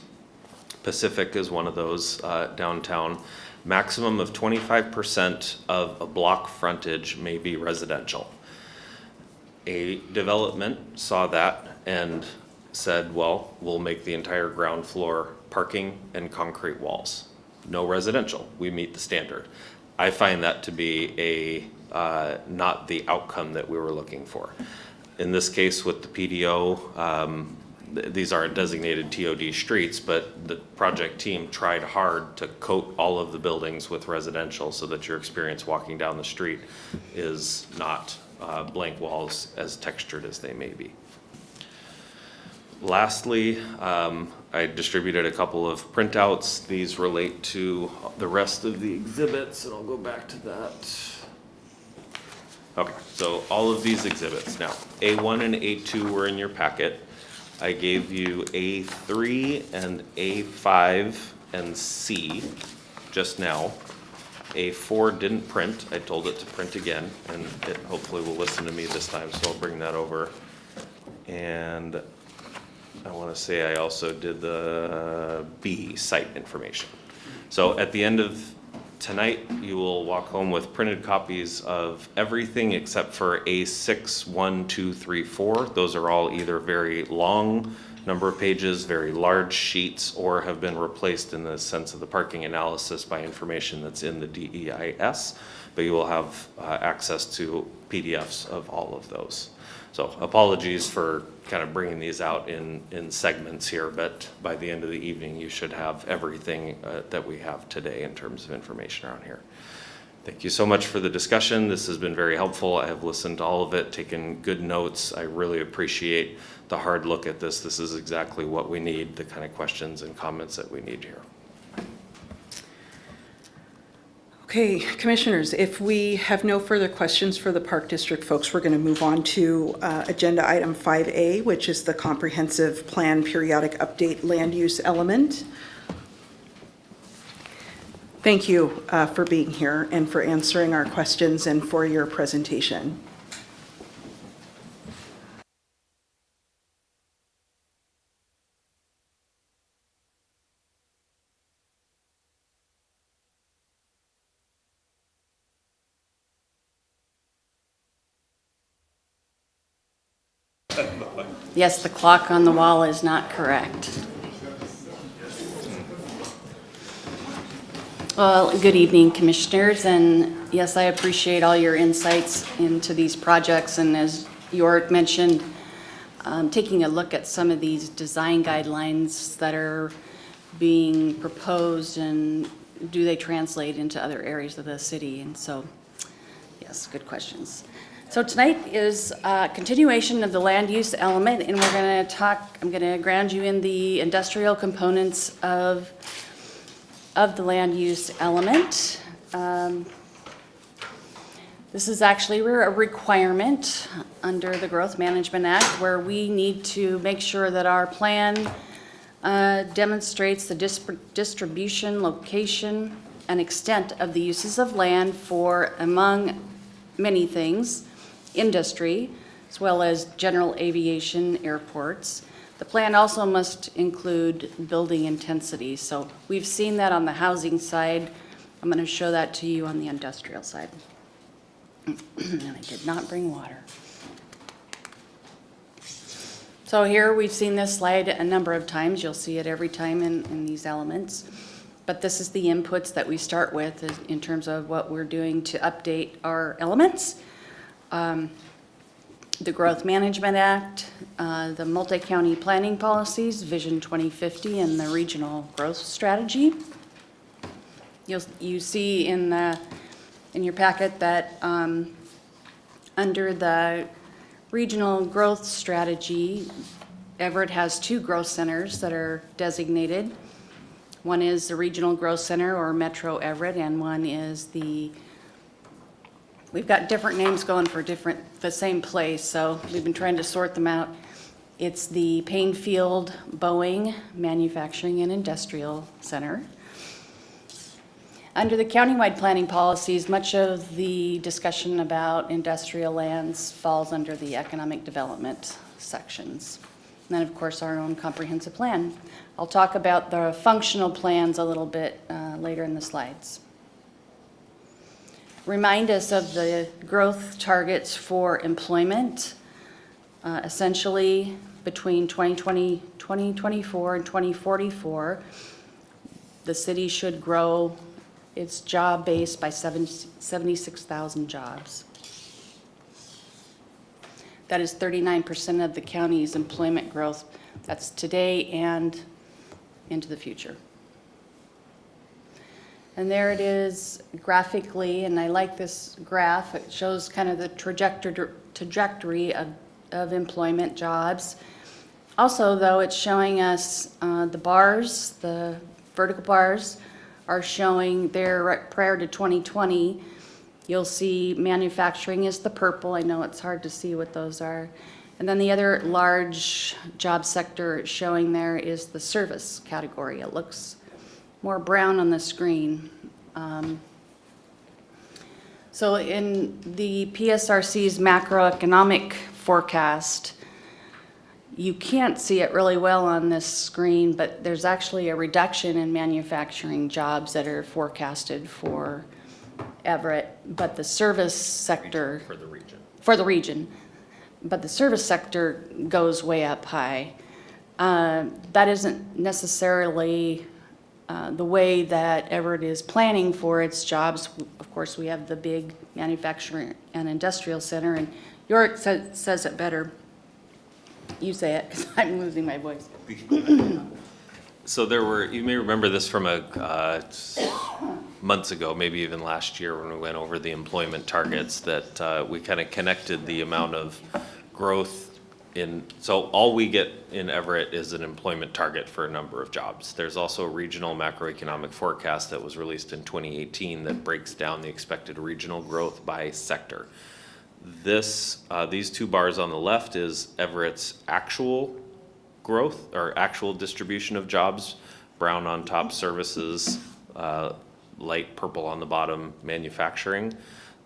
Speaker 6: Pacific is one of those downtown. Maximum of 25% of a block frontage may be residential. A development saw that and said, well, we'll make the entire ground floor parking and concrete walls. No residential, we meet the standard. I find that to be not the outcome that we were looking for. In this case with the PDO, these aren't designated TOD streets, but the project team tried hard to coat all of the buildings with residential so that your experience walking down the street is not blank walls, as textured as they may be. Lastly, I distributed a couple of printouts. These relate to the rest of the exhibits, and I'll go back to that. Okay, so all of these exhibits. Now, A1 and A2 were in your packet. I gave you A3 and A5 and C just now. A4 didn't print. I told it to print again, and it hopefully will listen to me this time, so I'll bring that over. And I want to say I also did the B, site information. So at the end of tonight, you will walk home with printed copies of everything except for A6, 1, 2, 3, 4. Those are all either very long number of pages, very large sheets, or have been replaced in the sense of the parking analysis by information that's in the DEIS, but you will have access to PDFs of all of those. So apologies for kind of bringing these out in segments here, but by the end of the evening, you should have everything that we have today in terms of information around here. Thank you so much for the discussion. This has been very helpful. I have listened to all of it, taken good notes. I really appreciate the hard look at this. This is exactly what we need, the kind of questions and comments that we need here.
Speaker 1: Okay, commissioners, if we have no further questions for the Park District folks, we're going to move on to agenda item 5A, which is the comprehensive plan periodic update land use element. Thank you for being here and for answering our questions and for your presentation.
Speaker 21: Yes, the clock on the wall is not correct. Well, good evening, commissioners, and yes, I appreciate all your insights into these projects, and as York mentioned, taking a look at some of these design guidelines that are being proposed, and do they translate into other areas of the city? And so, yes, good questions. So tonight is a continuation of the land use element, and we're going to talk, I'm going to ground you in the industrial components of the land use element. This is actually a requirement under the Growth Management Act, where we need to make sure that our plan demonstrates the distribution, location, and extent of the uses of land for, among many things, industry, as well as general aviation, airports. The plan also must include building intensity. So we've seen that on the housing side. I'm going to show that to you on the industrial side. And I did not bring water. So here we've seen this slide a number of times. You'll see it every time in these elements. But this is the inputs that we start with in terms of what we're doing to update our elements. The Growth Management Act, the multi-county planning policies, Vision 2050, and the regional growth strategy. You see in your packet that under the regional growth strategy, Everett has 2 growth centers that are designated. One is the Regional Growth Center, or Metro Everett, and one is we've got different names going for the same place, so we've been trying to sort them out. It's the Painfield Boeing Manufacturing and Industrial Center. Under the countywide planning policies, much of the discussion about industrial lands falls under the economic development sections. And then, of course, our own comprehensive plan. I'll talk about the functional plans a little bit later in the slides. Remind us of the growth targets for employment. Essentially, between 2024 and 2044, the city should grow its job base by 76,000 jobs. That is 39% of the county's employment growth. That's today and into the future. And there it is graphically, and I like this graph. It shows kind of the trajectory of employment jobs. Also, though, it's showing us the bars, the vertical bars are showing there prior to 2020. You'll see manufacturing is the purple. I know it's hard to see what those are. And then the other large job sector showing there is the service category. It looks more brown on the screen. So in the PSRC's macroeconomic forecast, you can't see it really well on this screen, but there's actually a reduction in manufacturing jobs that are forecasted for Everett, but the service sector.
Speaker 6: For the region.
Speaker 21: For the region. But the service sector goes way up high. That isn't necessarily the way that Everett is planning for its jobs. Of course, we have the big manufacturing and industrial center, and York says it better. You say it, because I'm losing my voice.
Speaker 6: So there were, you may remember this from months ago, maybe even last year when we went over the employment targets, that we kind of connected the amount of growth in, so all we get in Everett is an employment target for a number of jobs. There's also a regional macroeconomic forecast that was released in 2018 that breaks down the expected regional growth by sector. These two bars on the left is Everett's actual growth or actual distribution of jobs, brown on top services, light purple on the bottom manufacturing.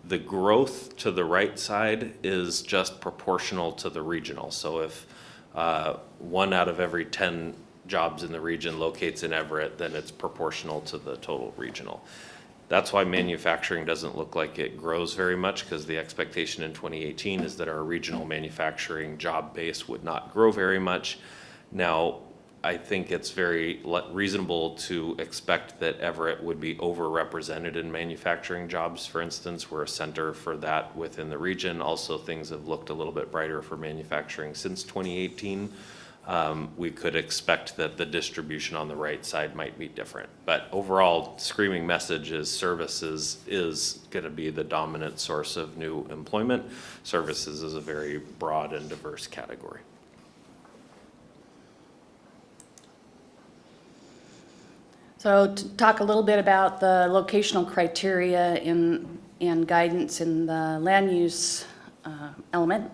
Speaker 6: The growth to the right side is just proportional to the regional. So if 1 out of every 10 jobs in the region locates in Everett, then it's proportional to the total regional. That's why manufacturing doesn't look like it grows very much, because the expectation in 2018 is that our regional manufacturing job base would not grow very much. Now, I think it's very reasonable to expect that Everett would be overrepresented in manufacturing jobs, for instance. We're a center for that within the region. Also, things have looked a little bit brighter for manufacturing since 2018. We could expect that the distribution on the right side might be different. But overall, screaming message is services is going to be the dominant source of new employment. Services is a very broad and diverse category.
Speaker 21: So to talk a little bit about the locational criteria and guidance in the land use element.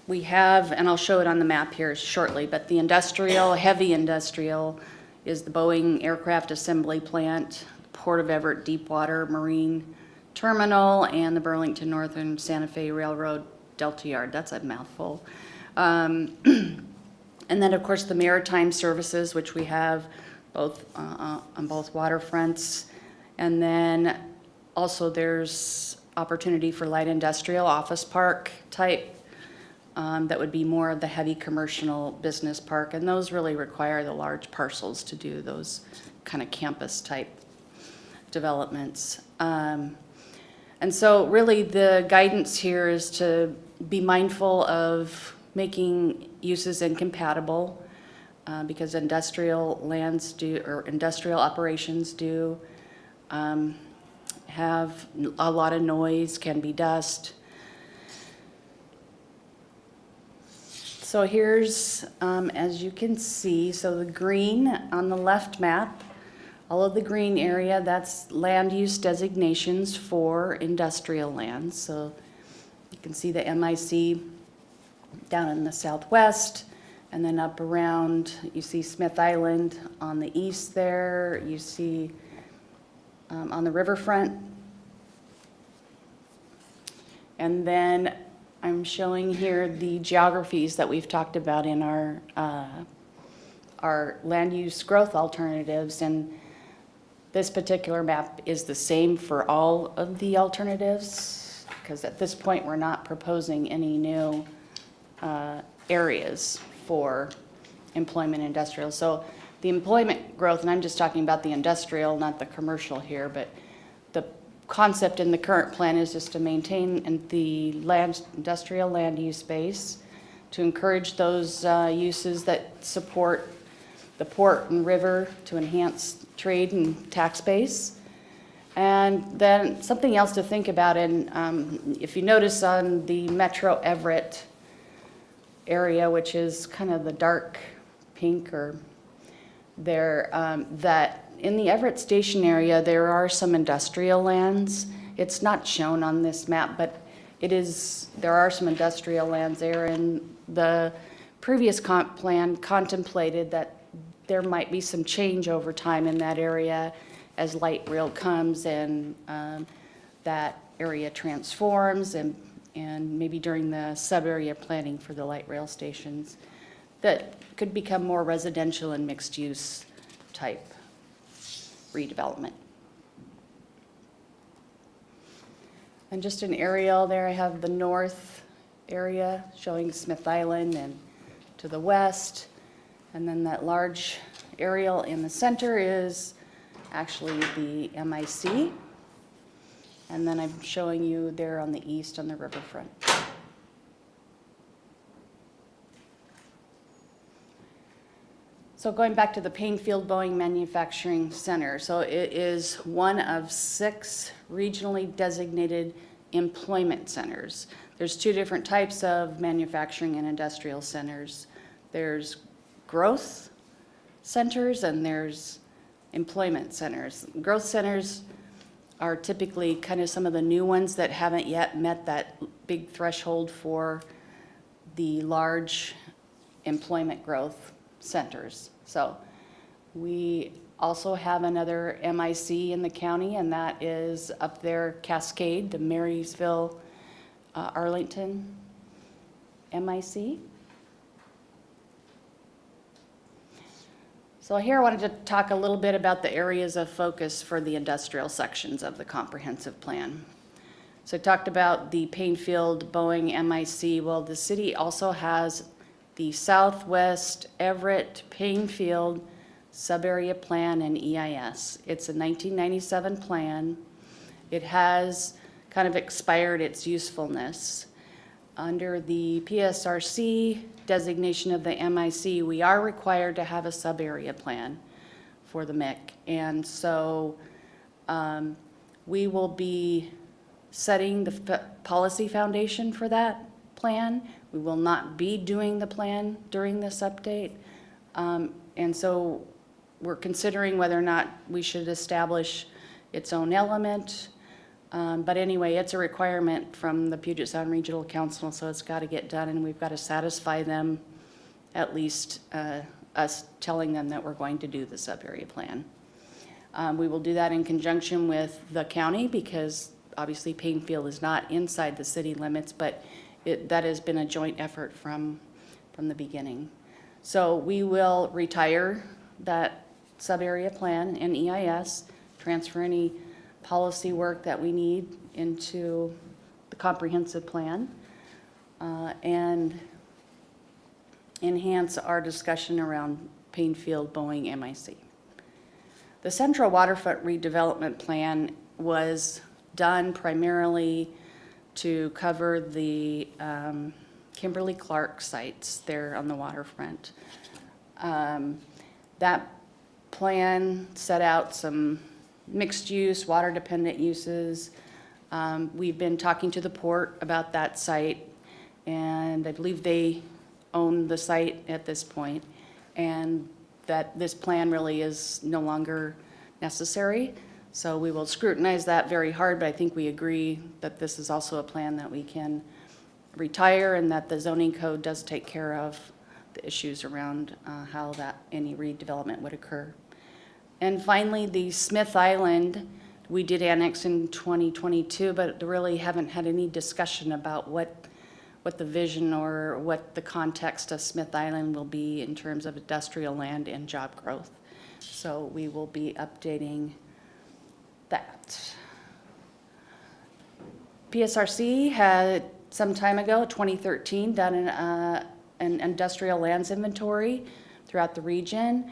Speaker 21: We have, and I'll show it on the map here shortly, but the industrial, heavy industrial is the Boeing Aircraft Assembly Plant, Port of Everett Deepwater Marine Terminal, and the Burlington Northern Santa Fe Railroad Delta Yard. That's a mouthful. And then, of course, the maritime services, which we have both on both waterfronts. And then also there's opportunity for light industrial office park type. That would be more of the heavy commercial business park, and those really require the large parcels to do those kind of campus type developments. And so really the guidance here is to be mindful of making uses incompatible, because industrial lands do, or industrial operations do have a lot of noise, can be dust. So here's, as you can see, so the green on the left map, all of the green area, that's land use designations for industrial lands. So you can see the MIC down in the southwest, and then up around, you see Smith Island on the east there, you see on the riverfront. And then I'm showing here the geographies that we've talked about in our land use growth alternatives, and this particular map is the same for all of the alternatives, because at this point, we're not proposing any new areas for employment industrial. So the employment growth, and I'm just talking about the industrial, not the commercial here, but the concept in the current plan is just to maintain the industrial land use base, to encourage those uses that support the port and river, to enhance trade and tax base. And then something else to think about, and if you notice on the Metro Everett area, which is kind of the dark pink or there, that in the Everett Station area, there are some industrial lands. It's not shown on this map, but there are some industrial lands there, and the previous comp plan contemplated that there might be some change over time in that area as light rail comes and that area transforms, and maybe during the sub-area planning for the light rail stations, that could become more residential and mixed-use type redevelopment. And just an aerial there, I have the north area showing Smith Island, and to the west, and then that large aerial in the center is actually the MIC. And then I'm showing you there on the east on the riverfront. So going back to the Painfield Boeing Manufacturing Center. So it is one of 6 regionally designated employment centers. There's 2 different types of manufacturing and industrial centers. There's growth centers and there's employment centers. Growth centers are typically kind of some of the new ones that haven't yet met that big threshold for the large employment growth centers. So we also have another MIC in the county, and that is up there, Cascade, the Marysville, Arlington MIC. So here I wanted to talk a little bit about the areas of focus for the industrial sections of the comprehensive plan. So I talked about the Painfield Boeing MIC. Well, the city also has the Southwest Everett Painfield Sub-Area Plan and EIS. It's a 1997 plan. It has kind of expired its usefulness. Under the PSRC designation of the MIC, we are required to have a sub-area plan for the MIC. And so we will be setting the policy foundation for that plan. We will not be doing the plan during this update. And so we're considering whether or not we should establish its own element. But anyway, it's a requirement from the Puget Sound Regional Council, so it's got to get done, and we've got to satisfy them, at least us telling them that we're going to do the sub-area plan. We will do that in conjunction with the county, because obviously Painfield is not inside the city limits, but that has been a joint effort from the beginning. So we will retire that sub-area plan and EIS, transfer any policy work that we need into the comprehensive plan, and enhance our discussion around Painfield Boeing MIC. The Central Waterfront Redevelopment Plan was done primarily to cover the Kimberly-Clark sites there on the waterfront. That plan set out some mixed-use, water-dependent uses. We've been talking to the port about that site, and I believe they own the site at this point, and that this plan really is no longer necessary. So we will scrutinize that very hard, but I think we agree that this is also a plan that we can retire, and that the zoning code does take care of the issues around how any redevelopment would occur. And finally, the Smith Island, we did annex in 2022, but really haven't had any discussion about what the vision or what the context of Smith Island will be in terms of industrial land and job growth. So we will be updating that. PSRC had some time ago, 2013, done an industrial lands inventory throughout the region.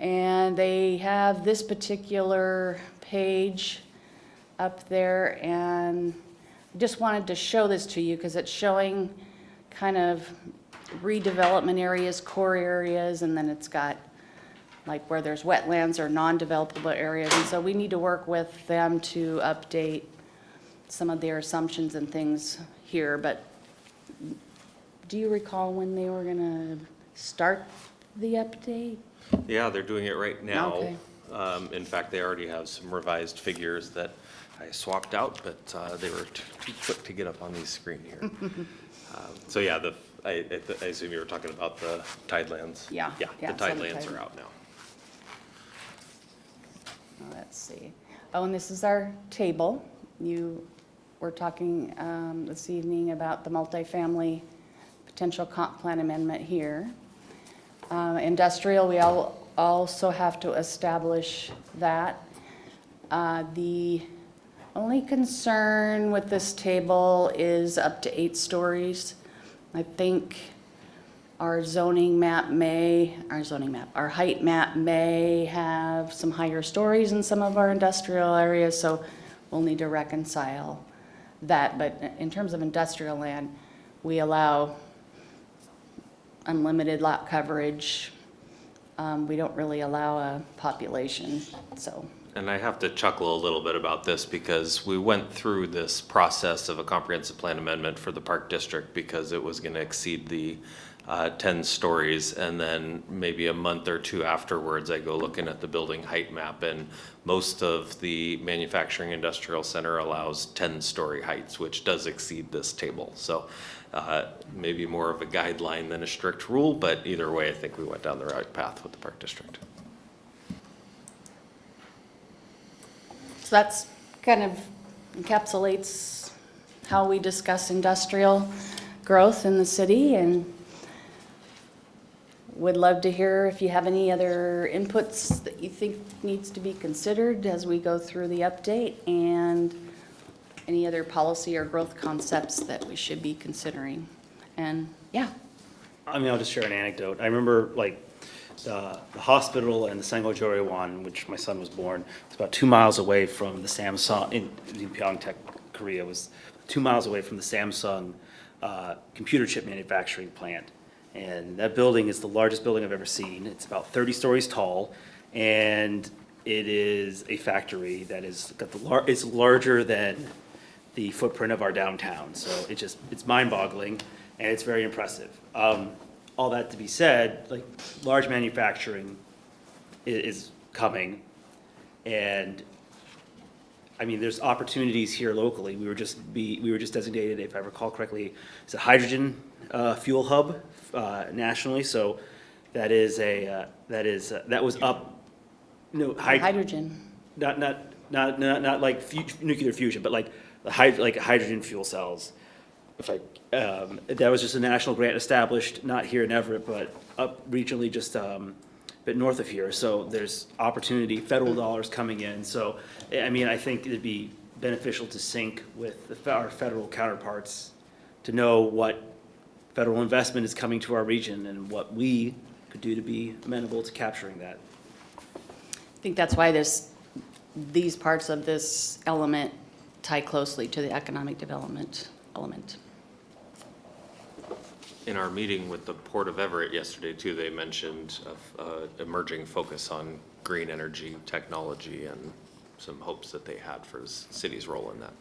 Speaker 21: And they have this particular page up there, and I just wanted to show this to you because it's showing kind of redevelopment areas, core areas, and then it's got like where there's wetlands or non-developable areas. And so we need to work with them to update some of their assumptions and things here. But do you recall when they were gonna start the update?
Speaker 6: Yeah, they're doing it right now.
Speaker 21: Okay.
Speaker 6: In fact, they already have some revised figures that I swapped out, but they were too quick to get up on the screen here. So yeah, I assume you were talking about the tidelands.
Speaker 21: Yeah.
Speaker 6: Yeah,
Speaker 21: Yeah,
Speaker 6: the
Speaker 21: some
Speaker 6: tidelands
Speaker 21: tide-
Speaker 6: are out now.
Speaker 21: Let's see. Oh, and this is our table. You were talking this evening about the multifamily potential comp plan amendment here. Industrial, we also have to establish that. The only concern with this table is up to 8 stories. I think our zoning map our height map may have some higher stories in some of our industrial areas, so we'll need to reconcile that. But in terms of industrial land, we allow unlimited lot coverage. We don't really allow a population, so.
Speaker 6: And I have to chuckle a little bit about this because we went through this process of a comprehensive plan amendment for the Park District because it was gonna exceed the 10 stories, and then maybe a month or two afterwards, I go looking at the building height map, and most of the manufacturing industrial center allows 10-story heights, which does exceed this table. So maybe more of a guideline than a strict rule, but either way, I think we went down the right path with the Park District.
Speaker 21: So that's kind of encapsulates how we discuss industrial growth in the city, and would love to hear if you have any other inputs that you think needs to be considered as we go through the update, and any other policy or growth concepts that we should be considering. And yeah.
Speaker 10: I mean, I'll just share an anecdote. I remember like the hospital and the Sango-Joryewan, which my son was born, was about 2 miles away from the Samsung, in Pyeongtaek, Korea, was 2 miles away from the Samsung computer chip manufacturing plant. And that building is the largest building I've ever seen. It's about 30 stories tall, and it is a factory that is got it's larger than the footprint of our downtown. So it's mind-boggling, and it's very impressive. All that to be said, like large manufacturing is coming, and I mean, there's opportunities here locally. We were just designated, if I recall correctly, it's a hydrogen fuel hub nationally. So that was up. No,
Speaker 21: Hydrogen.
Speaker 10: Not like nuclear fusion, but like hydrogen fuel cells. That was just a national grant established, not here in Everett, but up regionally, just a bit north of here. So there's opportunity, federal dollars coming in. So, I mean, I think it'd be beneficial to sync with our federal counterparts to know what federal investment is coming to our region and what we could do to be amenable to capturing that.
Speaker 21: I think that's why these parts of this element tie closely to the economic development element.
Speaker 6: In our meeting with the Port of Everett yesterday too, they mentioned emerging focus on green energy technology and some hopes that they had for the city's role in that.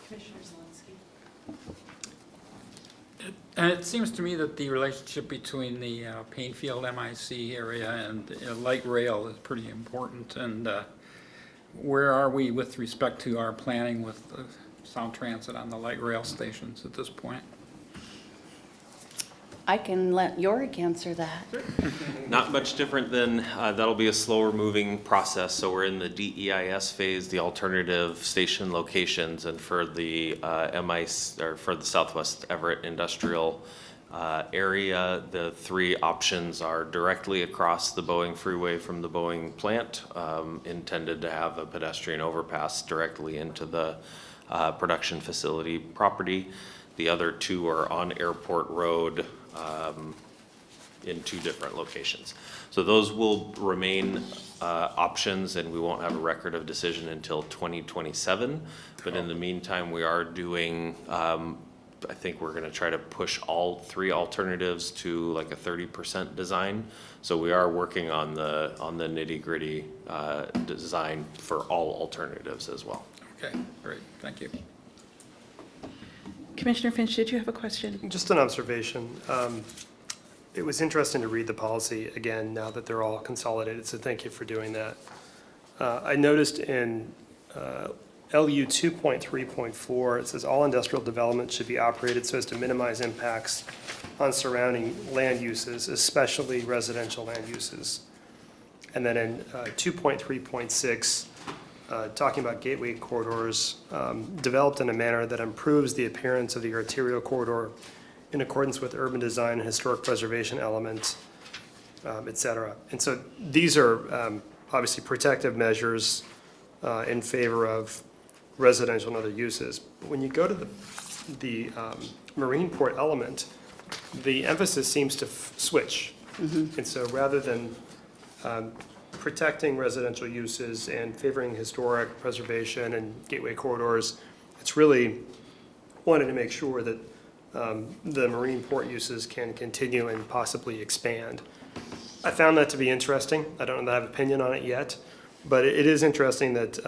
Speaker 21: Commissioner Zelinski.
Speaker 3: And it seems to me that the relationship between the Painfield MIC area and light rail is pretty important. And where are we with respect to our planning with Sound Transit on the light rail stations at this point?
Speaker 21: I can let Yorick answer that.
Speaker 6: Not much different than, that'll be a slower moving process. So we're in the DEIS phase, the alternative station locations, and for the or for the Southwest Everett industrial area, the three options are directly across the Boeing freeway from the Boeing plant, intended to have a pedestrian overpass directly into the production facility property. The other two are on Airport Road, in two different locations. So those will remain options, and we won't have a record of decision until 2027. But in the meantime, we are doing, I think we're gonna try to push all three alternatives to like a 30% design. So we are working on the nitty-gritty design for all alternatives as well.
Speaker 3: Okay, great, thank you.
Speaker 1: Commissioner Finch, did you have a question?
Speaker 4: Just an observation. It was interesting to read the policy again now that they're all consolidated, so thank you for doing that. I noticed in LU 2.3.4, it says all industrial development should be operated so as to minimize impacts on surrounding land uses, especially residential land uses. And then in 2.3.6, talking about gateway corridors, developed in a manner that improves the appearance of the arterial corridor in accordance with urban design and historic preservation elements, et cetera. And so these are obviously protective measures in favor of residential and other uses. But when you go to the marine port element, the emphasis seems to switch. And so rather than protecting residential uses and favoring historic preservation and gateway corridors, it's really wanted to make sure that the marine port uses can continue and possibly expand. I found that to be interesting. I don't know that I have an opinion on it yet, but it is interesting that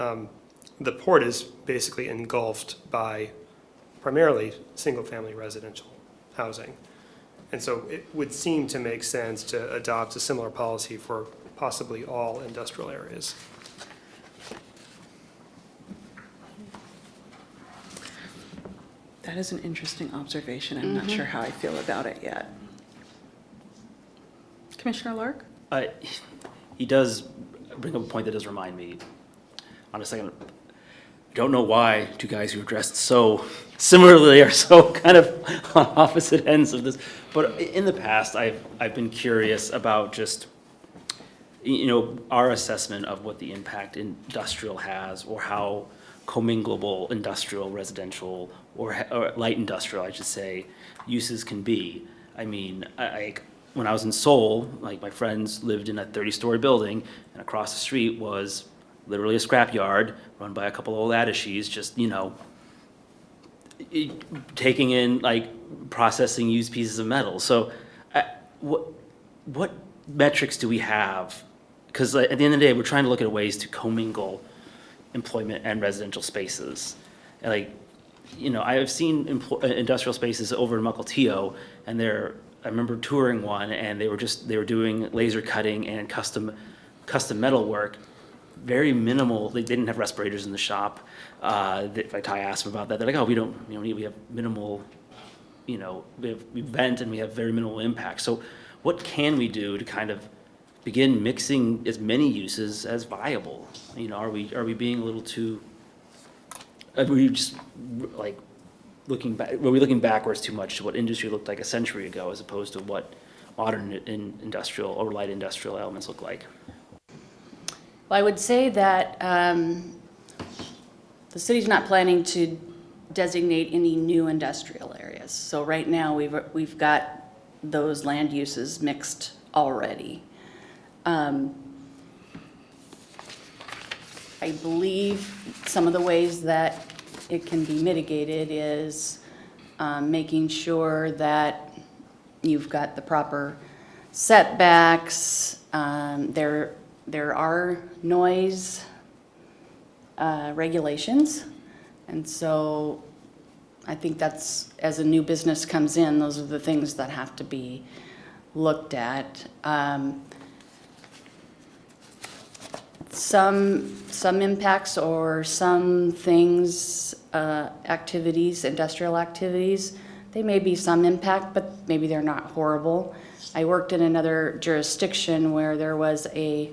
Speaker 4: the port is basically engulfed by primarily single-family residential housing. And so it would seem to make sense to adopt a similar policy for possibly all industrial areas.
Speaker 1: That is an interesting observation. I'm not sure how I feel about it yet. Commissioner Lark?
Speaker 10: He does bring up a point that does remind me, on a second, don't know why two guys who are dressed so similarly are so kind of on opposite ends of this. But in the past, I've been curious about just, you know, our assessment of what the impact industrial has, or how comminglable industrial, residential, or light industrial, I should say, uses can be. I mean, when I was in Seoul, like, my friends lived in a 30-story building, and across the street was literally a scrapyard run by a couple of old attachis, just, you know, taking in, like, processing used pieces of metal. So what metrics do we have? Because at the end of the day, we're trying to look at ways to commingle employment and residential spaces. And, like, you know, I have seen industrial spaces over in Mukilteo, and I remember touring one, and they were doing laser cutting and custom metal work. Very minimal. They didn't have respirators in the shop. In fact, I asked them about that. They're like, oh, we have minimal, you know, we vent and we have very minimal impact. So what can we do to kind of begin mixing as many uses as viable? You know, are we being a little too, are we just like were we looking backwards too much to what industry looked like a century ago, as opposed to what modern industrial or light industrial elements look like?
Speaker 21: Well, I would say that the city's not planning to designate any new industrial areas. So right now, we've got those land uses mixed already. I believe some of the ways that it can be mitigated is making sure that you've got the proper setbacks. There are noise regulations, and so I think that's, as a new business comes in, those are the things that have to be looked at. Some impacts or some things, activities, industrial activities They may be some impact, but maybe they're not horrible. I worked in another jurisdiction where there was a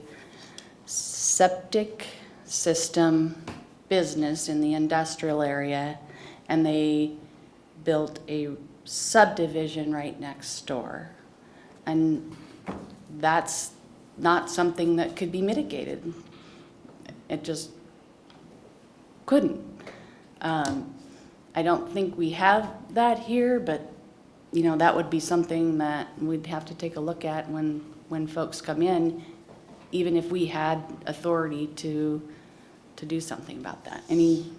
Speaker 21: septic system business in the industrial area, and they built a subdivision right next door. And that's not something that could be mitigated. It just couldn't. I don't think we have that here, but, you know, that would be something that we'd have to take a look at when folks come in, even if we had authority to do something about that. Any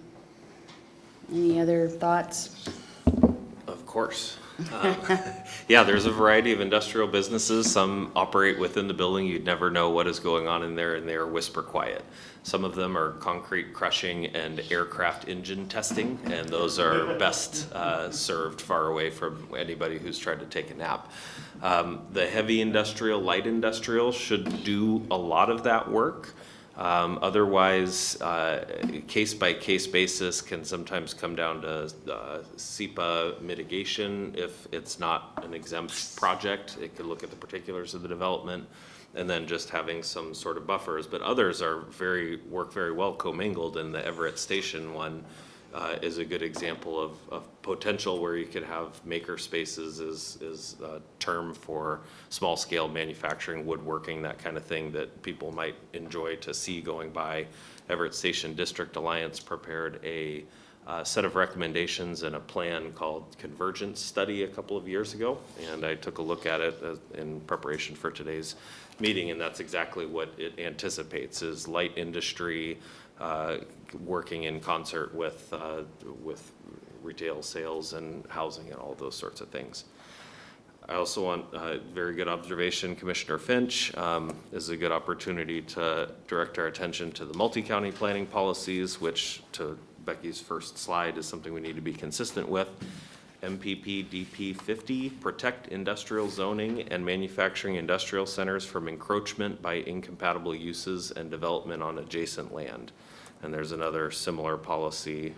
Speaker 21: other thoughts?
Speaker 6: Of course. Yeah, there's a variety of industrial businesses. Some operate within the building. You'd never know what is going on in there, and they are whisper quiet. Some of them are concrete crushing and aircraft engine testing, and those are best served far away from anybody who's tried to take a nap. The heavy industrial, light industrial should do a lot of that work. Otherwise, case-by-case basis can sometimes come down to SEPA mitigation. If it's not an exempt project, it could look at the particulars of the development and then just having some sort of buffers. But others are work very well commingled, and the Everett Station one is a good example of potential where you could have maker spaces is a term for small scale manufacturing, woodworking, that kind of thing that people might enjoy to see going by. Everett Station District Alliance prepared a set of recommendations and a plan called Convergence Study a couple of years ago, and I took a look at it in preparation for today's meeting, and that's exactly what it anticipates, is light industry working in concert with retail sales and housing and all those sorts of things. I also want a very good observation. Commissioner Finch is a good opportunity to direct our attention to the multi-county planning policies, which, to Becky's first slide, is something we need to be consistent with. MPP DP 50, protect industrial zoning and manufacturing industrial centers from encroachment by incompatible uses and development on adjacent land. And there's another similar policy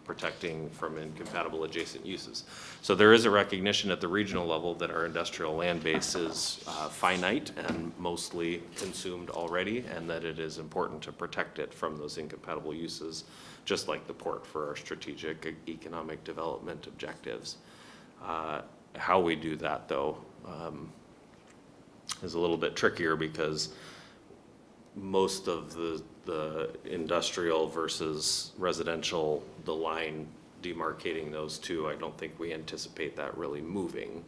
Speaker 6: protecting from incompatible adjacent uses. So there is a recognition at the regional level that our industrial land base is finite and mostly consumed already, and that it is important to protect it from those incompatible uses, just like the port for our strategic economic development objectives. How we do that, though, is a little bit trickier, because most of the industrial versus residential, the line demarcating those two, I don't think we anticipate that really moving.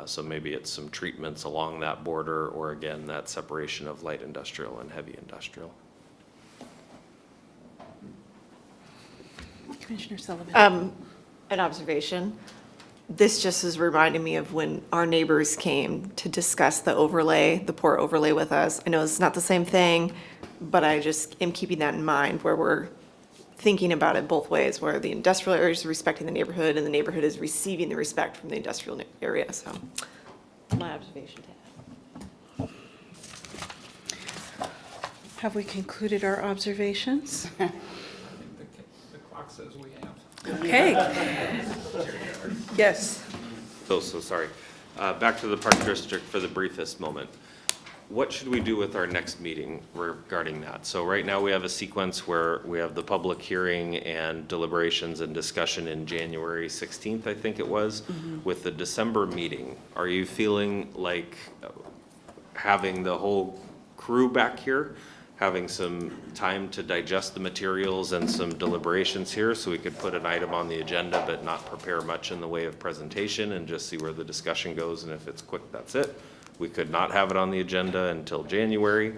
Speaker 6: So maybe it's some treatments along that border, or again, that separation of light industrial and heavy industrial.
Speaker 21: Commissioner Sullivan.
Speaker 19: An observation. This just is reminding me of when our neighbors came to discuss the overlay, the port overlay with us. I know it's not the same thing, but I just am keeping that in mind, where we're thinking about it both ways, where the industrial area is respecting the neighborhood and the neighborhood is receiving the respect from the industrial area. So my observation to add.
Speaker 1: Have we concluded our observations?
Speaker 3: The clock says we have.
Speaker 1: Okay. Yes.
Speaker 6: So sorry. Back to the Park District for the briefest moment. What should we do with our next meeting regarding that? So right now we have a sequence where we have the public hearing and deliberations and discussion in January 16th, I think it was, with the December meeting. Are you feeling like having the whole crew back here, having some time to digest the materials and some deliberations here, so we could put an item on the agenda but not prepare much in the way of presentation and just see where the discussion goes, and if it's quick, that's it? We could not have it on the agenda until January.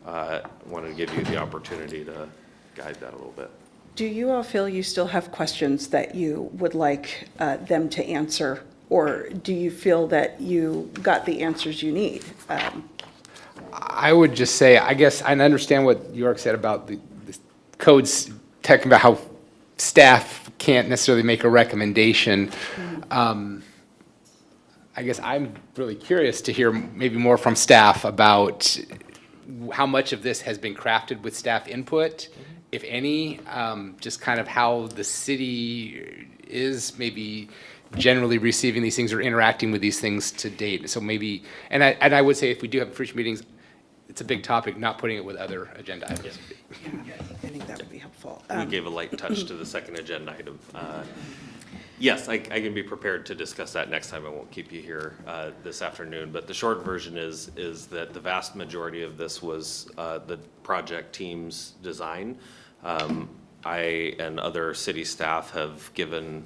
Speaker 6: Wanted to give you the opportunity to guide that a little bit.
Speaker 1: Do you all feel you still have questions that you would like them to answer, or do you feel that you got the answers you need?
Speaker 13: I would just say, I guess, I understand what York said about the codes, talking about how staff can't necessarily make a recommendation. I guess I'm really curious to hear maybe more from staff about how much of this has been crafted with staff input, if any, just kind of how the city is maybe generally receiving these things or interacting with these things to date. So maybe, and I would say if we do have future meetings, it's a big topic, not putting it with other agenda items.
Speaker 1: I think that would be helpful.
Speaker 6: We gave a light touch to the second agenda item. Yes, I can be prepared to discuss that next time. I won't keep you here this afternoon. But the short version is that the vast majority of this was the project team's design. I and other city staff have given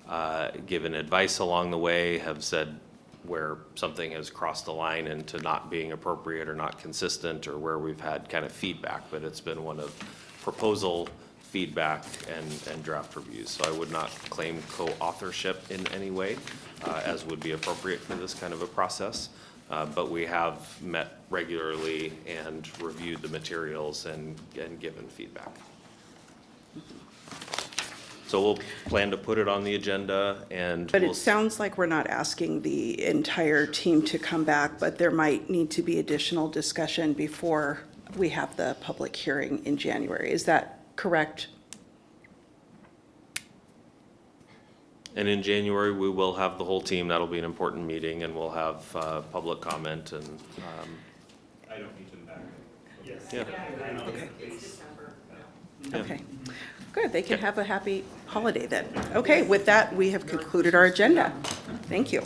Speaker 6: advice along the way, have said where something has crossed the line into not being appropriate or not consistent, or where we've had kind of feedback, but it's been one of proposal, feedback, and draft reviews. So I would not claim co-authorship in any way, as would be appropriate for this kind of a process. But we have met regularly and reviewed the materials and given feedback. So we'll plan to put it on the agenda, and
Speaker 1: But
Speaker 6: we'll
Speaker 1: it sounds like we're not asking the entire team to come back, but there might need to be additional discussion before we have the public hearing in January. Is that correct?
Speaker 6: And in January, we will have the whole team. That'll be an important meeting, and we'll have public comment and.
Speaker 4: I don't need them back. Yes.
Speaker 6: Yeah.
Speaker 1: Okay.
Speaker 6: Yeah.
Speaker 1: Okay, good. They can have a happy holiday then. Okay, with that, we have concluded our agenda. Thank you.